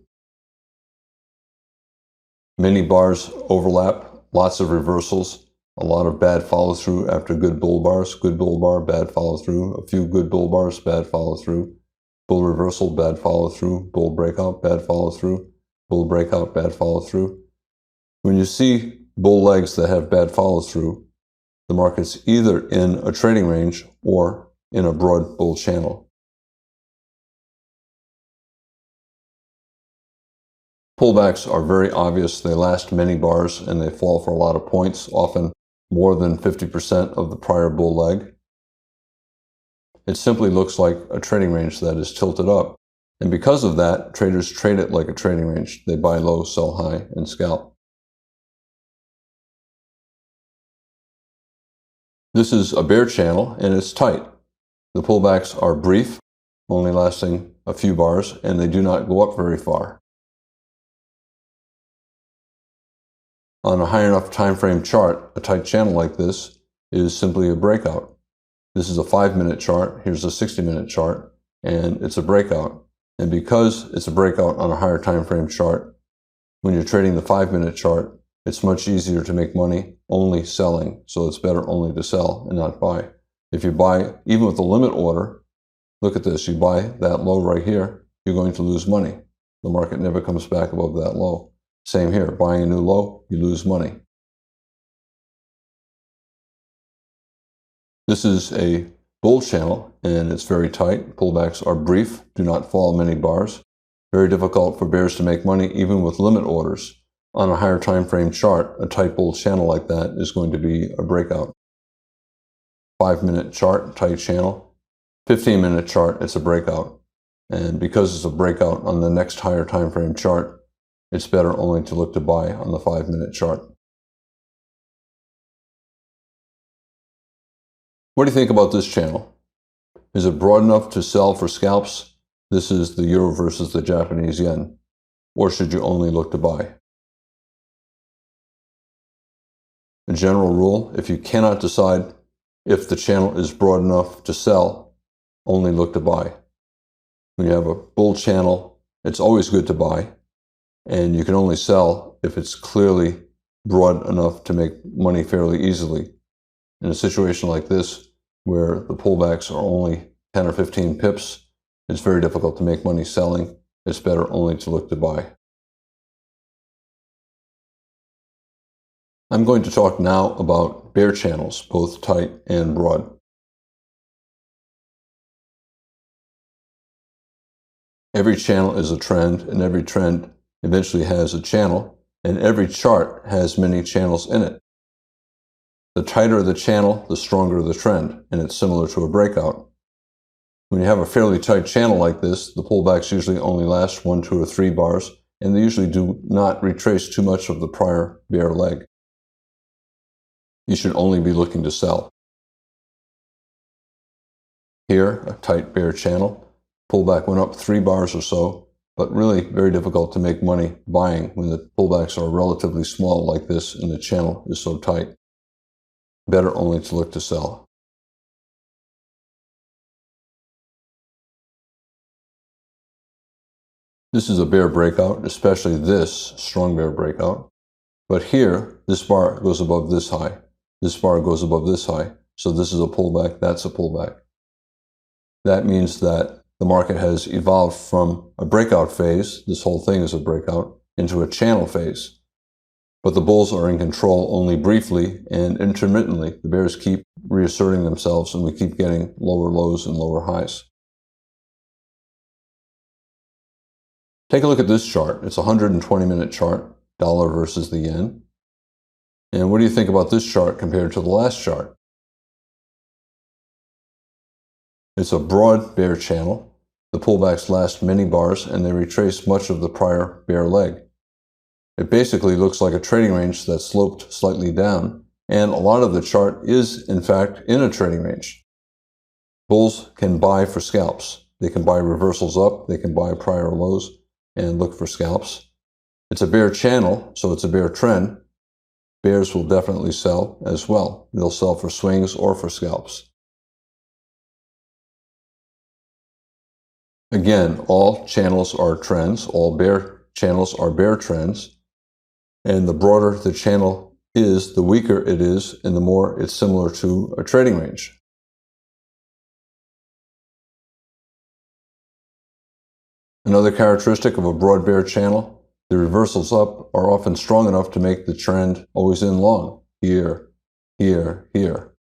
Many bars overlap, lots of reversals, a lot of bad follow-through after good bull bars, good bull bar, bad follow-through, a few good bull bars, bad follow-through, bull reversal, bad follow-through, bull breakout, bad follow-through, bull breakout, bad follow-through. When you see bull legs that have bad follow-through, the market's either in a trading range or in a broad bull channel. Pullbacks are very obvious. They last many bars and they fall for a lot of points, often more than 50% of the prior bull leg. It simply looks like a trading range that is tilted up. And because of that, traders trade it like a trading range. They buy low, sell high, and scalp. This is a bear channel, and it's tight. The pullbacks are brief, only lasting a few bars, and they do not go up very far. On a high enough time frame chart, a tight channel like this is simply a breakout. This is a 5-minute chart, here's a 60-minute chart, and it's a breakout. And because it's a breakout on a higher time frame chart, when you're trading the 5-minute chart, it's much easier to make money only selling, so it's better only to sell and not buy. If you buy, even with a limit order, look at this, you buy that low right here, you're going to lose money. The market never comes back above that low. Same here, buying a new low, you lose money. This is a bull channel, and it's very tight. Pullbacks are brief, do not fall many bars. Very difficult for bears to make money, even with limit orders. On a higher time frame chart, a tight bull channel like that is going to be a breakout. 5-minute chart, tight channel. 15-minute chart, it's a breakout. And because it's a breakout on the next higher time frame chart, it's better only to look to buy on the 5-minute chart. What do you think about this channel? Is it broad enough to sell for scalps? This is the euro versus the Japanese yen. Or should you only look to buy? A general rule, if you cannot decide if the channel is broad enough to sell, only look to buy. When you have a bull channel, it's always good to buy, and you can only sell if it's clearly broad enough to make money fairly easily. In a situation like this, where the pullbacks are only 10 or 15 pips, it's very difficult to make money selling. It's better only to look to buy. I'm going to talk now about bear channels, both tight and broad. Every channel is a trend, and every trend eventually has a channel, and every chart has many channels in it. The tighter the channel, the stronger the trend, and it's similar to a breakout. When you have a fairly tight channel like this, the pullbacks usually only last 1, 2, or 3 bars, and they usually do not retrace too much of the prior bear leg. You should only be looking to sell. Here, a tight bear channel. Pullback went up 3 bars or so, but really very difficult to make money buying when the pullbacks are relatively small like this and the channel is so tight. Better only to look to sell. This is a bear breakout, especially this strong bear breakout. But here, this bar goes above this high. This bar goes above this high. So this is a pullback, that's a pullback. That means that the market has evolved from a breakout phase, this whole thing is a breakout, into a channel phase. But the bulls are in control only briefly and intermittently. The bears keep reasserting themselves, and we keep getting lower lows and lower highs. Take a look at this chart. It's a 120-minute chart, dollar versus the yen. And what do you think about this chart compared to the last chart? It's a broad bear channel. The pullbacks last many bars, and they retrace much of the prior bear leg. It basically looks like a trading range that sloped slightly down, and a lot of the chart is, in fact, in a trading range. Bulls can buy for scalps. They can buy reversals up, they can buy prior lows, and look for scalps. It's a bear channel, so it's a bear trend. Bears will definitely sell as well. They'll sell for swings or for scalps. Again, all channels are trends. All bear channels are bear trends. And the broader the channel is, the weaker it is, and the more it's similar to a trading range. Another characteristic of a broad bear channel, the reversals up are often strong enough to make the trend always in long. Here, here, here.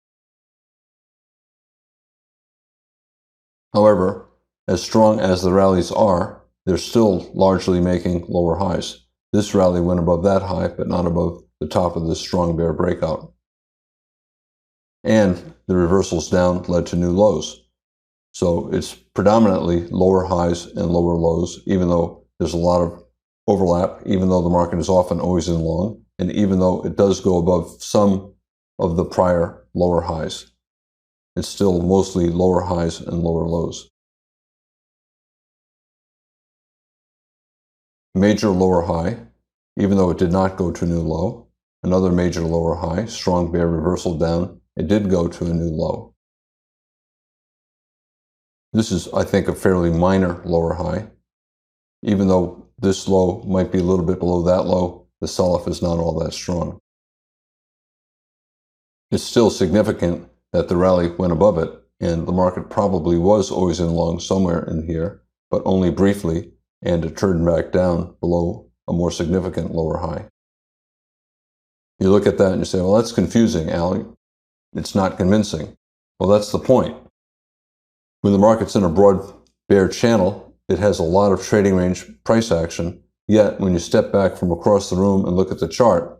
However, as strong as the rallies are, they're still largely making lower highs. This rally went above that high, but not above the top of this strong bear breakout. and the reversals down led to new lows. So it's predominantly lower highs and lower lows, even though there's a lot of overlap, even though the market is often always in long, and even though it does go above some of the prior lower highs. It's still mostly lower highs and lower lows. Major lower high, even though it did not go to a new low. Another major lower high, strong bear reversal down. It did go to a new low. This is, I think, a fairly minor lower high. Even though this low might be a little bit below that low, the sell-off is not all that strong. It's still significant that the rally went above it, and the market probably was always in long somewhere in here, but only briefly, and it turned back down below a more significant lower high. You look at that and you say, well, that's confusing, Ali. It's not convincing. Well, that's the point. When the market's in a broad bear channel, it has a lot of trading range price action, yet when you step back from across the room and look at the chart,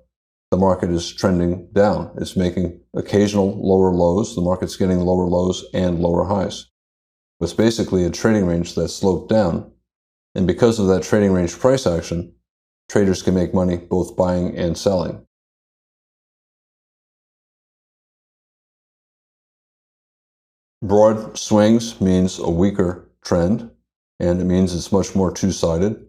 the market is trending down. It's making occasional lower lows. The market's getting lower lows and lower highs. It's basically a trading range that's sloped down. And because of that trading range price action, traders can make money both buying and selling. Broad swings means a weaker trend, and it means it's much more two-sided.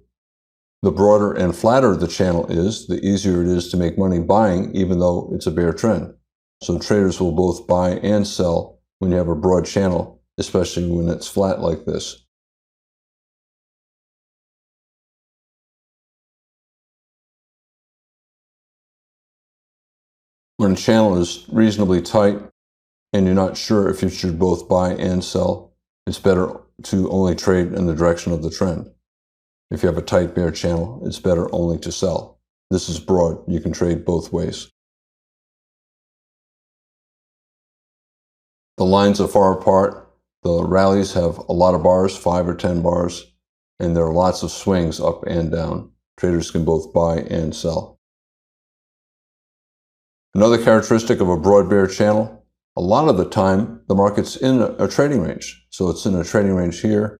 The broader and flatter the channel is, the easier it is to make money buying, even though it's a bear trend. So traders will both buy and sell when you have a broad channel, especially when it's flat like this. When a channel is reasonably tight and you're not sure if you should both buy and sell, it's better to only trade in the direction of the trend. If you have a tight bear channel, it's better only to sell. This is broad. You can trade both ways. The lines are far apart. The rallies have a lot of bars, 5 or 10 bars, and there are lots of swings up and down. Traders can both buy and sell. Another characteristic of a broad bear channel, a lot of the time, the market's in a trading range. So it's in a trading range here,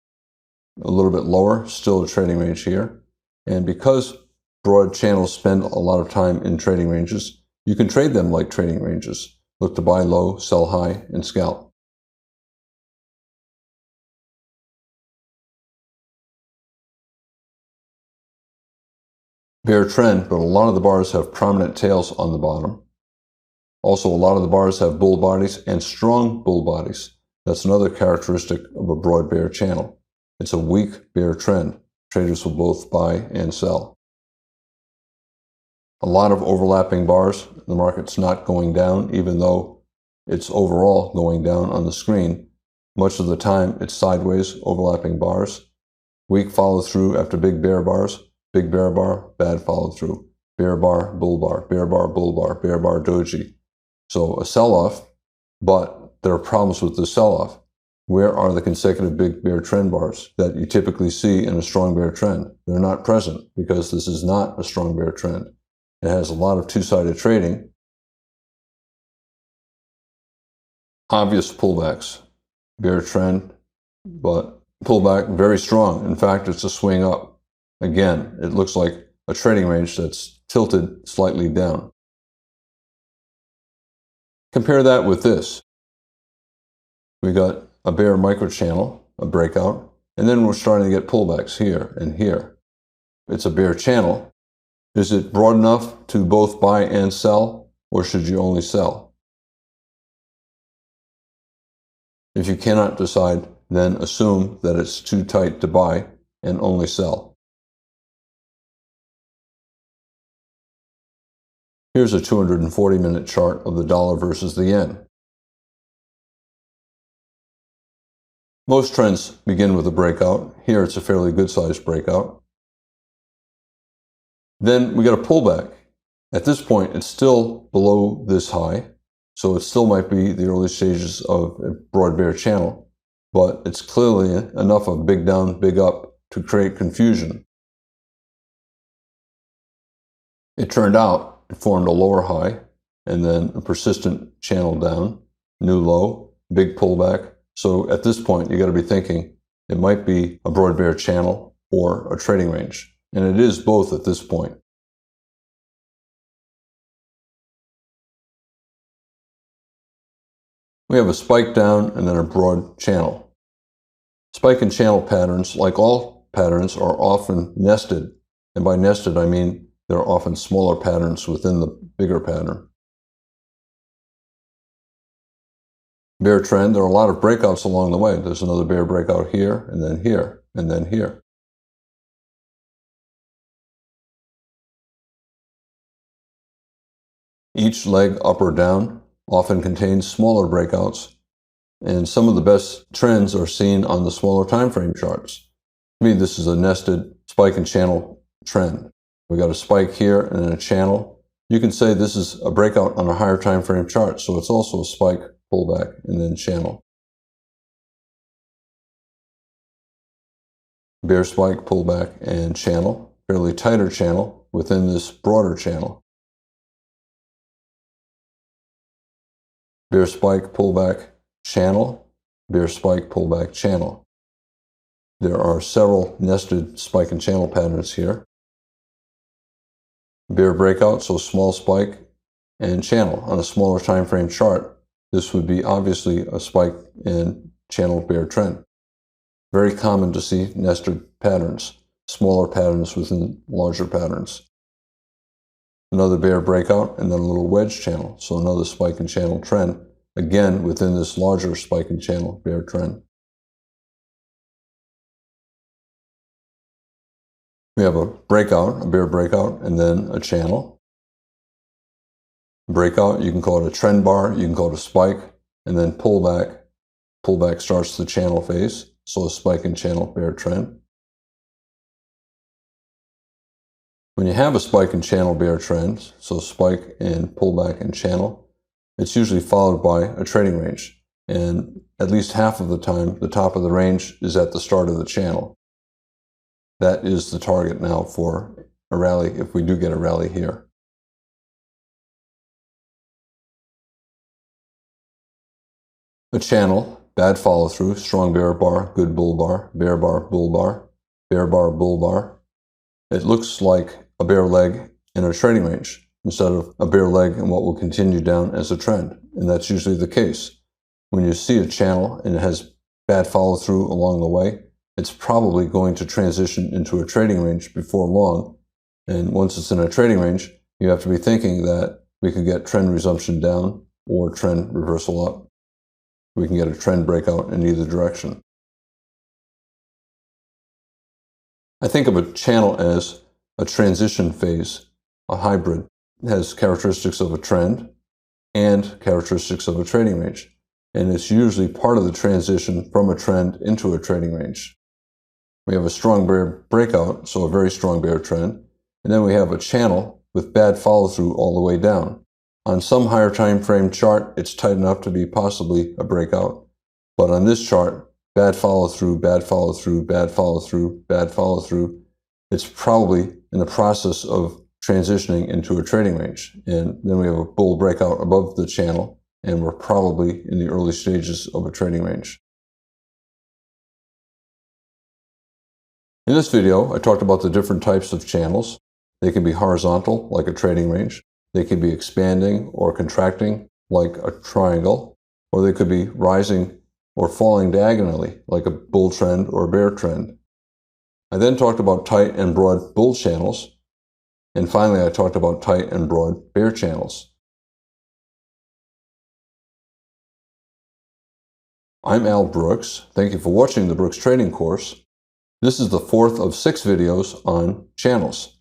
a little bit lower, still a trading range here. And because broad channels spend a lot of time in trading ranges, you can trade them like trading ranges. Look to buy low, sell high, and scalp. Bear trend, but a lot of the bars have prominent tails on the bottom. Also, a lot of the bars have bull bodies and strong bull bodies. That's another characteristic of a broad bear channel. It's a weak bear trend. Traders will both buy and sell. A lot of overlapping bars. The market's not going down, even though it's overall going down on the screen. Much of the time, it's sideways, overlapping bars. Weak follow through after big bear bars. Big bear bar, bad follow through. Bear bar, bull bar, bear bar, bull bar, bear bar, doji. So a sell-off, but there are problems with the sell-off. Where are the consecutive big bear trend bars that you typically see in a strong bear trend? They're not present because this is not a strong bear trend. It has a lot of two-sided trading. Obvious pullbacks. Bear trend, but pullback very strong. In fact, it's a swing up. Again, it looks like a trading range that's tilted slightly down. Compare that with this. We got a bear microchannel, a breakout, and then we're starting to get pullbacks here and here. It's a bear channel. Is it broad enough to both buy and sell, or should you only sell? If you cannot decide, then assume that it's too tight to buy and only sell. Here's a 240-minute chart of the dollar versus the yen. Most trends begin with a breakout. Here it's a fairly good-sized breakout. Then we got a pullback. At this point, it's still below this high, so it still might be the early stages of a broad bear channel, but it's clearly enough of big down, big up to create confusion. It turned out it formed a lower high and then a persistent channel down. new low, big pullback. So at this point, you got to be thinking it might be a broad bear channel or a trading range. And it is both at this point. We have a spike down and then a broad channel. Spike and channel patterns, like all patterns, are often nested. And by nested, I mean there are often smaller patterns within the bigger pattern. Bear trend, there are a lot of breakouts along the way. There's another bear breakout here, and then here, and then here. Each leg, up or down, often contains smaller breakouts, and some of the best trends are seen on the smaller time frame charts. To me, this is a nested spike and channel trend. We got a spike here and then a channel. You can say this is a breakout on a higher time frame chart, so it's also a spike, pullback, and then channel. Bear spike, pullback, and channel. Fairly tighter channel within this broader channel. Bear spike, pullback, channel. Bear spike, pullback, channel. There are several nested spike and channel patterns here. Bear breakout, so small spike and channel. On a smaller time frame chart, this would be obviously a spike and channel bear trend. Very common to see nested patterns, smaller patterns within larger patterns. Another bear breakout and then a little wedge channel, so another spike and channel trend, again within this larger spike and channel bear trend. We have a breakout, a bear breakout, and then a channel. Breakout, you can call it a trend bar, you can call it a spike, and then pullback. Pullback starts the channel phase, so a spike and channel bear trend. When you have a spike and channel bear trend, so spike and pullback and channel, it's usually followed by a trading range. And at least half of the time, the top of the range is at the start of the channel. That is the target now for a rally, if we do get a rally here. A channel, bad follow through, strong bear bar, good bull bar, bear bar, bull bar, bear bar, bull bar. It looks like a bear leg in a trading range instead of a bear leg and what will continue down as a trend. And that's usually the case. When you see a channel and it has bad follow through along the way, it's probably going to transition into a trading range before long. And once it's in a trading range, you have to be thinking that we could get trend resumption down or trend reversal up. We can get a trend breakout in either direction. I think of a channel as a transition phase, a hybrid. It has characteristics of a trend and characteristics of a trading range. And it's usually part of the transition from a trend into a trading range. We have a strong bear breakout, so a very strong bear trend. And then we have a channel with bad follow through all the way down. On some higher time frame chart, it's tight enough to be possibly a breakout. But on this chart, bad follow through, bad follow through, bad follow through, bad follow through. It's probably in the process of transitioning into a trading range. And then we have a bull breakout above the channel, and we're probably in the early stages of a trading range. In this video, I talked about the different types of channels. They can be horizontal, like a trading range. They can be expanding or contracting, like a triangle. Or they could be rising or falling diagonally, like a bull trend or a bear trend. I then talked about tight and broad bull channels. And finally, I talked about tight and broad bear channels. I'm Al Brooks. Thank you for watching the Brooks Trading Course. This is the fourth of 6 videos on channels.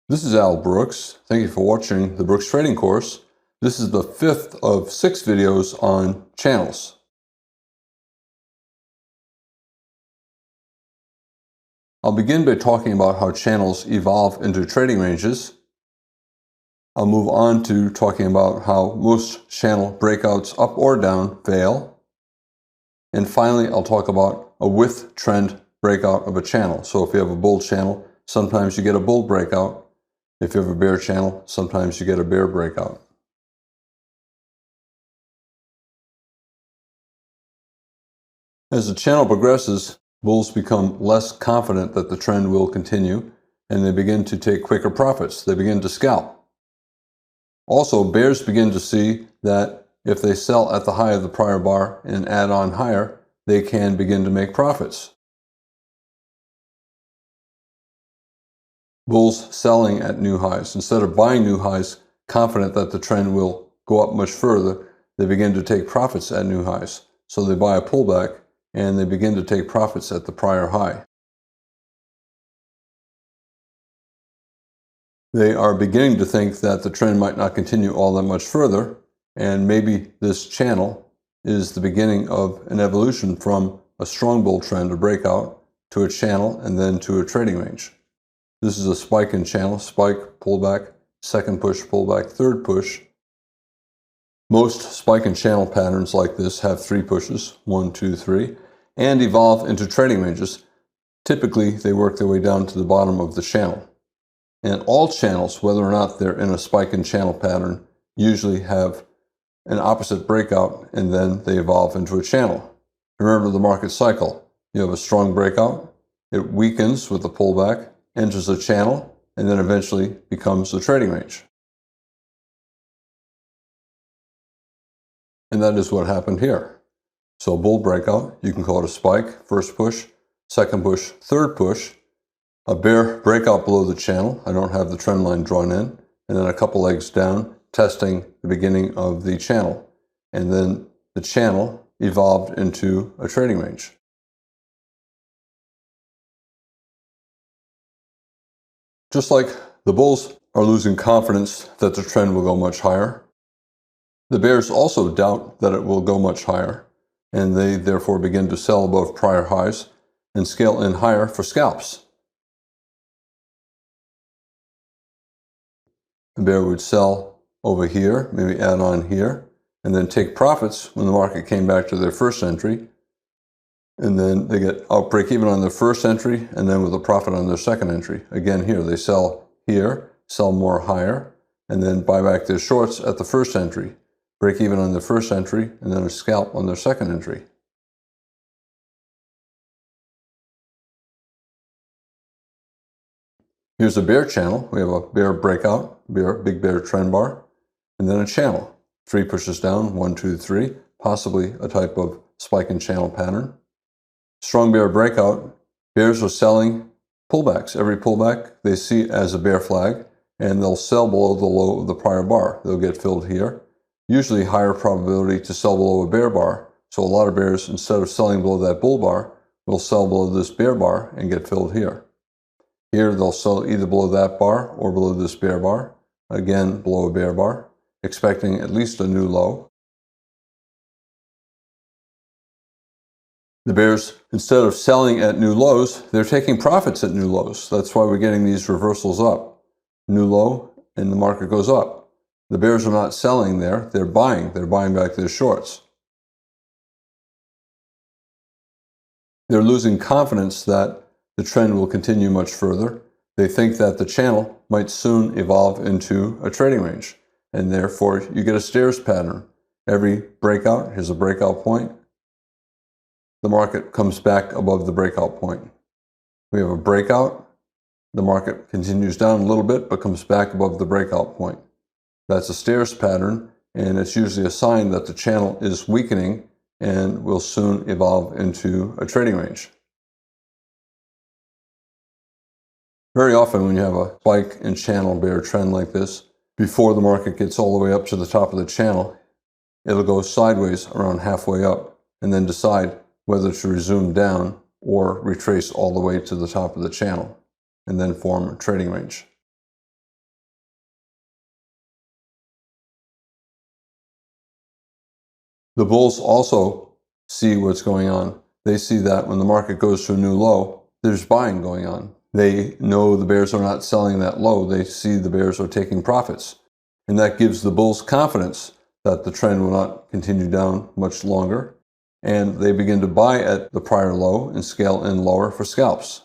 This is Al Brooks. Thank you for watching the Brooks Trading Course. This is the 5th of 6 videos on channels. I'll begin by talking about how channels evolve into trading ranges. I'll move on to talking about how most channel breakouts up or down fail. And finally, I'll talk about a width trend breakout of a channel. So if you have a bull channel, sometimes you get a bull breakout, If you have a bear channel, sometimes you get a bear breakout. As the channel progresses, bulls become less confident that the trend will continue, and they begin to take quicker profits. They begin to scalp. Also, bears begin to see that if they sell at the high of the prior bar and add on higher, they can begin to make profits. Bulls selling at new highs. Instead of buying new highs, confident that the trend will go up much further, they begin to take profits at new highs. So they buy a pullback and they begin to take profits at the prior high. They are beginning to think that the trend might not continue all that much further, and maybe this channel is the beginning of an evolution from a strong bull trend, a breakout, to a channel and then to a trading range. This is a spike in channel, spike, pullback, second push, pullback, third push. Most spike and channel patterns like this have 3 pushes, 1, 2, 3, and evolve into trading ranges. Typically, they work their way down to the bottom of the channel. And all channels, whether or not they're in a spike and channel pattern, usually have an opposite breakout and then they evolve into a channel. Remember the market cycle. You have a strong breakout, it weakens with a pullback, enters a channel, and then eventually becomes a trading range. And that is what happened here. So bull breakout, you can call it a spike, first push, second push, third push, a bear breakout below the channel. I don't have the trend line drawn in, and then a couple legs down, testing the beginning of the channel. And then the channel evolved into a trading range. Just like the bulls are losing confidence that the trend will go much higher, the bears also doubt that it will go much higher, and they therefore begin to sell above prior highs and scale in higher for scalps. The bear would sell over here, maybe add on here, and then take profits when the market came back to their first entry. And then they get out break even on their first entry and then with a profit on their second entry. Again, here they sell here, sell more higher, and then buy back their shorts at the first entry, break even on their first entry, and then a scalp on their second entry. Here's a bear channel. We have a bear breakout, big bear trend bar, and then a channel. 3 pushes down, 1, 2, 3, possibly a type of spike and channel pattern. Strong bear breakout, bears are selling pullbacks. Every pullback they see as a bear flag, and they'll sell below the low of the prior bar. They'll get filled here. Usually higher probability to sell below a bear bar. So a lot of bears, instead of selling below that bull bar, will sell below this bear bar and get filled here. Here they'll sell either below that bar or below this bear bar. Again, below a bear bar, expecting at least a new low. The bears, instead of selling at new lows, they're taking profits at new lows. That's why we're getting these reversals up. New low, and the market goes up. The bears are not selling there, they're buying. They're buying back their shorts. They're losing confidence that the trend will continue much further. They think that the channel might soon evolve into a trading range, and therefore you get a stairs pattern. Every breakout, here's a breakout point. The market comes back above the breakout point. We have a breakout. The market continues down a little bit, but comes back above the breakout point. That's a stairs pattern, and it's usually a sign that the channel is weakening and will soon evolve into a trading range. Very often when you have a spike and channel bear trend like this, before the market gets all the way up to the top of the channel, it'll go sideways around halfway up and then decide whether to resume down or retrace all the way to the top of the channel and then form a trading range. The bulls also see what's going on. They see that when the market goes to a new low, there's buying going on. They know the bears are not selling that low. They see the bears are taking profits. And that gives the bulls confidence that the trend will not continue down much longer. And they begin to buy at the prior low and scale in lower for scalps.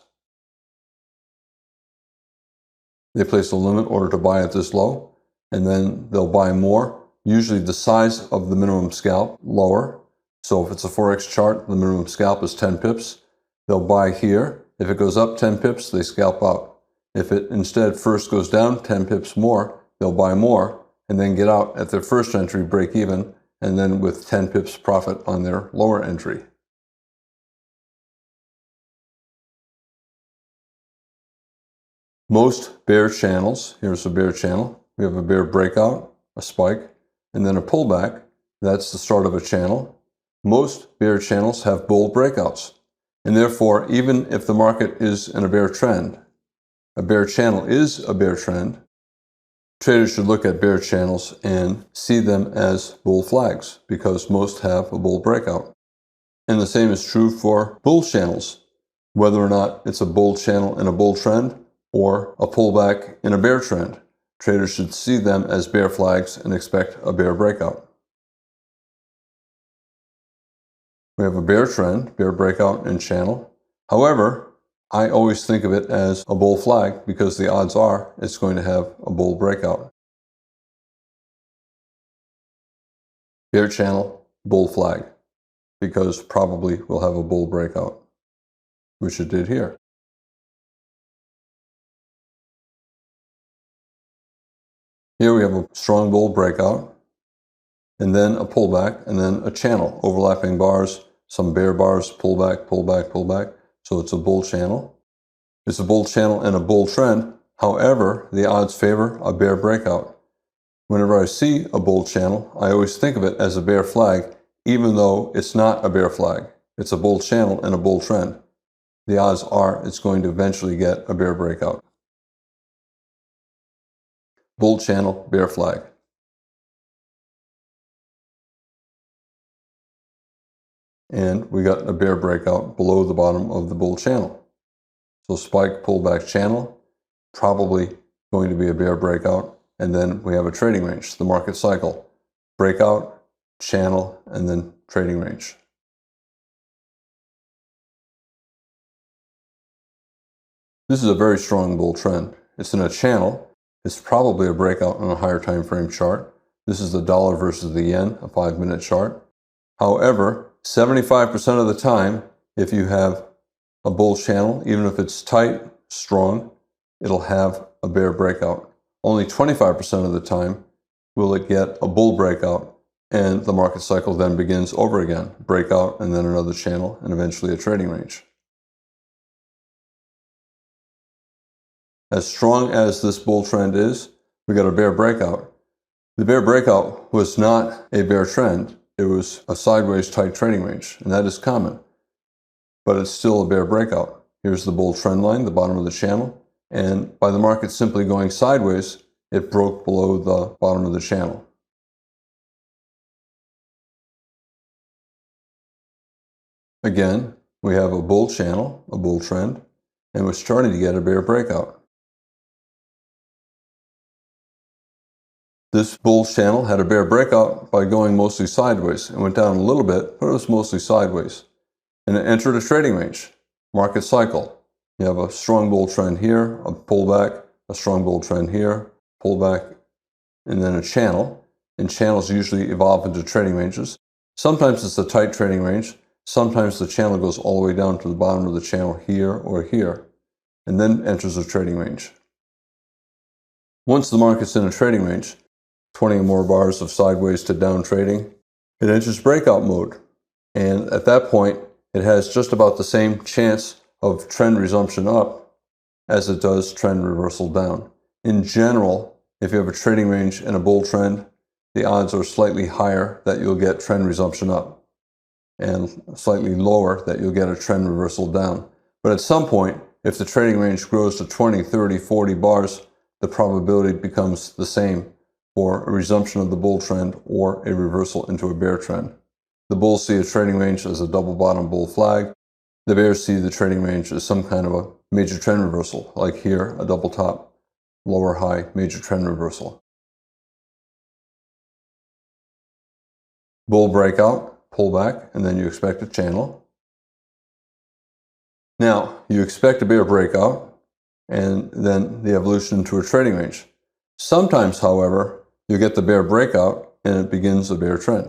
They place a limit order to buy at this low, and then they'll buy more. Usually the size of the minimum scalp lower. So if it's a Forex chart, the minimum scalp is 10 pips. They'll buy here. If it goes up 10 pips, they scalp out. If it instead first goes down 10 pips more, they'll buy more and then get out at their first entry, break even, and then with 10 pips profit on their lower entry. Most bear channels, here's a bear channel. We have a bear breakout, a spike, and then a pullback. That's the start of a channel. Most bear channels have bull breakouts. And therefore, even if the market is in a bear trend, a bear channel is a bear trend, traders should look at bear channels and see them as bull flags because most have a bull breakout. And the same is true for bull channels, whether or not it's a bull channel in a bull trend or a pullback in a bear trend. Traders should see them as bear flags and expect a bear breakout. We have a bear trend, bear breakout, and channel. However, I always think of it as a bull flag because the odds are it's going to have a bull breakout. Bear channel, bull flag, because probably we'll have a bull breakout, which it did here. Here we have a strong bull breakout, and then a pullback, and then a channel, overlapping bars, some bear bars, pullback, pullback, pullback. So it's a bull channel. It's a bull channel and a bull trend. However, the odds favor a bear breakout. Whenever I see a bull channel, I always think of it as a bear flag, even though it's not a bear flag. It's a bull channel and a bull trend. The odds are it's going to eventually get a bear breakout. Bull channel, bear flag. And we got a bear breakout below the bottom of the bull channel. So spike, pullback, channel, probably going to be a bear breakout. And then we have a trading range, the market cycle. Breakout, channel, and then trading range. This is a very strong bull trend. It's in a channel. It's probably a breakout on a higher time frame chart. This is the dollar versus the yen, a 5-minute chart. However, 75% of the time, if you have a bull channel, even if it's tight, strong, it'll have a bear breakout. Only 25% of the time will it get a bull breakout, and the market cycle then begins over again. Breakout, and then another channel, and eventually a trading range. As strong as this bull trend is, we got a bear breakout. The bear breakout was not a bear trend. It was a sideways tight trading range, and that is common. But it's still a bear breakout. Here's the bull trend line, the bottom of the channel, and by the market simply going sideways, it broke below the bottom of the channel. Again, we have a bull channel, a bull trend, and we're starting to get a bear breakout. This bull channel had a bear breakout by going mostly sideways. It went down a little bit, but it was mostly sideways. And it entered a trading range, market cycle. You have a strong bull trend here, a pullback, a strong bull trend here, pullback, and then a channel. And channels usually evolve into trading ranges. Sometimes it's a tight trading range. Sometimes the channel goes all the way down to the bottom of the channel here or here, and then enters a trading range. Once the market's in a trading range, 20 or more bars of sideways to down trading, it enters breakout mode. And at that point, it has just about the same chance of trend resumption up as it does trend reversal down. In general, if you have a trading range and a bull trend, the odds are slightly higher that you'll get trend resumption up and slightly lower that you'll get a trend reversal down. But at some point, if the trading range grows to 20, 30, 40 bars, the probability becomes the same for a resumption of the bull trend or a reversal into a bear trend. The bulls see a trading range as a double bottom bull flag. The bears see the trading range as some kind of a major trend reversal, like here, a double top, lower high, major trend reversal. Bull breakout, pullback, and then you expect a channel. Now, you expect a bear breakout, and then the evolution into a trading range. Sometimes, however, you get the bear breakout and it begins a bear trend.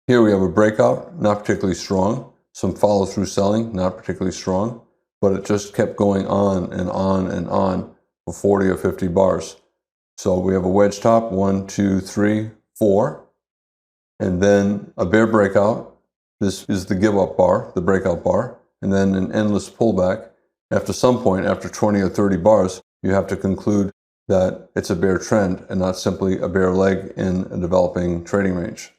Here we have a breakout, not particularly strong. Some follow-through selling, not particularly strong, but it just kept going on and on and on for 40 or 50 bars. So we have a wedge top, 1, 2, 3, 4, and then a bear breakout. This is the give-up bar, the breakout bar, and then an endless pullback. After some point, after 20 or 30 bars, you have to conclude that it's a bear trend and not simply a bear leg in a developing trading range.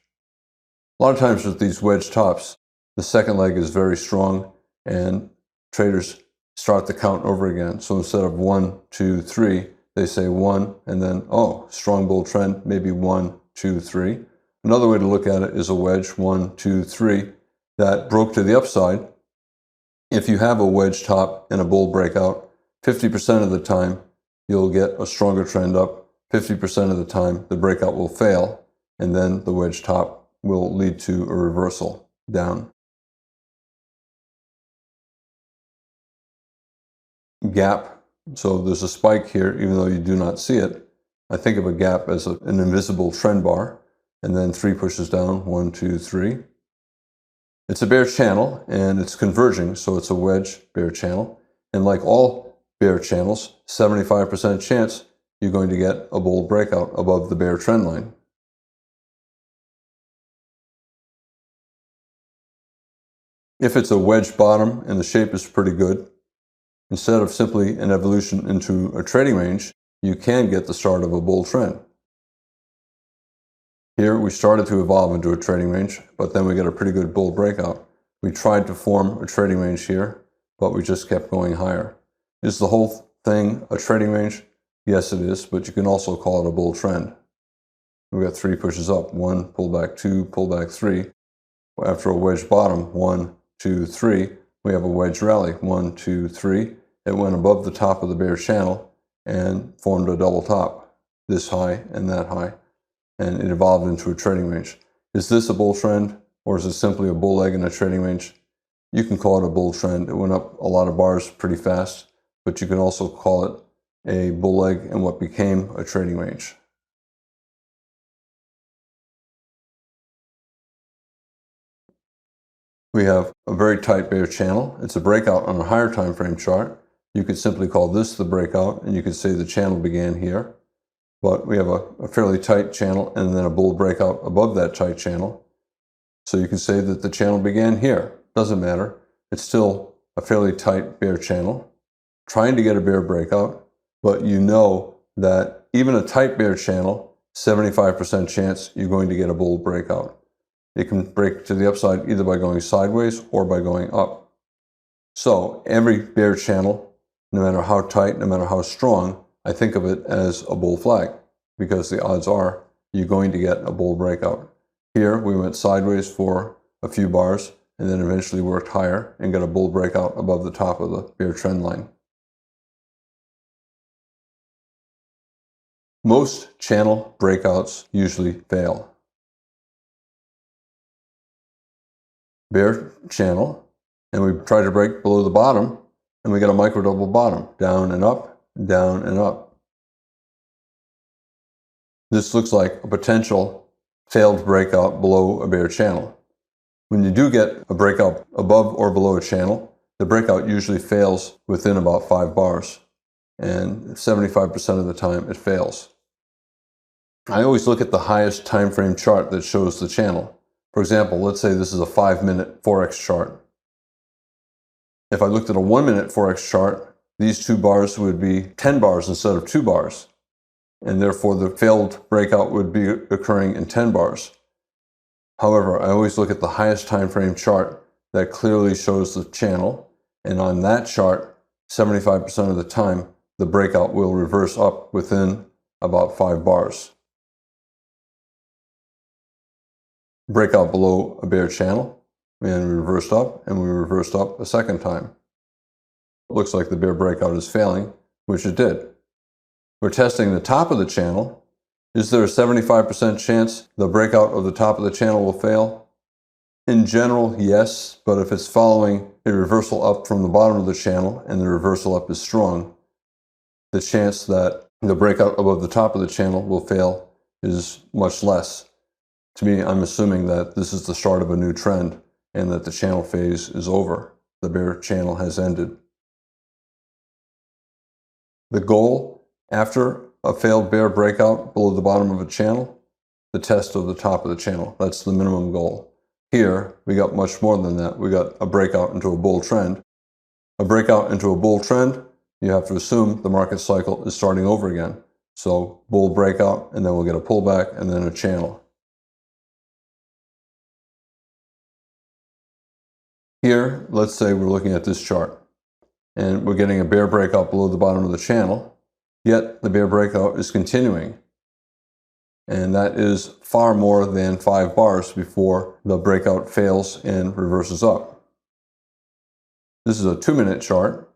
A lot of times with these wedge tops, the second leg is very strong and traders start the count over again. So instead of 1, 2, 3, they say 1 and then, oh, strong bull trend, maybe 1, 2, 3. Another way to look at it is a wedge, 1, 2, 3, that broke to the upside. If you have a wedge top and a bull breakout, 50% of the time you'll get a stronger trend up. 50% of the time the breakout will fail, and then the wedge top will lead to a reversal down. Gap. So there's a spike here, even though you do not see it. I think of a gap as an invisible trend bar, and then 3 pushes down, 1, 2, 3. It's a bear channel, and it's converging, so it's a wedge bear channel. And like all bear channels, 75% chance you're going to get a bull breakout above the bear trend line. If it's a wedge bottom and the shape is pretty good, instead of simply an evolution into a trading range, you can get the start of a bull trend. Here we started to evolve into a trading range, but then we got a pretty good bull breakout. We tried to form a trading range here, but we just kept going higher. Is the whole thing a trading range? Yes, it is, but you can also call it a bull trend. We got 3 pushes up, 1, pull back 2, pull back 3. After a wedge bottom, 1, 2, 3, we have a wedge rally, 1, 2, 3. It went above the top of the bear channel and formed a double top, this high and that high, and it evolved into a trading range. Is this a bull trend, or is it simply a bull leg in a trading range? You can call it a bull trend. It went up a lot of bars pretty fast, but you can also call it a bull leg in what became a trading range. We have a very tight bear channel. It's a breakout on a higher time frame chart. You could simply call this the breakout, and you could say the channel began here. But we have a fairly tight channel and then a bull breakout above that tight channel. So you can say that the channel began here. Doesn't matter. It's still a fairly tight bear channel, trying to get a bear breakout, but you know that even a tight bear channel, 75% chance you're going to get a bull breakout. It can break to the upside either by going sideways or by going up. So every bear channel, no matter how tight, no matter how strong, I think of it as a bull flag, because the odds are you're going to get a bull breakout. Here we went sideways for a few bars and then eventually worked higher and got a bull breakout above the top of the bear trend line. Most channel breakouts usually fail. Bear channel, and we try to break below the bottom, and we get a micro double bottom, down and up, down and up. This looks like a potential failed breakout below a bear channel. When you do get a breakout above or below a channel, the breakout usually fails within about 5 bars, and 75% of the time it fails. I always look at the highest time frame chart that shows the channel. For example, let's say this is a 5-minute Forex chart. If I looked at a 1-minute Forex chart, these 2 bars would be 10 bars instead of 2 bars. And therefore the failed breakout would be occurring in 10 bars. However, I always look at the highest time frame chart that clearly shows the channel. And on that chart, 75% of the time, the breakout will reverse up within about 5 bars. Breakout below a bear channel, and we reversed up, and we reversed up a second time. It looks like the bear breakout is failing, which it did. We're testing the top of the channel. Is there a 75% chance the breakout of the top of the channel will fail? In general, yes, but if it's following a reversal up from the bottom of the channel and the reversal up is strong, the chance that the breakout above the top of the channel will fail is much less. To me, I'm assuming that this is the start of a new trend and that the channel phase is over. The bear channel has ended. The goal after a failed bear breakout below the bottom of a channel, the test of the top of the channel. That's the minimum goal. Here, we got much more than that. We got a breakout into a bull trend. A breakout into a bull trend, you have to assume the market cycle is starting over again. So bull breakout, and then we'll get a pullback and then a channel. Here, let's say we're looking at this chart and we're getting a bear breakout below the bottom of the channel, yet the bear breakout is continuing. And that is far more than 5 bars before the breakout fails and reverses up. This is a 2-minute chart,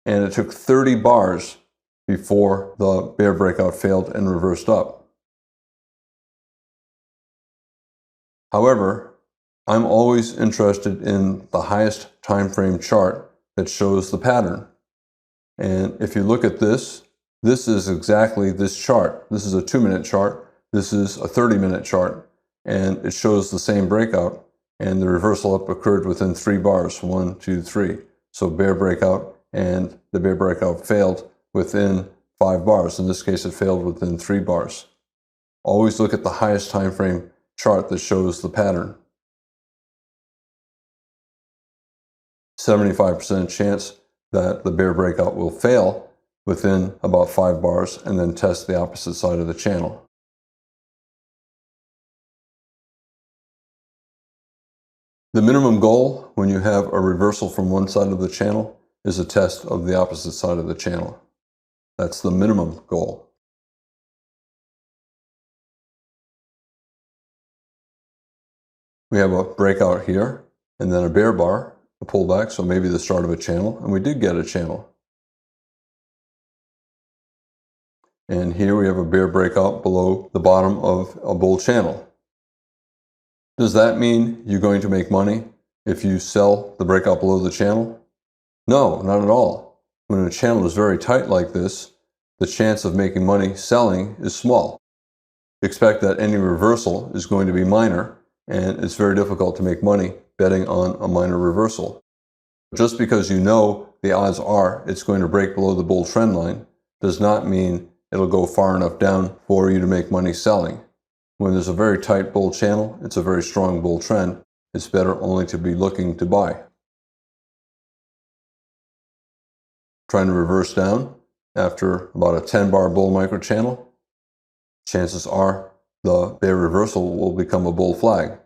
and it took 30 bars before the bear breakout failed and reversed up. However, I'm always interested in the highest time frame chart that shows the pattern. And if you look at this, this is exactly this chart. This is a 2-minute chart. This is a 30-minute chart, and it shows the same breakout, and the reversal up occurred within 3 bars, 1, 2, 3. So bear breakout, and the bear breakout failed within 5 bars. In this case, it failed within 3 bars. Always look at the highest time frame chart that shows the pattern. 75% chance that the bear breakout will fail within about 5 bars and then test the opposite side of the channel. The minimum goal when you have a reversal from one side of the channel is a test of the opposite side of the channel. That's the minimum goal. We have a breakout here and then a bear bar, a pullback, so maybe the start of a channel, and we did get a channel. And here we have a bear breakout below the bottom of a bull channel. Does that mean you're going to make money if you sell the breakout below the channel? No, not at all. When a channel is very tight like this, the chance of making money selling is small. Expect that any reversal is going to be minor, and it's very difficult to make money betting on a minor reversal. Just because you know the odds are it's going to break below the bull trend line does not mean it'll go far enough down for you to make money selling. When there's a very tight bull channel, it's a very strong bull trend, it's better only to be looking to buy. Trying to reverse down after about a 10-bar bull micro channel, chances are the bear reversal will become a bull flag.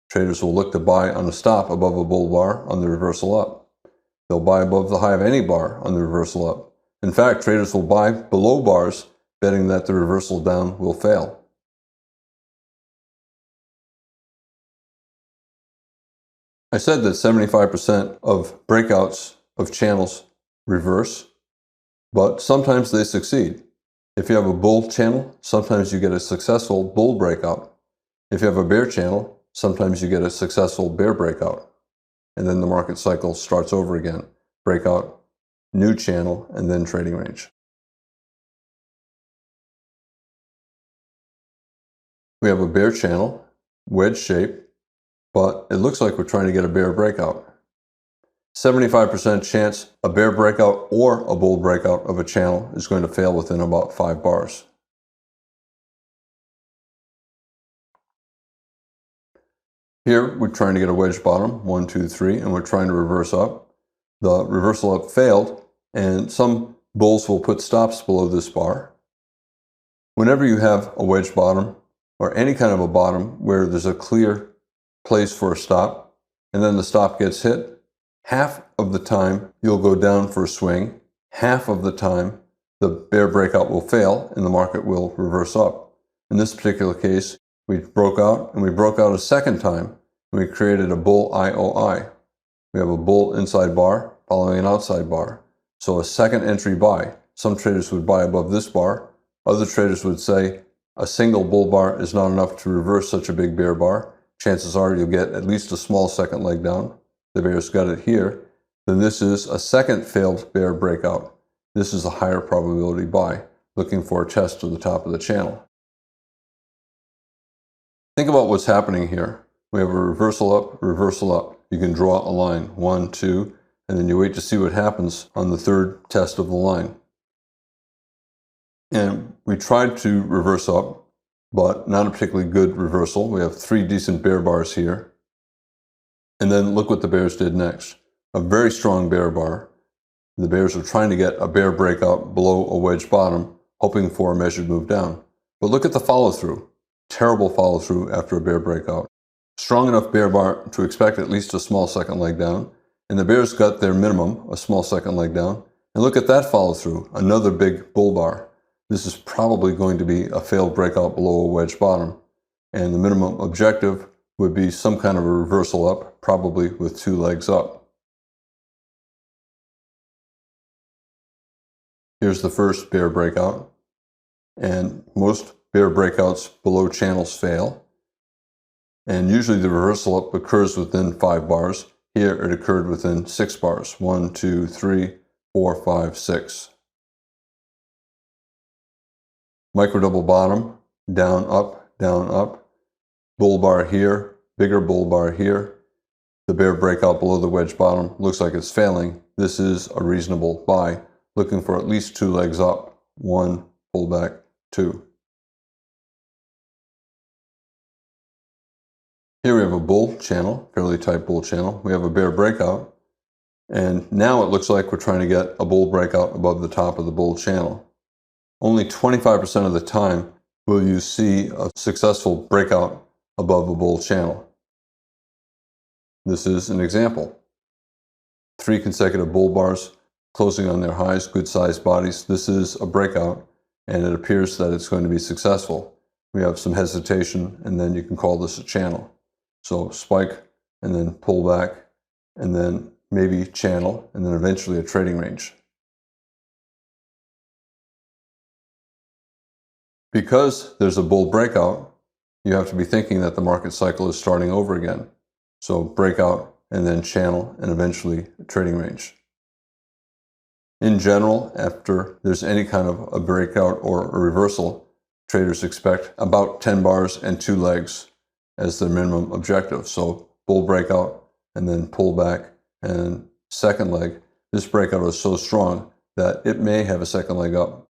Traders will look to buy on a stop above a bull bar on the reversal up. They'll buy above the high of any bar on the reversal up. In fact, traders will buy below bars, betting that the reversal down will fail. I said that 75% of breakouts of channels reverse, but sometimes they succeed. If you have a bull channel, sometimes you get a successful bull breakout. If you have a bear channel, sometimes you get a successful bear breakout. And then the market cycle starts over again. Breakout, new channel, and then trading range. We have a bear channel, wedge shape, but it looks like we're trying to get a bear breakout. 75% chance a bear breakout or a bull breakout of a channel is going to fail within about 5 bars. Here we're trying to get a wedge bottom, 1, 2, 3, and we're trying to reverse up. The reversal up failed, and some bulls will put stops below this bar. Whenever you have a wedge bottom or any kind of a bottom where there's a clear place for a stop, and then the stop gets hit, half of the time you'll go down for a swing, half of the time the bear breakout will fail and the market will reverse up. In this particular case, we broke out, and we broke out a second time, and we created a bull IOI. We have a bull inside bar following an outside bar. So a second entry buy. Some traders would buy above this bar. Other traders would say a single bull bar is not enough to reverse such a big bear bar, chances are you'll get at least a small second leg down. The bear's got it here. Then this is a second failed bear breakout. This is a higher probability buy, looking for a test to the top of the channel. Think about what's happening here. We have a reversal up, reversal up. You can draw a line, 1, 2, and then you wait to see what happens on the third test of the line. And we tried to reverse up, but not a particularly good reversal. We have 3 decent bear bars here. And then look what the bears did next. A very strong bear bar. The bears are trying to get a bear breakout below a wedge bottom, hoping for a measured move down. But look at the follow-through. Terrible follow-through after a bear breakout. Strong enough bear bar to expect at least a small second leg down. And the bears got their minimum, a small second leg down. And look at that follow-through, another big bull bar. This is probably going to be a failed breakout below a wedge bottom. And the minimum objective would be some kind of a reversal up, probably with 2 legs up. Here's the first bear breakout. And most bear breakouts below channels fail. And usually the reversal up occurs within 5 bars. Here it occurred within 6 bars. 1, 2, 3, 4, 5, 6. Micro double bottom, down, up. Bull bar here, bigger bull bar here. The bear breakout below the wedge bottom looks like it's failing. This is a reasonable buy, looking for at least 2 legs up. 1, pull back, 2. Here we have a bull channel, fairly tight bull channel. We have a bear breakout. And now it looks like we're trying to get a bull breakout above the top of the bull channel. Only 25% of the time will you see a successful breakout above a bull channel. This is an example. 3 consecutive bull bars closing on their highs, good sized bodies. This is a breakout, and it appears that it's going to be successful. We have some hesitation, and then you can call this a channel. So spike, and then pull back, and then maybe channel, and then eventually a trading range. Because there's a bull breakout, you have to be thinking that the market cycle is starting over again. So breakout, and then channel, and eventually a trading range. In general, after there's any kind of a breakout or a reversal, traders expect about 10 bars and 2 legs as their minimum objective. So bull breakout, and then pull back, and second leg. This breakout is so strong that it may have a second leg up.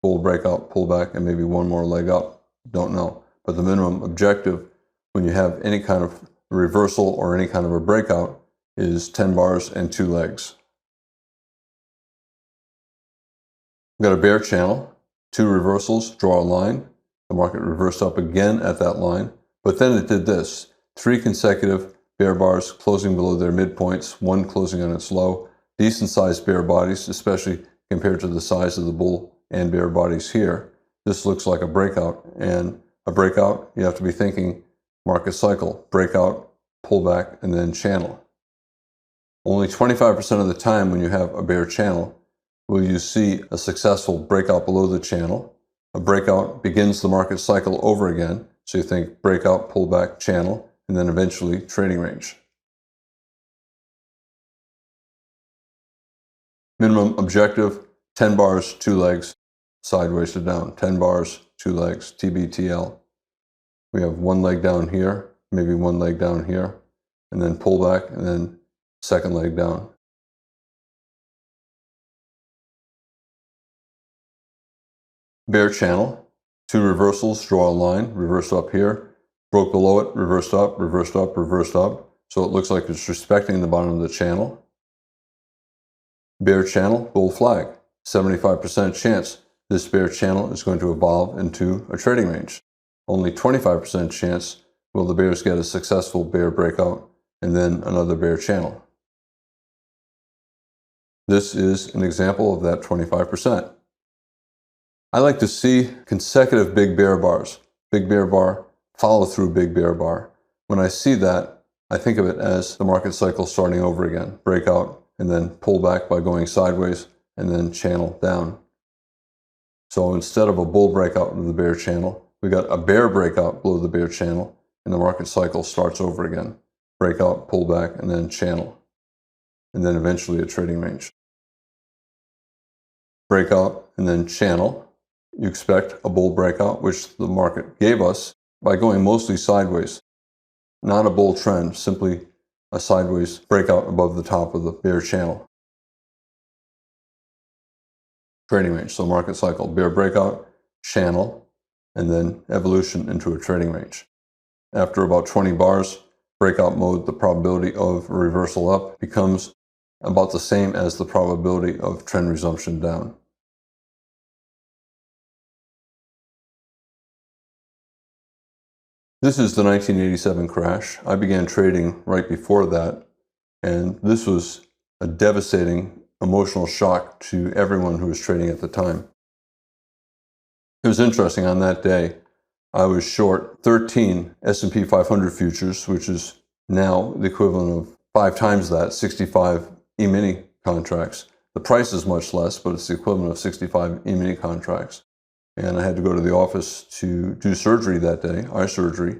Bull breakout, pull back, and maybe 1 more leg up. Don't know. But the minimum objective when you have any kind of reversal or any kind of a breakout is 10 bars and 2 legs. We've got a bear channel, 2 reversals, draw a line. The market reversed up again at that line, but then it did this. 3 consecutive bear bars closing below their midpoints, 1 closing on its low. Decent sized bear bodies, especially compared to the size of the bull and bear bodies here. This looks like a breakout, and a breakout, you have to be thinking market cycle, breakout, pullback, and then channel. Only 25% of the time when you have a bear channel will you see a successful breakout below the channel. A breakout begins the market cycle over again, so you think breakout, pullback, channel, and then eventually trading range. Minimum objective, 10 bars, 2 legs, sideways to down. 10 bars, 2 legs, TBTL. We have 1 leg down here, maybe 1 leg down here, and then pull back, and then second leg down. Bear channel, 2 reversals, draw a line, reverse up here, broke below it, reversed up, reversed up, reversed up. So it looks like it's respecting the bottom of the channel. Bear channel, bull flag, 75% chance this bear channel is going to evolve into a trading range. Only 25% chance will the bears get a successful bear breakout and then another bear channel. This is an example of that 25%. I like to see consecutive big bear bars. Big bear bar, follow through big bear bar. When I see that, I think of it as the market cycle starting over again. Breakout, and then pull back by going sideways, and then channel down. So instead of a bull breakout of the bear channel, we got a bear breakout below the bear channel, and the market cycle starts over again. Breakout, pullback, and then channel, and then eventually a trading range. Breakout and then channel. You expect a bull breakout, which the market gave us by going mostly sideways. Not a bull trend, simply a sideways breakout above the top of the bear channel. Trading range, so market cycle, bear breakout, channel, and then evolution into a trading range. After about 20 bars, breakout mode, the probability of a reversal up becomes about the same as the probability of trend resumption down. This is the 1987 crash. I began trading right before that, and this was a devastating emotional shock to everyone who was trading at the time. It was interesting, on that day, I was short 13 S&P 500 futures, which is now the equivalent of 5 times that, 65 E-mini contracts. The price is much less, but it's the equivalent of 65 E-mini contracts. And I had to go to the office to do surgery that day, eye surgery.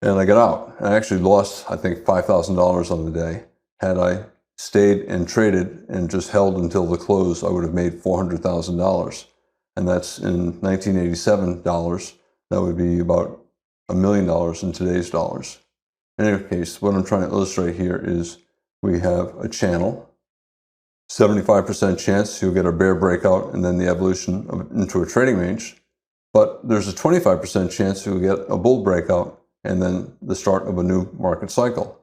And I got out. I actually lost, I think, $5,000 on the day. Had I stayed and traded and just held until the close, I would have made $400,000. And that's in 1987 dollars. That would be about $1 million in today's dollars. In any case, what I'm trying to illustrate here is we have a channel, 75% chance you'll get a bear breakout and then the evolution into a trading range. But there's a 25% chance you'll get a bull breakout and then the start of a new market cycle.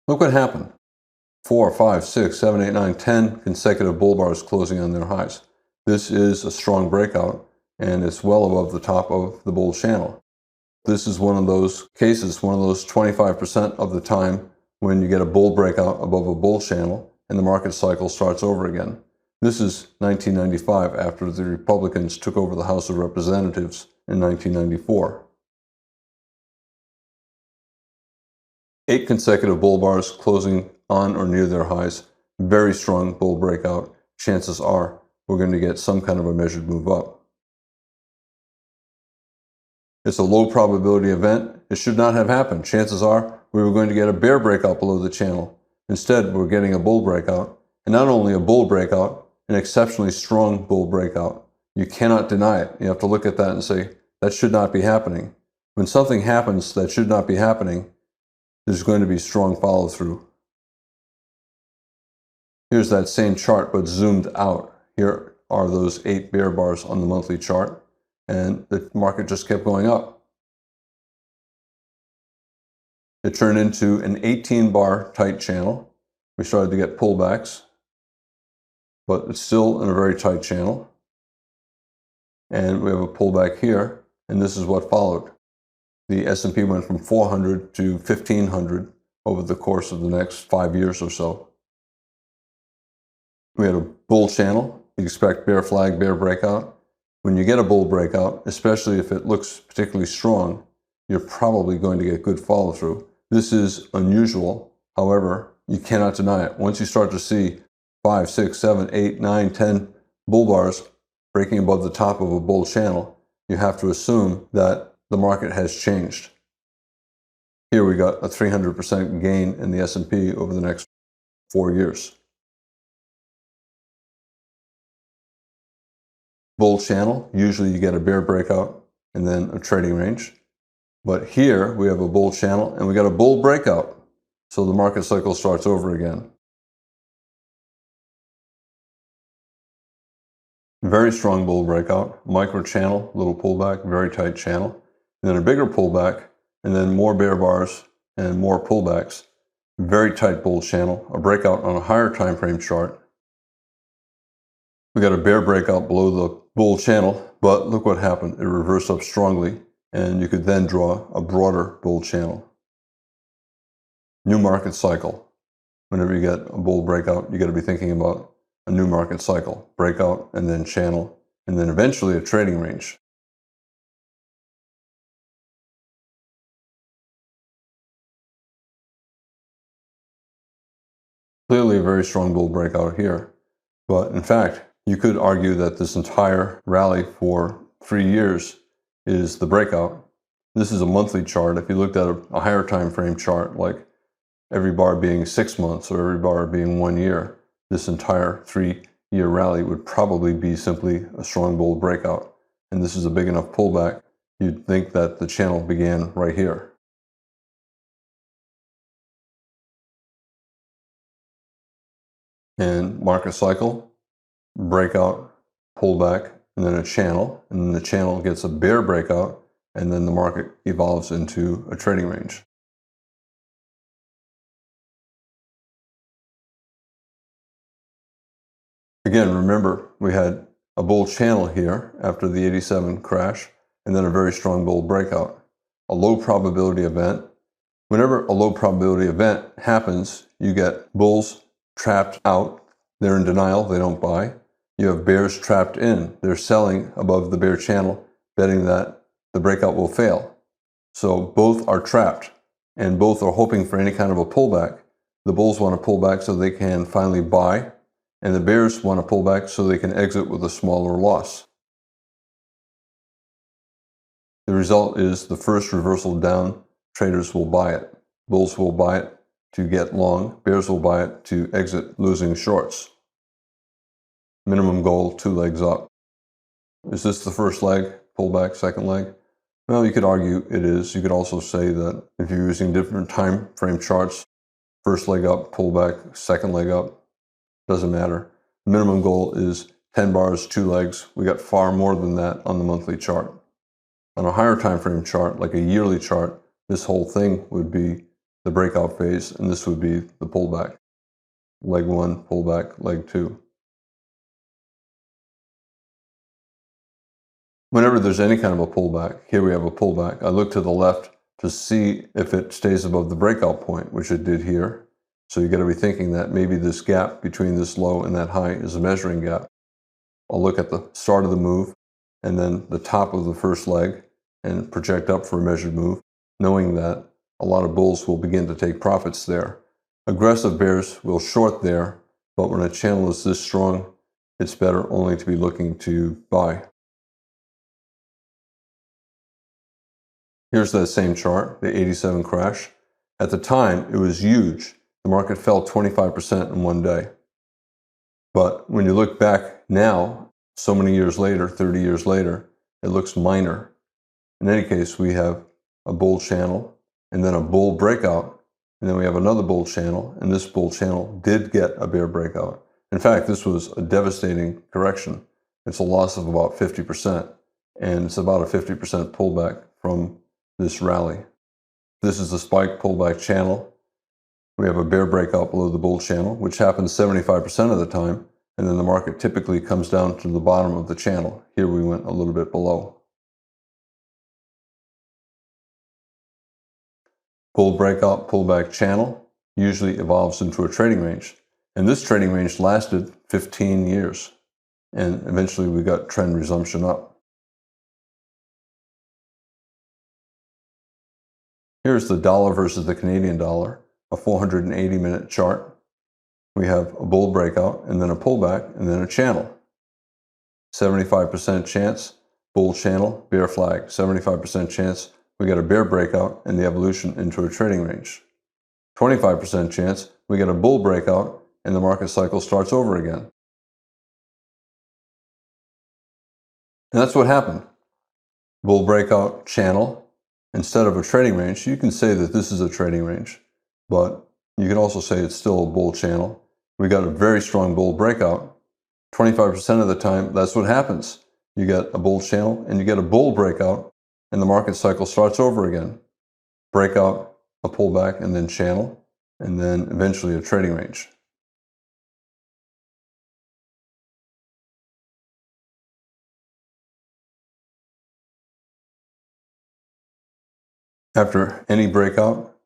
Look what happened. 4, 5, 6, 7, 8, 9, 10 consecutive bull bars closing on their highs. This is a strong breakout, and it's well above the top of the bull channel. This is one of those cases, one of those 25% of the time when you get a bull breakout above a bull channel and the market cycle starts over again. This is 1995, after the Republicans took over the House of Representatives in 1994. 8 consecutive bull bars closing on or near their highs. Very strong bull breakout. Chances are we're going to get some kind of a measured move up. It's a low probability event. It should not have happened. Chances are we were going to get a bear breakout below the channel. Instead, we're getting a bull breakout. And not only a bull breakout, an exceptionally strong bull breakout. You cannot deny it. You have to look at that and say, that should not be happening. When something happens that should not be happening, there's going to be strong follow-through. Here's that same chart, but zoomed out. Here are those 8 bear bars on the monthly chart, and the market just kept going up. It turned into an 18-bar tight channel. We started to get pullbacks, but it's still in a very tight channel. And we have a pullback here, and this is what followed. The S&P went from 400 to 1,500 over the course of the next 5 years or so. We had a bull channel. You expect bear flag, bear breakout. When you get a bull breakout, especially if it looks particularly strong, you're probably going to get good follow-through. This is unusual. However, you cannot deny it. Once you start to see 5, 6, 7, 8, 9, 10 bull bars breaking above the top of a bull channel, you have to assume that the market has changed. Here we got a 300% gain in the S&P over the next 4 years. Bull channel, usually you get a bear breakout and then a trading range. But here we have a bull channel and we got a bull breakout. So the market cycle starts over again. Very strong bull breakout, micro channel, little pullback, very tight channel. And then a bigger pullback, and then more bear bars and more pullbacks. Very tight bull channel, a breakout on a higher time frame chart. We got a bear breakout below the bull channel, but look what happened. It reversed up strongly, and you could then draw a broader bull channel. New market cycle. Whenever you get a bull breakout, you got to be thinking about a new market cycle. Breakout, and then channel, and then eventually a trading range. Clearly a very strong bull breakout here. But in fact, You could argue that this entire rally for 3 years is the breakout. This is a monthly chart. If you looked at a higher time frame chart, like every bar being 6 months or every bar being 1 year, this entire 3-year rally would probably be simply a strong bull breakout. And this is a big enough pullback, you'd think that the channel began right here. And market cycle, breakout, pullback, and then a channel, and then the channel gets a bear breakout, and then the market evolves into a trading range. Again, remember, we had a bull channel here after the 87 crash, and then a very strong bull breakout. A low probability event. Whenever a low probability event happens, you get bulls trapped out. They're in denial, they don't buy. You have bears trapped in. They're selling above the bear channel, betting that the breakout will fail. So both are trapped, and both are hoping for any kind of a pullback. The bulls want to pull back so they can finally buy, and the bears want to pull back so they can exit with a smaller loss. The result is the first reversal down, traders will buy it. Bulls will buy it to get long, bears will buy it to exit losing shorts. Minimum goal, 2 legs up. Is this the first leg, pullback, second leg? Well, you could argue it is. You could also say that if you're using different time frame charts, first leg up, pullback, second leg up, doesn't matter. Minimum goal is 10 bars, 2 legs. We got far more than that on the monthly chart. On a higher time frame chart, like a yearly chart, this whole thing would be the breakout phase, and this would be the pullback. Leg 1, pullback, leg 2. Whenever there's any kind of a pullback, here we have a pullback, I look to the left to see if it stays above the breakout point, which it did here. So you got to be thinking that maybe this gap between this low and that high is a measuring gap. I'll look at the start of the move and then the top of the first leg and project up for a measured move, knowing that a lot of bulls will begin to take profits there. Aggressive bears will short there, but when a channel is this strong, it's better only to be looking to buy. Here's that same chart, the 87 crash. At the time, it was huge. The market fell 25% in one day. But when you look back now, so many years later, 30 years later, it looks minor. In any case, we have a bull channel and then a bull breakout, and then we have another bull channel, and this bull channel did get a bear breakout. In fact, this was a devastating correction. It's a loss of about 50%, and it's about a 50% pullback from this rally. This is the spike pullback channel. We have a bear breakout below the bull channel, which happens 75% of the time, and then the market typically comes down to the bottom of the channel. Here we went a little bit below. Bull breakout pullback channel usually evolves into a trading range, and this trading range lasted 15 years, and eventually we got trend resumption up. Here's the dollar versus the Canadian dollar, a 480-minute chart. We have a bull breakout, and then a pullback, and then a channel. 75% chance, bull channel, bear flag. 75% chance we get a bear breakout and the evolution into a trading range. 25% chance we get a bull breakout and the market cycle starts over again. And that's what happened. Bull breakout, channel. Instead of a trading range, you can say that this is a trading range, but you can also say it's still a bull channel. We got a very strong bull breakout. 25% of the time, that's what happens. You get a bull channel and you get a bull breakout, and the market cycle starts over again. Breakout, a pullback, and then channel, and then eventually a trading range. After any breakout,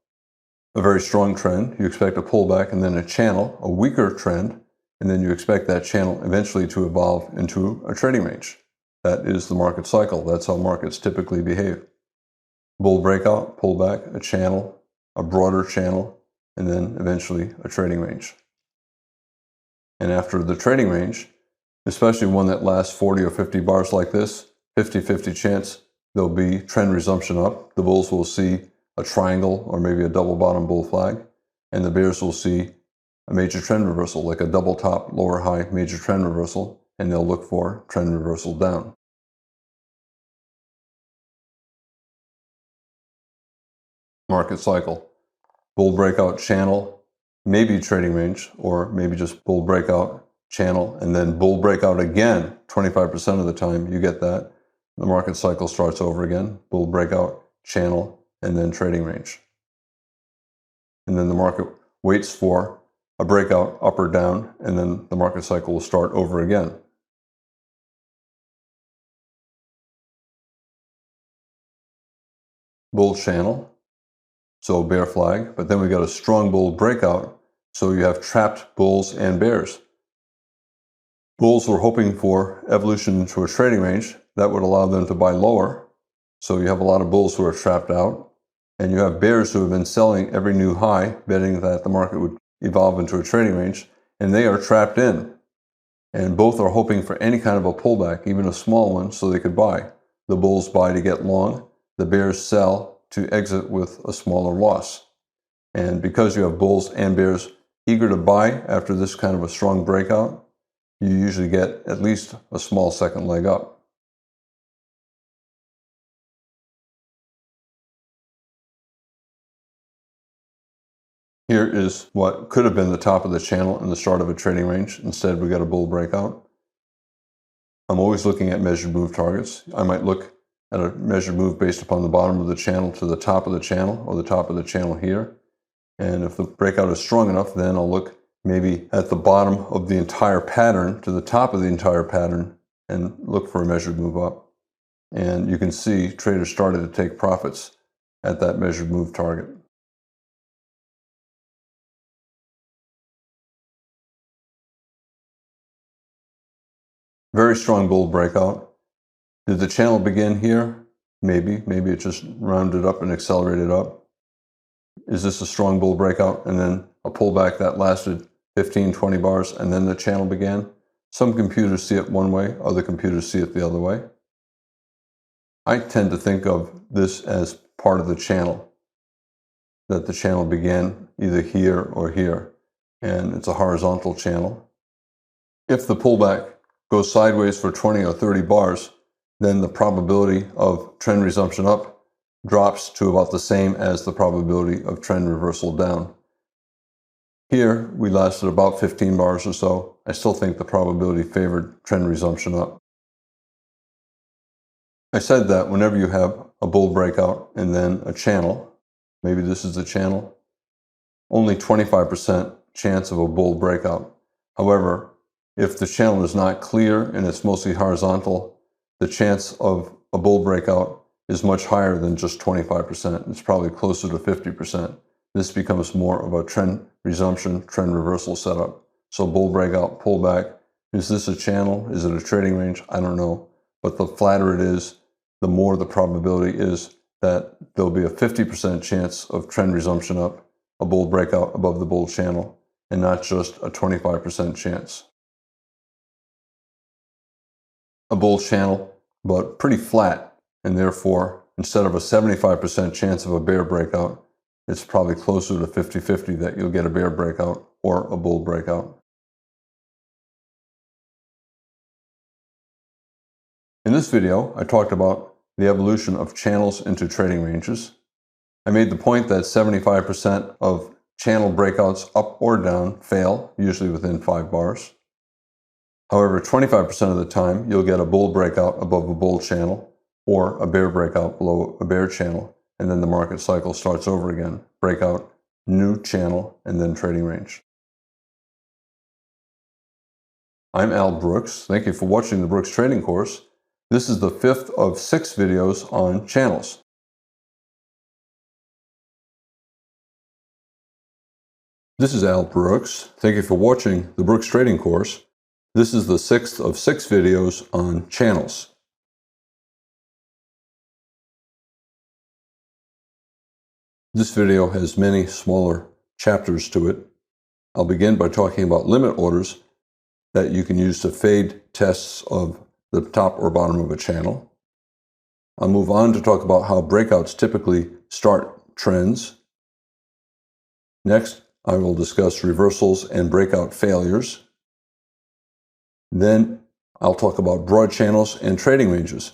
a very strong trend, you expect a pullback and then a channel, a weaker trend, and then you expect that channel eventually to evolve into a trading range. That is the market cycle. That's how markets typically behave. Bull breakout, pullback, a channel, a broader channel, and then eventually a trading range. And after the trading range, especially one that lasts 40 or 50 bars like this, 50-50 chance there'll be trend resumption up. The bulls will see a triangle or maybe a double bottom bull flag, and the bears will see a major trend reversal, like a double top, lower high major trend reversal, and they'll look for trend reversal down. Market cycle. Bull breakout channel, maybe trading range, or maybe just bull breakout channel, and then bull breakout again. 25% of the time you get that. The market cycle starts over again. Bull breakout channel, and then trading range. And then the market waits for a breakout up or down, and then the market cycle will start over again. Bull channel, so bear flag, but then we got a strong bull breakout, so you have trapped bulls and bears. Bulls were hoping for evolution to a trading range that would allow them to buy lower, so you have a lot of bulls who are trapped out, and you have bears who have been selling every new high, betting that the market would evolve into a trading range, and they are trapped in. And both are hoping for any kind of a pullback, even a small one, so they could buy. The bulls buy to get long, the bears sell to exit with a smaller loss. And because you have bulls and bears eager to buy after this kind of a strong breakout, you usually get at least a small second leg up. Here is what could have been the top of the channel and the start of a trading range. Instead, we got a bull breakout. I'm always looking at measured move targets. I might look at a measured move based upon the bottom of the channel to the top of the channel, or the top of the channel here. And if the breakout is strong enough, then I'll look maybe at the bottom of the entire pattern to the top of the entire pattern and look for a measured move up. And you can see traders started to take profits at that measured move target. Very strong bull breakout. Did the channel begin here? Maybe. Maybe it just rounded up and accelerated up. Is this a strong bull breakout and then a pullback that lasted 15, 20 bars and then the channel began? Some computers see it one way, other computers see it the other way. I tend to think of this as part of the channel, that the channel began either here or here, and it's a horizontal channel. If the pullback goes sideways for 20 or 30 bars, then the probability of trend resumption up drops to about the same as the probability of trend reversal down. Here, we lasted about 15 bars or so. I still think the probability favored trend resumption up. I said that whenever you have a bull breakout and then a channel, maybe this is the channel, only 25% chance of a bull breakout. However, if the channel is not clear and it's mostly horizontal, the chance of a bull breakout is much higher than just 25%. It's probably closer to 50%. This becomes more of a trend resumption, trend reversal setup. So bull breakout, pullback. Is this a channel? Is it a trading range? I don't know. But the flatter it is, the more the probability is that there'll be a 50% chance of trend resumption up, a bull breakout above the bull channel, and not just a 25% chance. A bull channel, but pretty flat, and therefore, instead of a 75% chance of a bear breakout, it's probably closer to 50-50 that you'll get a bear breakout or a bull breakout. In this video, I talked about the evolution of channels into trading ranges. I made the point that 75% of channel breakouts up or down fail, usually within 5 bars. However, 25% of the time, you'll get a bull breakout above a bull channel or a bear breakout below a bear channel, and then the market cycle starts over again. Breakout, new channel, and then trading range. I'm Al Brooks. Thank you for watching the Brooks Trading Course. This is the 5th of 6 videos on channels. This is Al Brooks. Thank you for watching the Brooks Trading Course. This is the 6th of 6 videos on channels. This video has many smaller chapters to it. I'll begin by talking about limit orders. that you can use to fade tests of the top or bottom of a channel. I'll move on to talk about how breakouts typically start trends. Next, I will discuss reversals and breakout failures. Then I'll talk about broad channels and trading ranges.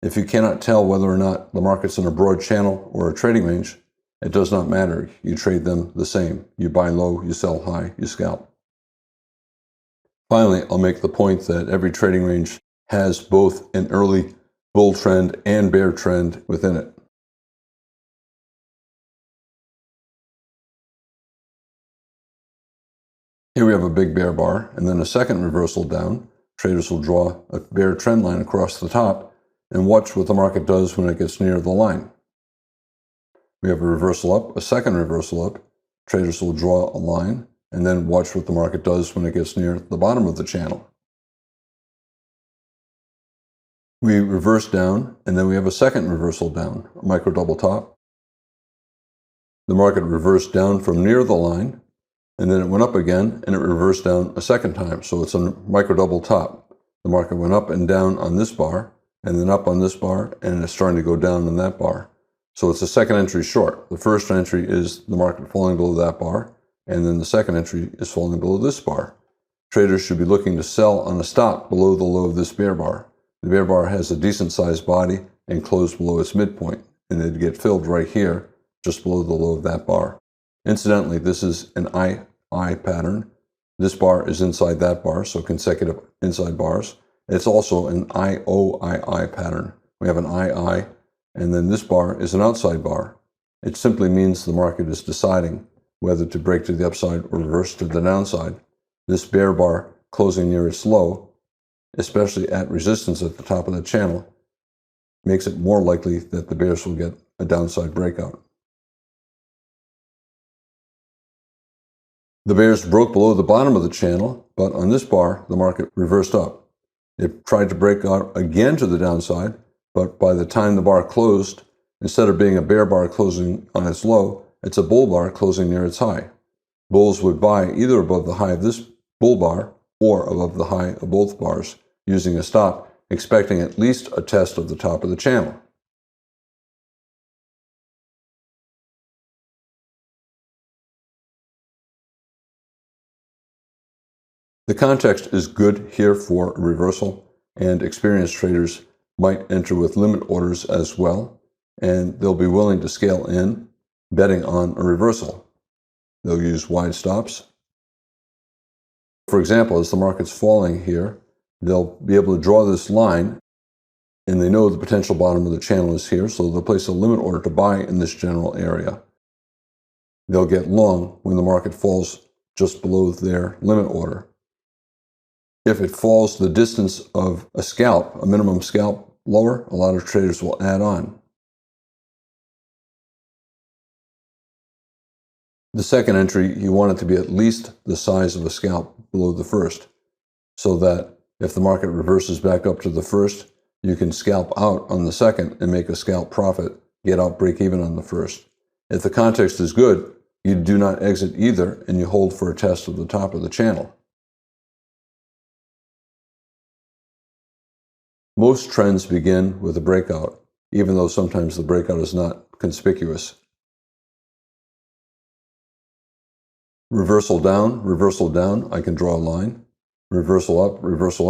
If you cannot tell whether or not the market's in a broad channel or a trading range, it does not matter. You trade them the same. You buy low, you sell high, you scalp. Finally, I'll make the point that every trading range has both an early bull trend and bear trend within it. Here we have a big bear bar and then a second reversal down. Traders will draw a bear trend line across the top and watch what the market does when it gets near the line. We have a reversal up, a second reversal up. Traders will draw a line and then watch what the market does when it gets near the bottom of the channel. We reverse down and then we have a second reversal down, a micro double top. The market reversed down from near the line and then it went up again and it reversed down a second time. So it's a micro double top. The market went up and down on this bar and then up on this bar and it's starting to go down on that bar. So it's a second entry short. The first entry is the market falling below that bar, and then the second entry is falling below this bar. Traders should be looking to sell on a stop below the low of this bear bar. The bear bar has a decent sized body and closed below its midpoint, and it'd get filled right here, just below the low of that bar. Incidentally, this is an II pattern. This bar is inside that bar, so consecutive inside bars. It's also an IOII pattern. We have an II, and then this bar is an outside bar. It simply means the market is deciding whether to break to the upside or reverse to the downside. This bear bar closing near its low, especially at resistance at the top of the channel, makes it more likely that the bears will get a downside breakout. The bears broke below the bottom of the channel, but on this bar, the market reversed up. It tried to break out again to the downside, but by the time the bar closed, instead of being a bear bar closing on its low, it's a bull bar closing near its high. Bulls would buy either above the high of this bull bar or above the high of both bars, using a stop, expecting at least a test of the top of the channel. The context is good here for a reversal, and experienced traders might enter with limit orders as well, and they'll be willing to scale in, betting on a reversal. They'll use wide stops. For example, as the market's falling here, they'll be able to draw this line, and they know the potential bottom of the channel is here, so they'll place a limit order to buy in this general area. They'll get long when the market falls just below their limit order. If it falls the distance of a scalp, a minimum scalp lower, a lot of traders will add on. The second entry, you want it to be at least the size of a scalp below the first, so that if the market reverses back up to the first, you can scalp out on the second and make a scalp profit, get out break even on the first. If the context is good, you do not exit either and you hold for a test of the top of the channel. Most trends begin with a breakout, even though sometimes the breakout is not conspicuous. Reversal down, I can draw a line. Reversal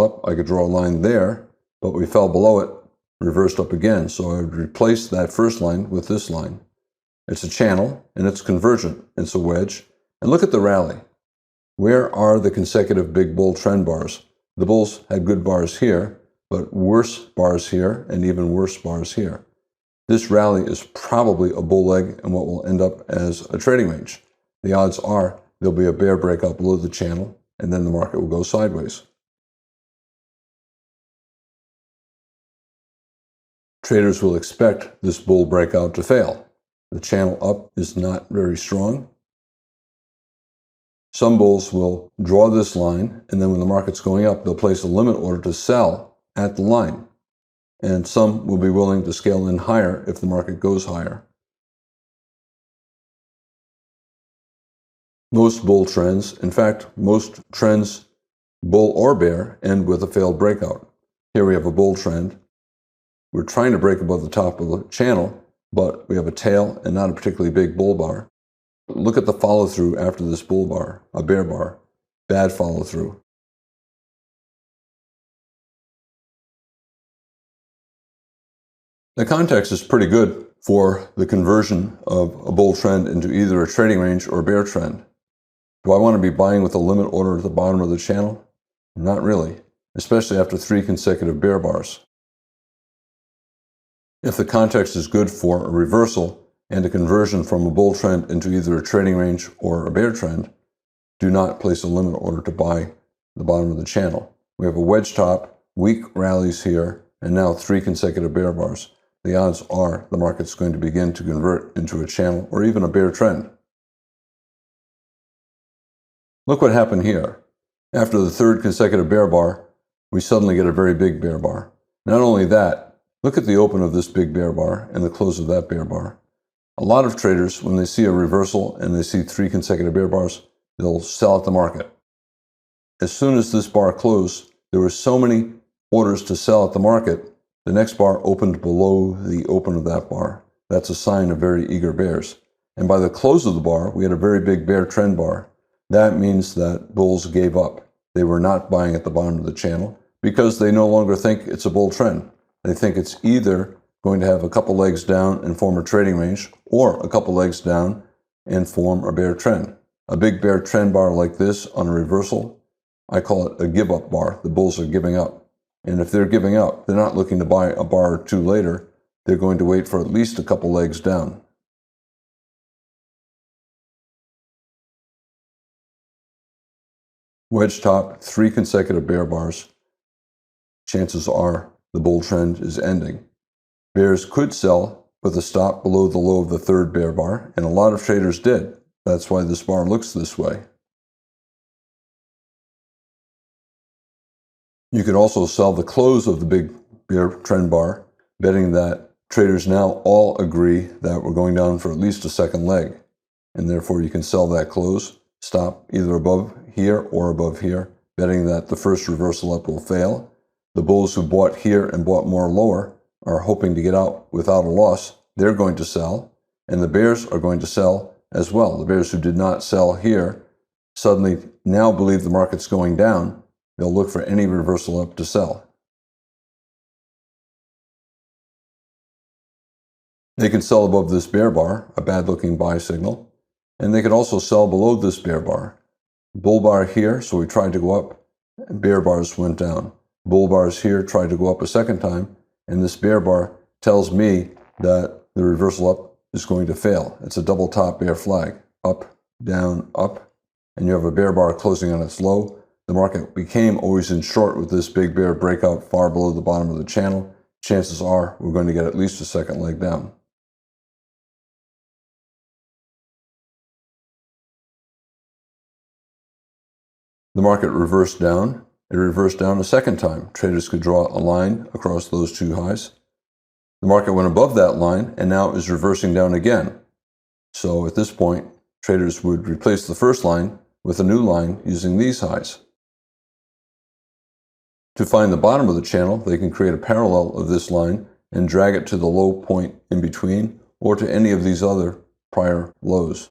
up, I could draw a line there, but we fell below it, reversed up again. So I would replace that first line with this line. It's a channel, and it's convergent. It's a wedge. And look at the rally. Where are the consecutive big bull trend bars? The bulls had good bars here, but worse bars here, and even worse bars here. This rally is probably a bull leg and what will end up as a trading range. The odds are there'll be a bear breakout below the channel, and then the market will go sideways. Traders will expect this bull breakout to fail. The channel up is not very strong. Some bulls will draw this line, and then when the market's going up, they'll place a limit order to sell at the line. And some will be willing to scale in higher if the market goes higher. Most bull trends, in fact, most trends bull or bear, end with a failed breakout. Here we have a bull trend. We're trying to break above the top of the channel, but we have a tail and not a particularly big bull bar. Look at the follow through after this bull bar, a bear bar. Bad follow through. The context is pretty good for the conversion of a bull trend into either a trading range or a bear trend. Do I want to be buying with a limit order at the bottom of the channel? Not really, especially after 3 consecutive bear bars. If the context is good for a reversal and a conversion from a bull trend into either a trading range or a bear trend, do not place a limit order to buy the bottom of the channel. We have a wedge top, weak rallies here, and now 3 consecutive bear bars. The odds are the market's going to begin to convert into a channel or even a bear trend. Look what happened here. After the 3rd consecutive bear bar, we suddenly get a very big bear bar. Not only that, look at the open of this big bear bar and the close of that bear bar. A lot of traders, when they see a reversal and they see 3 consecutive bear bars, they'll sell at the market. As soon as this bar closed, there were so many orders to sell at the market, the next bar opened below the open of that bar. That's a sign of very eager bears. And by the close of the bar, we had a very big bear trend bar. That means that bulls gave up. They were not buying at the bottom of the channel because they no longer think it's a bull trend. They think it's either going to have a couple legs down and form a trading range or a couple legs down and form a bear trend. A big bear trend bar like this on a reversal, I call it a give up bar. The bulls are giving up. And if they're giving up, they're not looking to buy a bar or two later. They're going to wait for at least a couple legs down. Wedge top, 3 consecutive bear bars. Chances are the bull trend is ending. Bears could sell with a stop below the low of the 3rd bear bar, and a lot of traders did. That's why this bar looks this way. You could also sell the close of the big bear trend bar, betting that traders now all agree that we're going down for at least a second leg, and therefore you can sell that close, stop either above here or above here, betting that the first reversal up will fail. The bulls who bought here and bought more lower are hoping to get out without a loss. They're going to sell, and the bears are going to sell as well. The bears who did not sell here suddenly now believe the market's going down. They'll look for any reversal up to sell. They can sell above this bear bar, a bad-looking buy signal, and they can also sell below this bear bar. Bull bar here, so we tried to go up, and bear bars went down. Bull bars here tried to go up a second time, and this bear bar tells me that the reversal up is going to fail. It's a double top bear flag, up, down, up, and you have a bear bar closing on its low. The market became always in short with this big bear breakout far below the bottom of the channel. Chances are we're going to get at least a second leg down. The market reversed down. It reversed down a second time. Traders could draw a line across those two highs. The market went above that line and now is reversing down again. So at this point, traders would replace the first line with a new line using these highs. To find the bottom of the channel, they can create a parallel of this line and drag it to the low point in between or to any of these other prior lows.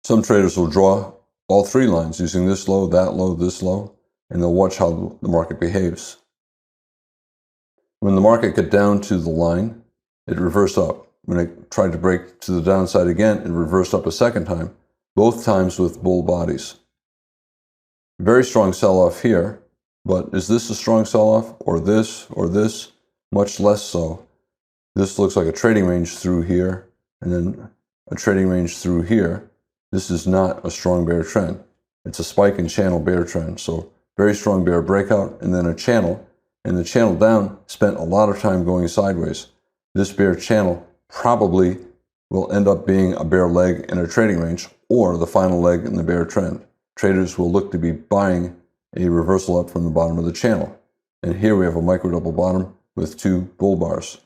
Some traders will draw all 3 lines using this low, this low, and they'll watch how the market behaves. When the market got down to the line, it reversed up. When it tried to break to the downside again, it reversed up a second time, both times with bull bodies. Very strong sell-off here, but is this a strong sell-off or this? Much less so. This looks like a trading range through here and then a trading range through here. This is not a strong bear trend. It's a spike and channel bear trend. So very strong bear breakout and then a channel, and the channel down spent a lot of time going sideways. This bear channel probably will end up being a bear leg in a trading range or the final leg in the bear trend. Traders will look to be buying a reversal up from the bottom of the channel. And here we have a micro double bottom with 2 bull bars.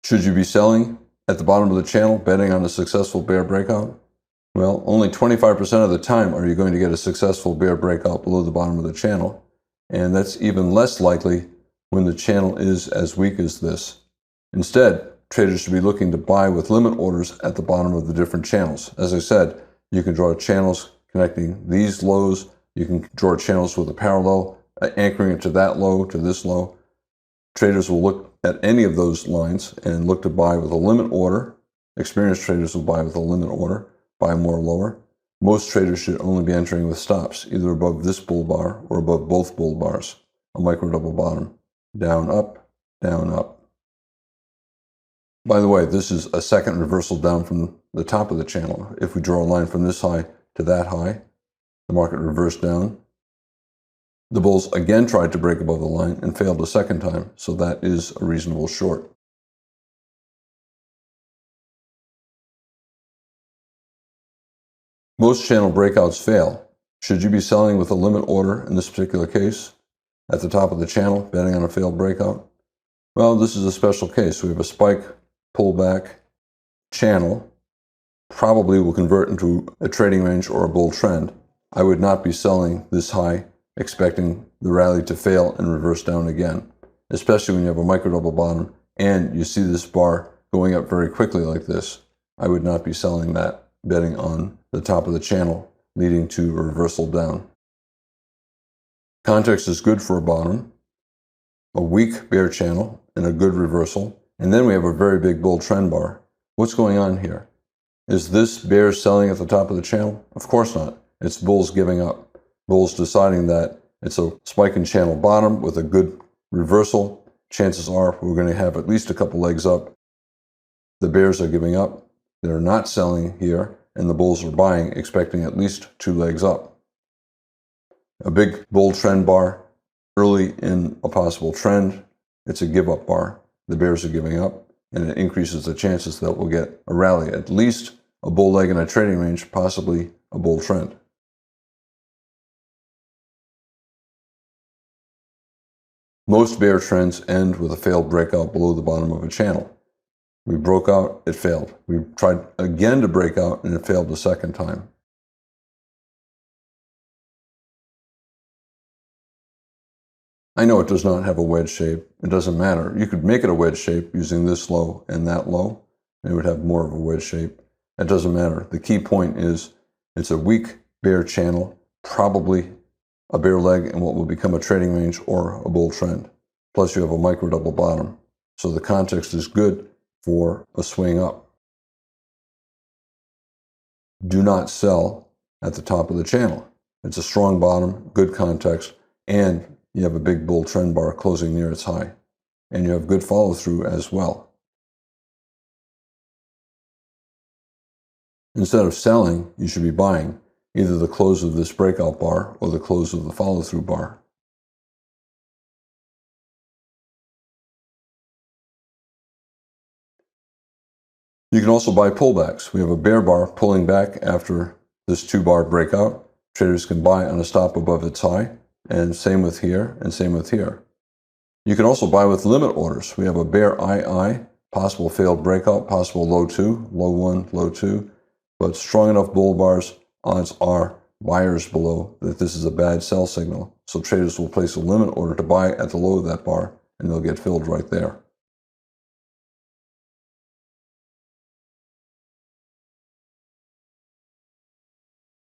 Should you be selling at the bottom of the channel betting on a successful bear breakout? Well, only 25% of the time are you going to get a successful bear breakout below the bottom of the channel, and that's even less likely when the channel is as weak as this. Instead, traders should be looking to buy with limit orders at the bottom of the different channels. As I said, you can draw channels connecting these lows. You can draw channels with a parallel, anchoring it to that low, to this low. Traders will look at any of those lines and look to buy with a limit order. Experienced traders will buy with a limit order, buy more lower. Most traders should only be entering with stops, either above this bull bar or above both bull bars, a micro double bottom, down, up, down, up. By the way, this is a second reversal down from the top of the channel. If we draw a line from this high to that high, the market reversed down. The bulls again tried to break above the line and failed a second time, so that is a reasonable short. Most channel breakouts fail. Should you be selling with a limit order in this particular case? At the top of the channel, betting on a failed breakout? Well, this is a special case. We have a spike, pullback, channel, probably will convert into a trading range or a bull trend. I would not be selling this high, expecting the rally to fail and reverse down again, especially when you have a micro double bottom and you see this bar going up very quickly like this. I would not be selling that, betting on the top of the channel leading to a reversal down. Context is good for a bottom, a weak bear channel, and a good reversal. And then we have a very big bull trend bar. What's going on here? Is this bear selling at the top of the channel? Of course not. It's bulls giving up. Bulls deciding that it's a spike and channel bottom with a good reversal. Chances are we're going to have at least a couple legs up. The bears are giving up. They're not selling here, and the bulls are buying, expecting at least 2 legs up. A big bull trend bar early in a possible trend. It's a give up bar. The bears are giving up, and it increases the chances that we'll get a rally, at least a bull leg in a trading range, possibly a bull trend. Most bear trends end with a failed breakout below the bottom of a channel. We broke out, it failed. We tried again to break out, and it failed the second time. I know it does not have a wedge shape. It doesn't matter. You could make it a wedge shape using this low and that low, and it would have more of a wedge shape. It doesn't matter. The key point is it's a weak bear channel, probably a bear leg in what will become a trading range or a bull trend. Plus you have a micro double bottom. So the context is good for a swing up. Do not sell at the top of the channel. It's a strong bottom, good context, and you have a big bull trend bar closing near its high. And you have good follow through as well. Instead of selling, you should be buying either the close of this breakout bar or the close of the follow through bar. You can also buy pullbacks. We have a bear bar pulling back after this 2-bar breakout. Traders can buy on a stop above its high, and same with here, and same with here. You can also buy with limit orders. We have a bear II, possible failed breakout, possible low 2, low 1, low 2, but strong enough bull bars, odds are buyers below that this is a bad sell signal. So traders will place a limit order to buy at the low of that bar, and they'll get filled right there.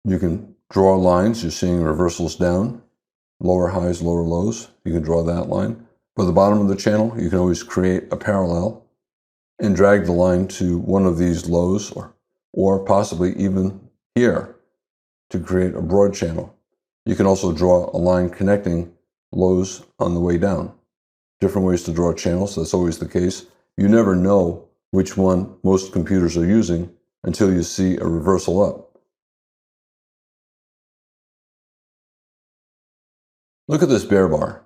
You can draw lines. You're seeing reversals down, lower highs, lower lows. You can draw that line. For the bottom of the channel, you can always create a parallel and drag the line to one of these lows or possibly even here to create a broad channel. You can also draw a line connecting lows on the way down. Different ways to draw channels, that's always the case. You never know which one most computers are using until you see a reversal up. Look at this bear bar.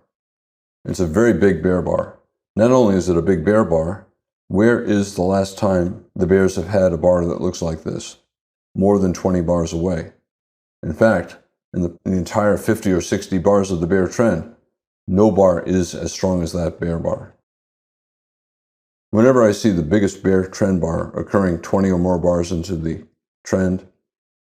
It's a very big bear bar. Not only is it a big bear bar, where is the last time the bears have had a bar that looks like this? More than 20 bars away. In fact, in the entire 50 or 60 bars of the bear trend, no bar is as strong as that bear bar. Whenever I see the biggest bear trend bar occurring 20 or more bars into the trend,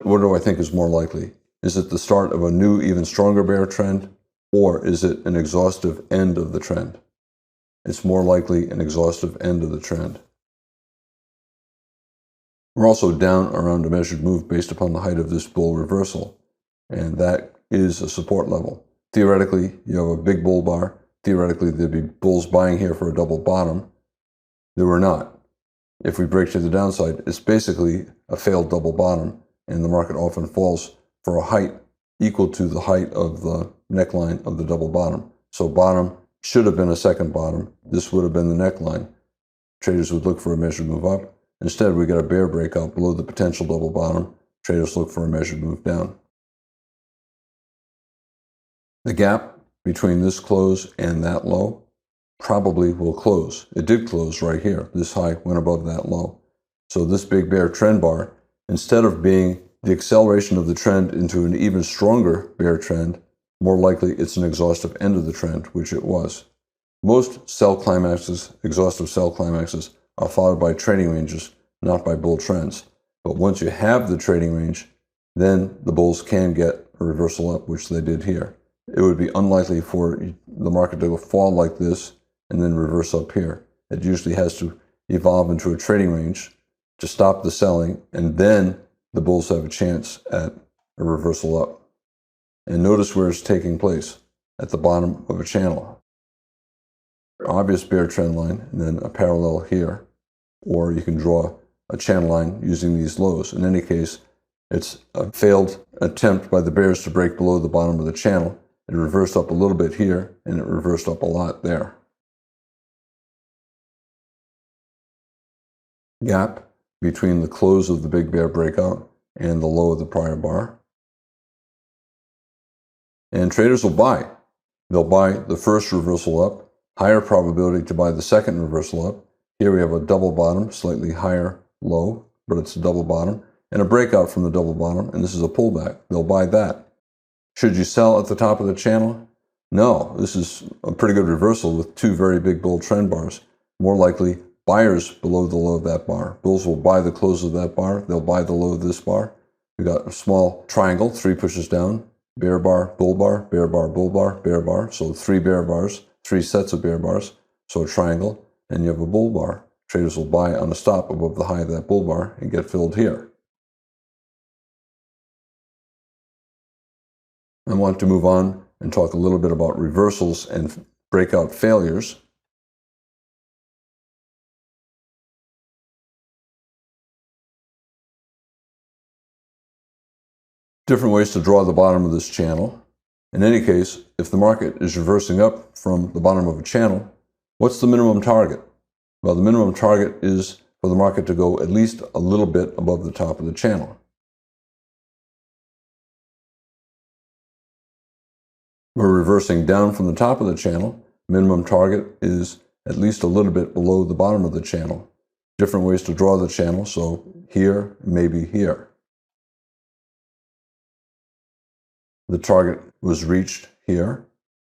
what do I think is more likely? Is it the start of a new, even stronger bear trend, or is it an exhaustive end of the trend? It's more likely an exhaustive end of the trend. We're also down around a measured move based upon the height of this bull reversal, and that is a support level. Theoretically, you have a big bull bar. Theoretically, there'd be bulls buying here for a double bottom. There were not. If we break to the downside, it's basically a failed double bottom, and the market often falls for a height equal to the height of the neckline of the double bottom. So bottom should have been a second bottom. This would have been the neckline. Traders would look for a measured move up. Instead, we got a bear breakout below the potential double bottom. Traders look for a measured move down. The gap between this close and that low probably will close. It did close right here. This high went above that low. So this big bear trend bar, instead of being the acceleration of the trend into an even stronger bear trend, more likely it's an exhaustive end of the trend, which it was. Most sell climaxes, exhaustive sell climaxes, are followed by trading ranges, not by bull trends. But once you have the trading range, then the bulls can get a reversal up, which they did here. It would be unlikely for the market to fall like this and then reverse up here. It usually has to evolve into a trading range to stop the selling, and then the bulls have a chance at a reversal up. And notice where it's taking place, at the bottom of a channel. Obvious bear trend line, and then a parallel here. Or you can draw a channel line using these lows. In any case, it's a failed attempt by the bears to break below the bottom of the channel. It reversed up a little bit here, and it reversed up a lot there. Gap between the close of the big bear breakout and the low of the prior bar. And traders will buy. They'll buy the first reversal up, higher probability to buy the second reversal up. Here we have a double bottom, slightly higher low, but it's a double bottom, and a breakout from the double bottom, and this is a pullback. They'll buy that. Should you sell at the top of the channel? No, this is a pretty good reversal with two very big bull trend bars. More likely, buyers below the low of that bar. Bulls will buy the close of that bar. They'll buy the low of this bar. We got a small triangle, 3 pushes down, bear bar, bull bar, bear bar, bull bar, bear bar. So 3 bear bars, 3 sets of bear bars. So a triangle, and you have a bull bar. Traders will buy on a stop above the high of that bull bar and get filled here. I want to move on and talk a little bit about reversals and breakout failures. Different ways to draw the bottom of this channel. In any case, if the market is reversing up from the bottom of a channel, what's the minimum target? Well, the minimum target is for the market to go at least a little bit above the top of the channel. We're reversing down from the top of the channel. Minimum target is at least a little bit below the bottom of the channel. Different ways to draw the channel, so here, maybe here. The target was reached here.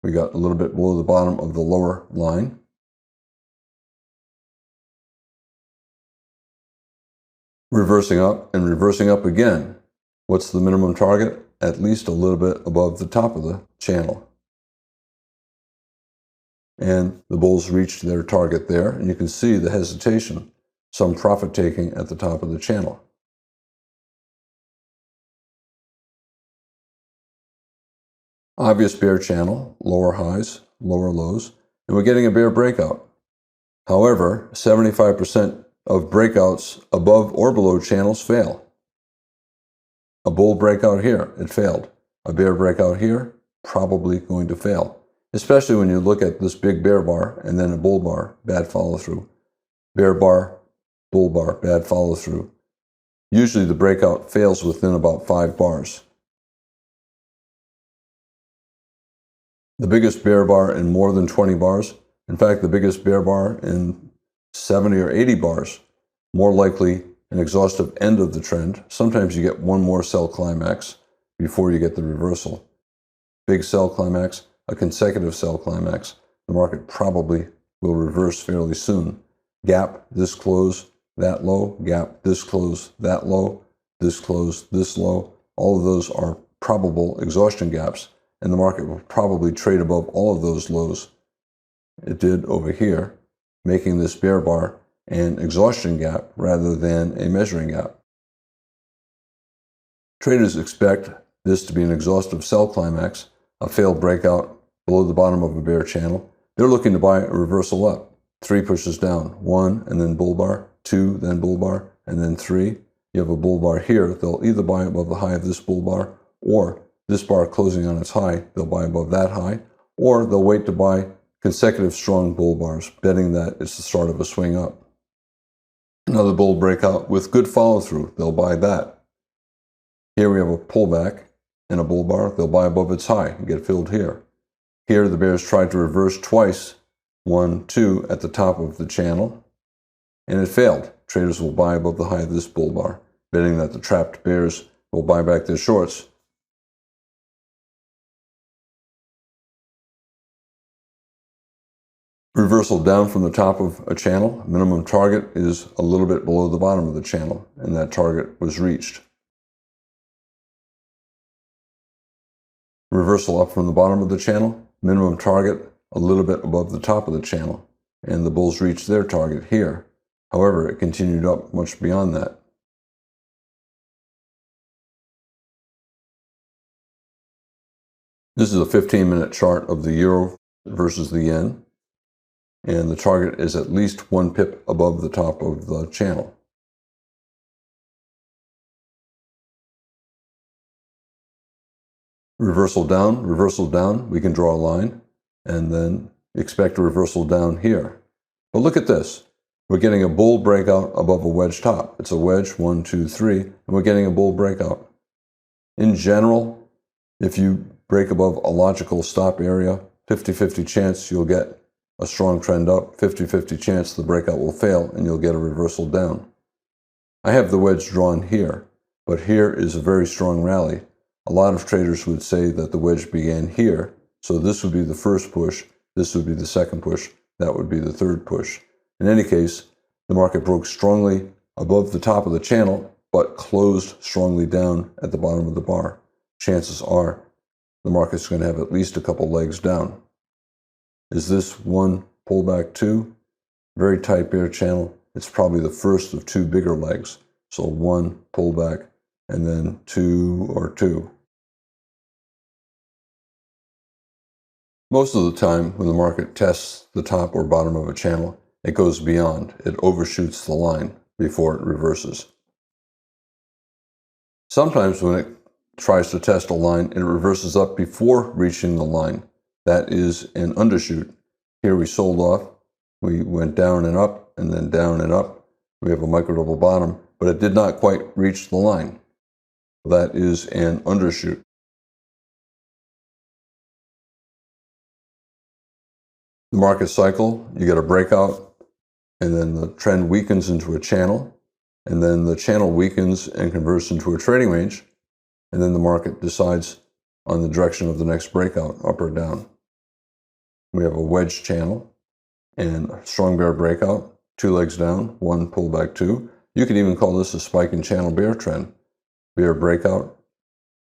We got a little bit below the bottom of the lower line. Reversing up and reversing up again. What's the minimum target? At least a little bit above the top of the channel. And the bulls reached their target there, and you can see the hesitation, some profit taking at the top of the channel. Obvious bear channel, lower highs, lower lows, and we're getting a bear breakout. However, 75% of breakouts above or below channels fail. A bull breakout here, it failed. A bear breakout here, probably going to fail. Especially when you look at this big bear bar and then a bull bar, bad follow through. Bear bar, bull bar, bad follow through. Usually the breakout fails within about 5 bars. The biggest bear bar in more than 20 bars, in fact, the biggest bear bar in 70 or 80 bars, more likely an exhaustive end of the trend. Sometimes you get one more sell climax before you get the reversal. Big sell climax, a consecutive sell climax. The market probably will reverse fairly soon. gap, this close, that low, gap, this close, that low, this close, this low. All of those are probable exhaustion gaps, and the market will probably trade above all of those lows. It did over here, making this bear bar an exhaustion gap rather than a measuring gap. Traders expect this to be an exhaustive sell climax, a failed breakout below the bottom of a bear channel. They're looking to buy a reversal up. 3 pushes down, 1 and then bull bar, 2, then bull bar, and then 3. You have a bull bar here. They'll either buy above the high of this bull bar, or this bar closing on its high, they'll buy above that high, or they'll wait to buy consecutive strong bull bars, betting that it's the start of a swing up. Another bull breakout with good follow-through, they'll buy that. Here we have a pullback and a bull bar. They'll buy above its high and get filled here. Here the bears tried to reverse twice, 1, 2 at the top of the channel, and it failed. Traders will buy above the high of this bull bar, betting that the trapped bears will buy back their shorts. Reversal down from the top of a channel. Minimum target is a little bit below the bottom of the channel, and that target was reached. Reversal up from the bottom of the channel. Minimum target a little bit above the top of the channel, and the bulls reached their target here. However, it continued up much beyond that. This is a 15-minute chart of the euro versus the yen, and the target is at least 1 pip above the top of the channel. Reversal down, we can draw a line, and then expect a reversal down here. But look at this. We're getting a bull breakout above a wedge top. It's a wedge, 1, 2, 3, and we're getting a bull breakout. In general, if you break above a logical stop area, 50-50 chance you'll get a strong trend up, 50-50 chance the breakout will fail and you'll get a reversal down. I have the wedge drawn here, but here is a very strong rally. A lot of traders would say that the wedge began here, so this would be the first push, this would be the second push, that would be the third push. In any case, the market broke strongly above the top of the channel, but closed strongly down at the bottom of the bar. Chances are the market's going to have at least a couple legs down. Is this one pullback 2? Very tight bear channel. It's probably the first of 2 bigger legs. So 1 pullback and then 2 or 2. Most of the time when the market tests the top or bottom of a channel, it goes beyond. It overshoots the line before it reverses. Sometimes when it tries to test a line, it reverses up before reaching the line. That is an undershoot. Here we sold off. We went down and up, and then down and up. We have a micro double bottom, but it did not quite reach the line. That is an undershoot. The market cycle, you get a breakout, and then the trend weakens into a channel, and then the channel weakens and converts into a trading range, and then the market decides on the direction of the next breakout, up or down. We have a wedge channel and a strong bear breakout, 2 legs down, 1 pullback 2. You could even call this a spike in channel bear trend. Bear breakout,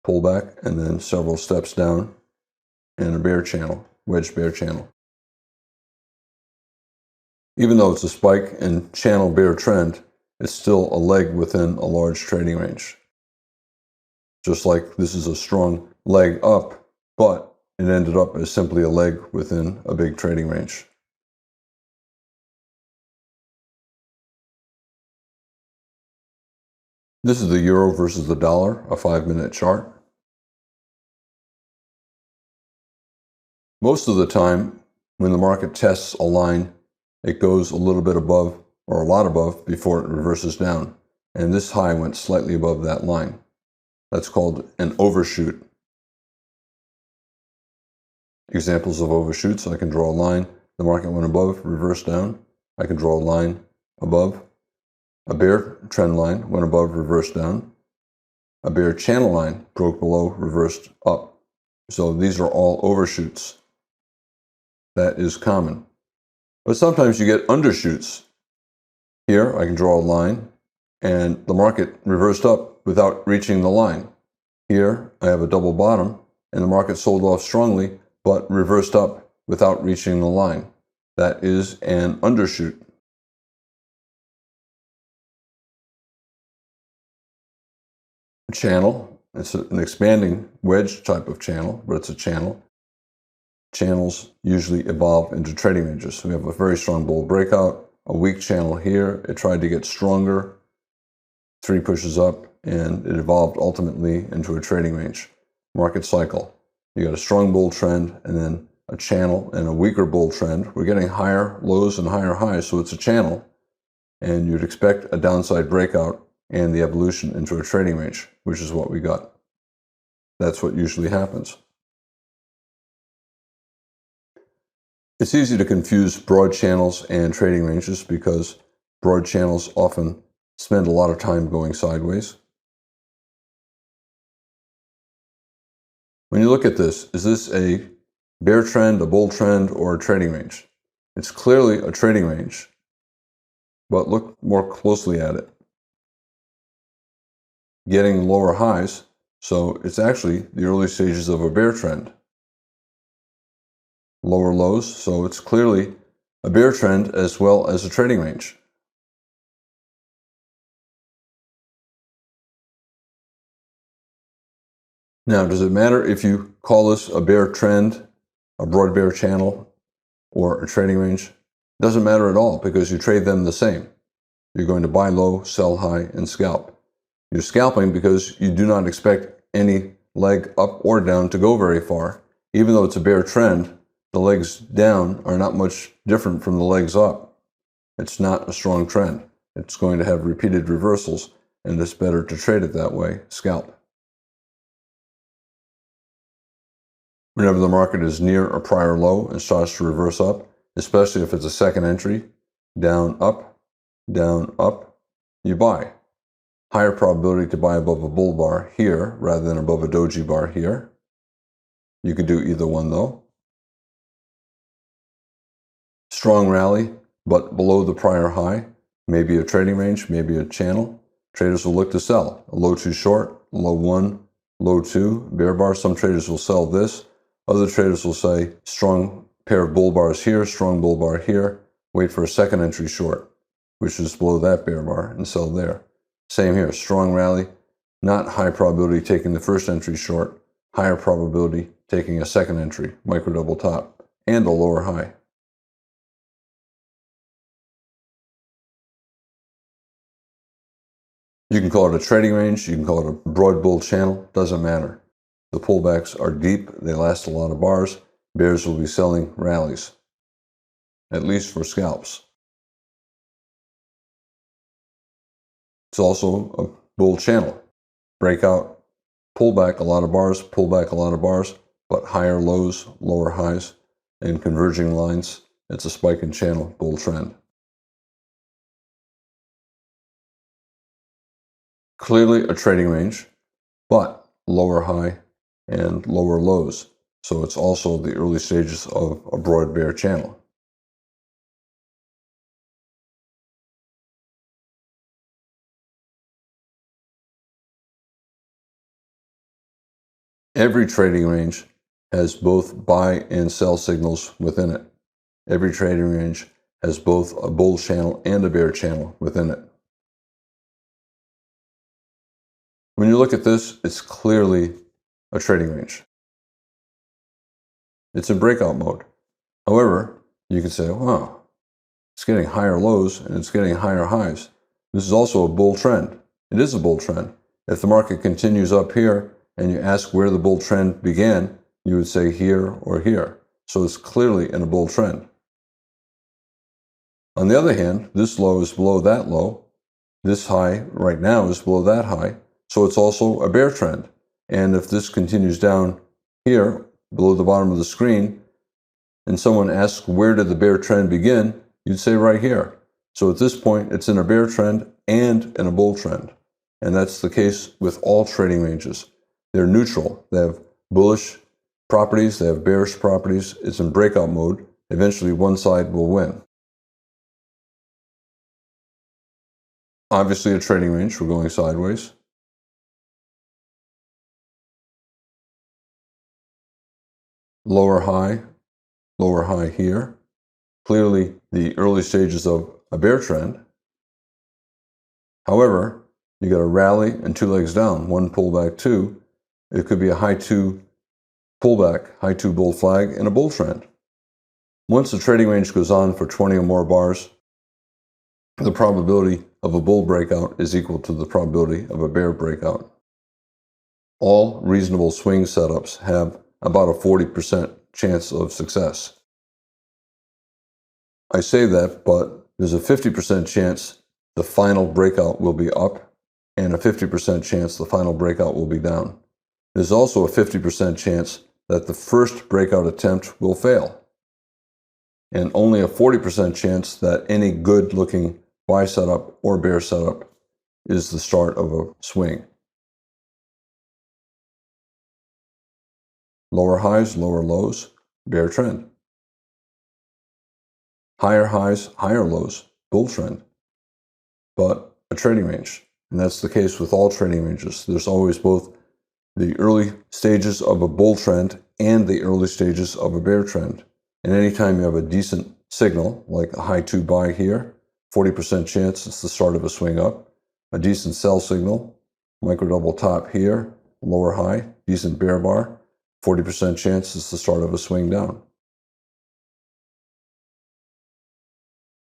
pullback, and then several steps down, and a bear channel, wedge bear channel. Even though it's a spike in channel bear trend, it's still a leg within a large trading range. Just like this is a strong leg up, but it ended up as simply a leg within a big trading range. This is the euro versus the dollar, a 5-minute chart. Most of the time, when the market tests a line, it goes a little bit above or a lot above before it reverses down. And this high went slightly above that line. That's called an overshoot. Examples of overshoots, I can draw a line. The market went above, reversed down. I can draw a line above. A bear trend line went above, reversed down. A bear channel line broke below, reversed up. So these are all overshoots. That is common. But sometimes you get undershoots. Here, I can draw a line, and the market reversed up without reaching the line. Here, I have a double bottom, and the market sold off strongly, but reversed up without reaching the line. That is an undershoot. Channel, it's an expanding wedge type of channel, but it's a channel. Channels usually evolve into trading ranges. So we have a very strong bull breakout, a weak channel here. It tried to get stronger, 3 pushes up, and it evolved ultimately into a trading range. Market cycle. You got a strong bull trend and then a channel and a weaker bull trend. We're getting higher lows and higher highs, so it's a channel. And you'd expect a downside breakout and the evolution into a trading range, which is what we got. That's what usually happens. It's easy to confuse broad channels and trading ranges because broad channels often spend a lot of time going sideways. When you look at this, is this a bear trend, a bull trend, or a trading range? It's clearly a trading range, but look more closely at it. Getting lower highs, so it's actually the early stages of a bear trend. Lower lows, so it's clearly a bear trend as well as a trading range. Now, does it matter if you call this a bear trend, a broad bear channel, or a trading range? It doesn't matter at all because you trade them the same. You're going to buy low, sell high, and scalp. You're scalping because you do not expect any leg up or down to go very far. Even though it's a bear trend, the legs down are not much different from the legs up. It's not a strong trend. It's going to have repeated reversals, and it's better to trade it that way, scalp. Whenever the market is near a prior low and starts to reverse up, especially if it's a second entry, down, up, you buy. Higher probability to buy above a bull bar here rather than above a doji bar here. You could do either one though. Strong rally, but below the prior high, maybe a trading range, maybe a channel. Traders will look to sell. A low too short, low 1, low 2, bear bar. Some traders will sell this. Other traders will say strong pair of bull bars here, strong bull bar here. Wait for a second entry short, which is below that bear bar, and sell there. Same here, strong rally, not high probability taking the first entry short, higher probability taking a second entry, micro double top, and a lower high. You can call it a trading range, you can call it a broad bull channel, doesn't matter. The pullbacks are deep, they last a lot of bars. Bears will be selling rallies, at least for scalps. It's also a bull channel. Breakout, pullback a lot of bars, pullback a lot of bars, but higher lows, lower highs, and converging lines. It's a spike in channel bull trend. Clearly a trading range, but lower high and lower lows. So it's also the early stages of a broad bear channel. Every trading range has both buy and sell signals within it. Every trading range has both a bull channel and a bear channel within it. When you look at this, it's clearly a trading range. It's in breakout mode. However, you can say, wow, it's getting higher lows and it's getting higher highs. This is also a bull trend. It is a bull trend. If the market continues up here and you ask where the bull trend began, you would say here or here. So it's clearly in a bull trend. On the other hand, this low is below that low. This high right now is below that high. So it's also a bear trend. And if this continues down here, below the bottom of the screen, and someone asks where did the bear trend begin, you'd say right here. So at this point, it's in a bear trend and in a bull trend. And that's the case with all trading ranges. They're neutral. They have bullish properties, they have bearish properties. It's in breakout mode. Eventually, one side will win. Obviously a trading range, we're going sideways. Lower high here. Clearly the early stages of a bear trend. However, you got a rally and two legs down, one pullback, two. It could be a high two pullback, high two bull flag, and a bull trend. Once the trading range goes on for 20 or more bars, the probability of a bull breakout is equal to the probability of a bear breakout. All reasonable swing setups have about a 40% chance of success. I say that, but there's a 50% chance the final breakout will be up and a 50% chance the final breakout will be down. There's also a 50% chance that the first breakout attempt will fail, and only a 40% chance that any good-looking buy setup or bear setup is the start of a swing. Lower highs, lower lows, bear trend. Higher highs, higher lows, bull trend, but a trading range. And that's the case with all trading ranges. There's always both the early stages of a bull trend and the early stages of a bear trend. And anytime you have a decent signal, like a high two buy here, 40% chance it's the start of a swing up. A decent sell signal, micro double top here, lower high, decent bear bar, 40% chance it's the start of a swing down.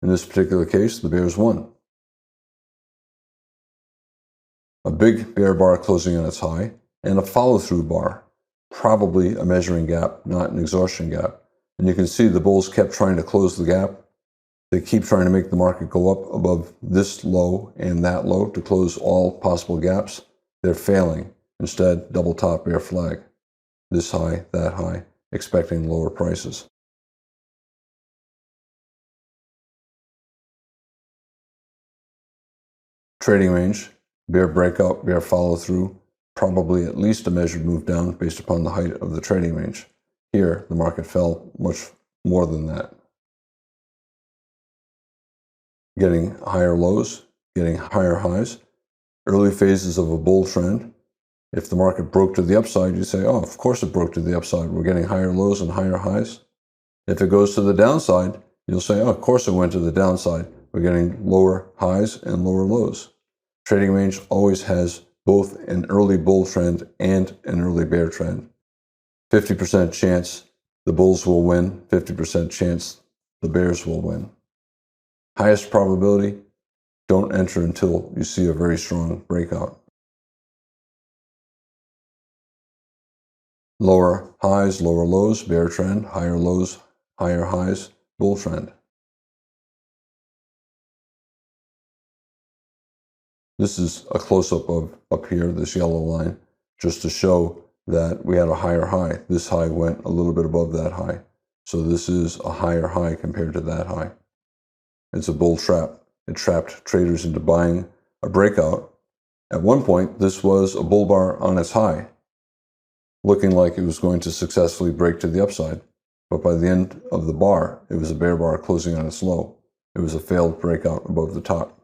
In this particular case, the bears won. A big bear bar closing on its high, and a follow-through bar, probably a measuring gap, not an exhaustion gap. And you can see the bulls kept trying to close the gap. They keep trying to make the market go up above this low and that low to close all possible gaps. They're failing. Instead, double top bear flag. This high, that high, expecting lower prices. Trading range, bear breakout, bear follow through, probably at least a measured move down based upon the height of the trading range. Here, the market fell much more than that. Getting higher lows, getting higher highs, early phases of a bull trend. If the market broke to the upside, you say, oh, of course it broke to the upside. We're getting higher lows and higher highs. If it goes to the downside, you'll say, oh, of course it went to the downside. We're getting lower highs and lower lows. Trading range always has both an early bull trend and an early bear trend. 50% chance the bulls will win, 50% chance the bears will win. Highest probability, don't enter until you see a very strong breakout. Lower highs, lower lows, bear trend, higher lows, higher highs, bull trend. This is a close-up of up here, this yellow line, just to show that we had a higher high. This high went a little bit above that high. So this is a higher high compared to that high. It's a bull trap. It trapped traders into buying a breakout. At one point, this was a bull bar on its high, looking like it was going to successfully break to the upside. But by the end of the bar, it was a bear bar closing on its low. It was a failed breakout above the top.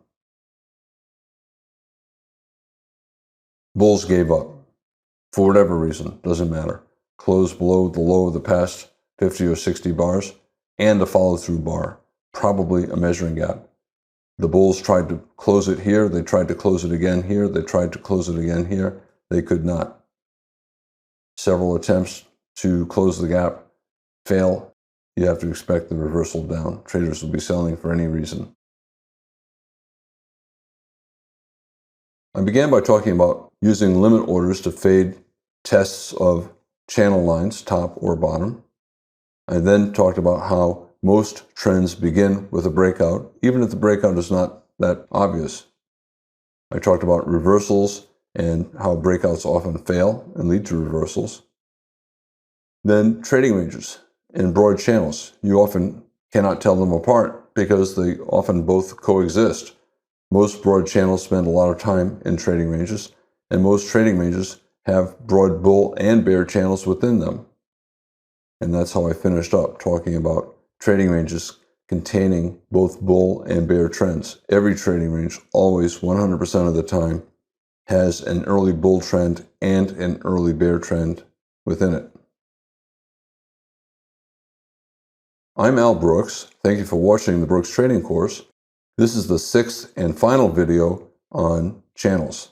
Bulls gave up. For whatever reason, doesn't matter. Closed below the low of the past 50 or 60 bars, and a follow-through bar, probably a measuring gap. The bulls tried to close it here, they tried to close it again here, they tried to close it again here, they could not. Several attempts to close the gap fail. You have to expect the reversal down. Traders will be selling for any reason. I began by talking about using limit orders to fade tests of channel lines, top or bottom. I then talked about how most trends begin with a breakout, even if the breakout is not that obvious. I talked about reversals and how breakouts often fail and lead to reversals. Then trading ranges and broad channels. You often cannot tell them apart because they often both coexist. Most broad channels spend a lot of time in trading ranges, and most trading ranges have broad bull and bear channels within them. And that's how I finished up talking about trading ranges containing both bull and bear trends. Every trading range, always 100% of the time, has an early bull trend and an early bear trend within it. I'm Al Brooks. Thank you for watching the Brooks Trading Course. This is the 6th and final video on channels.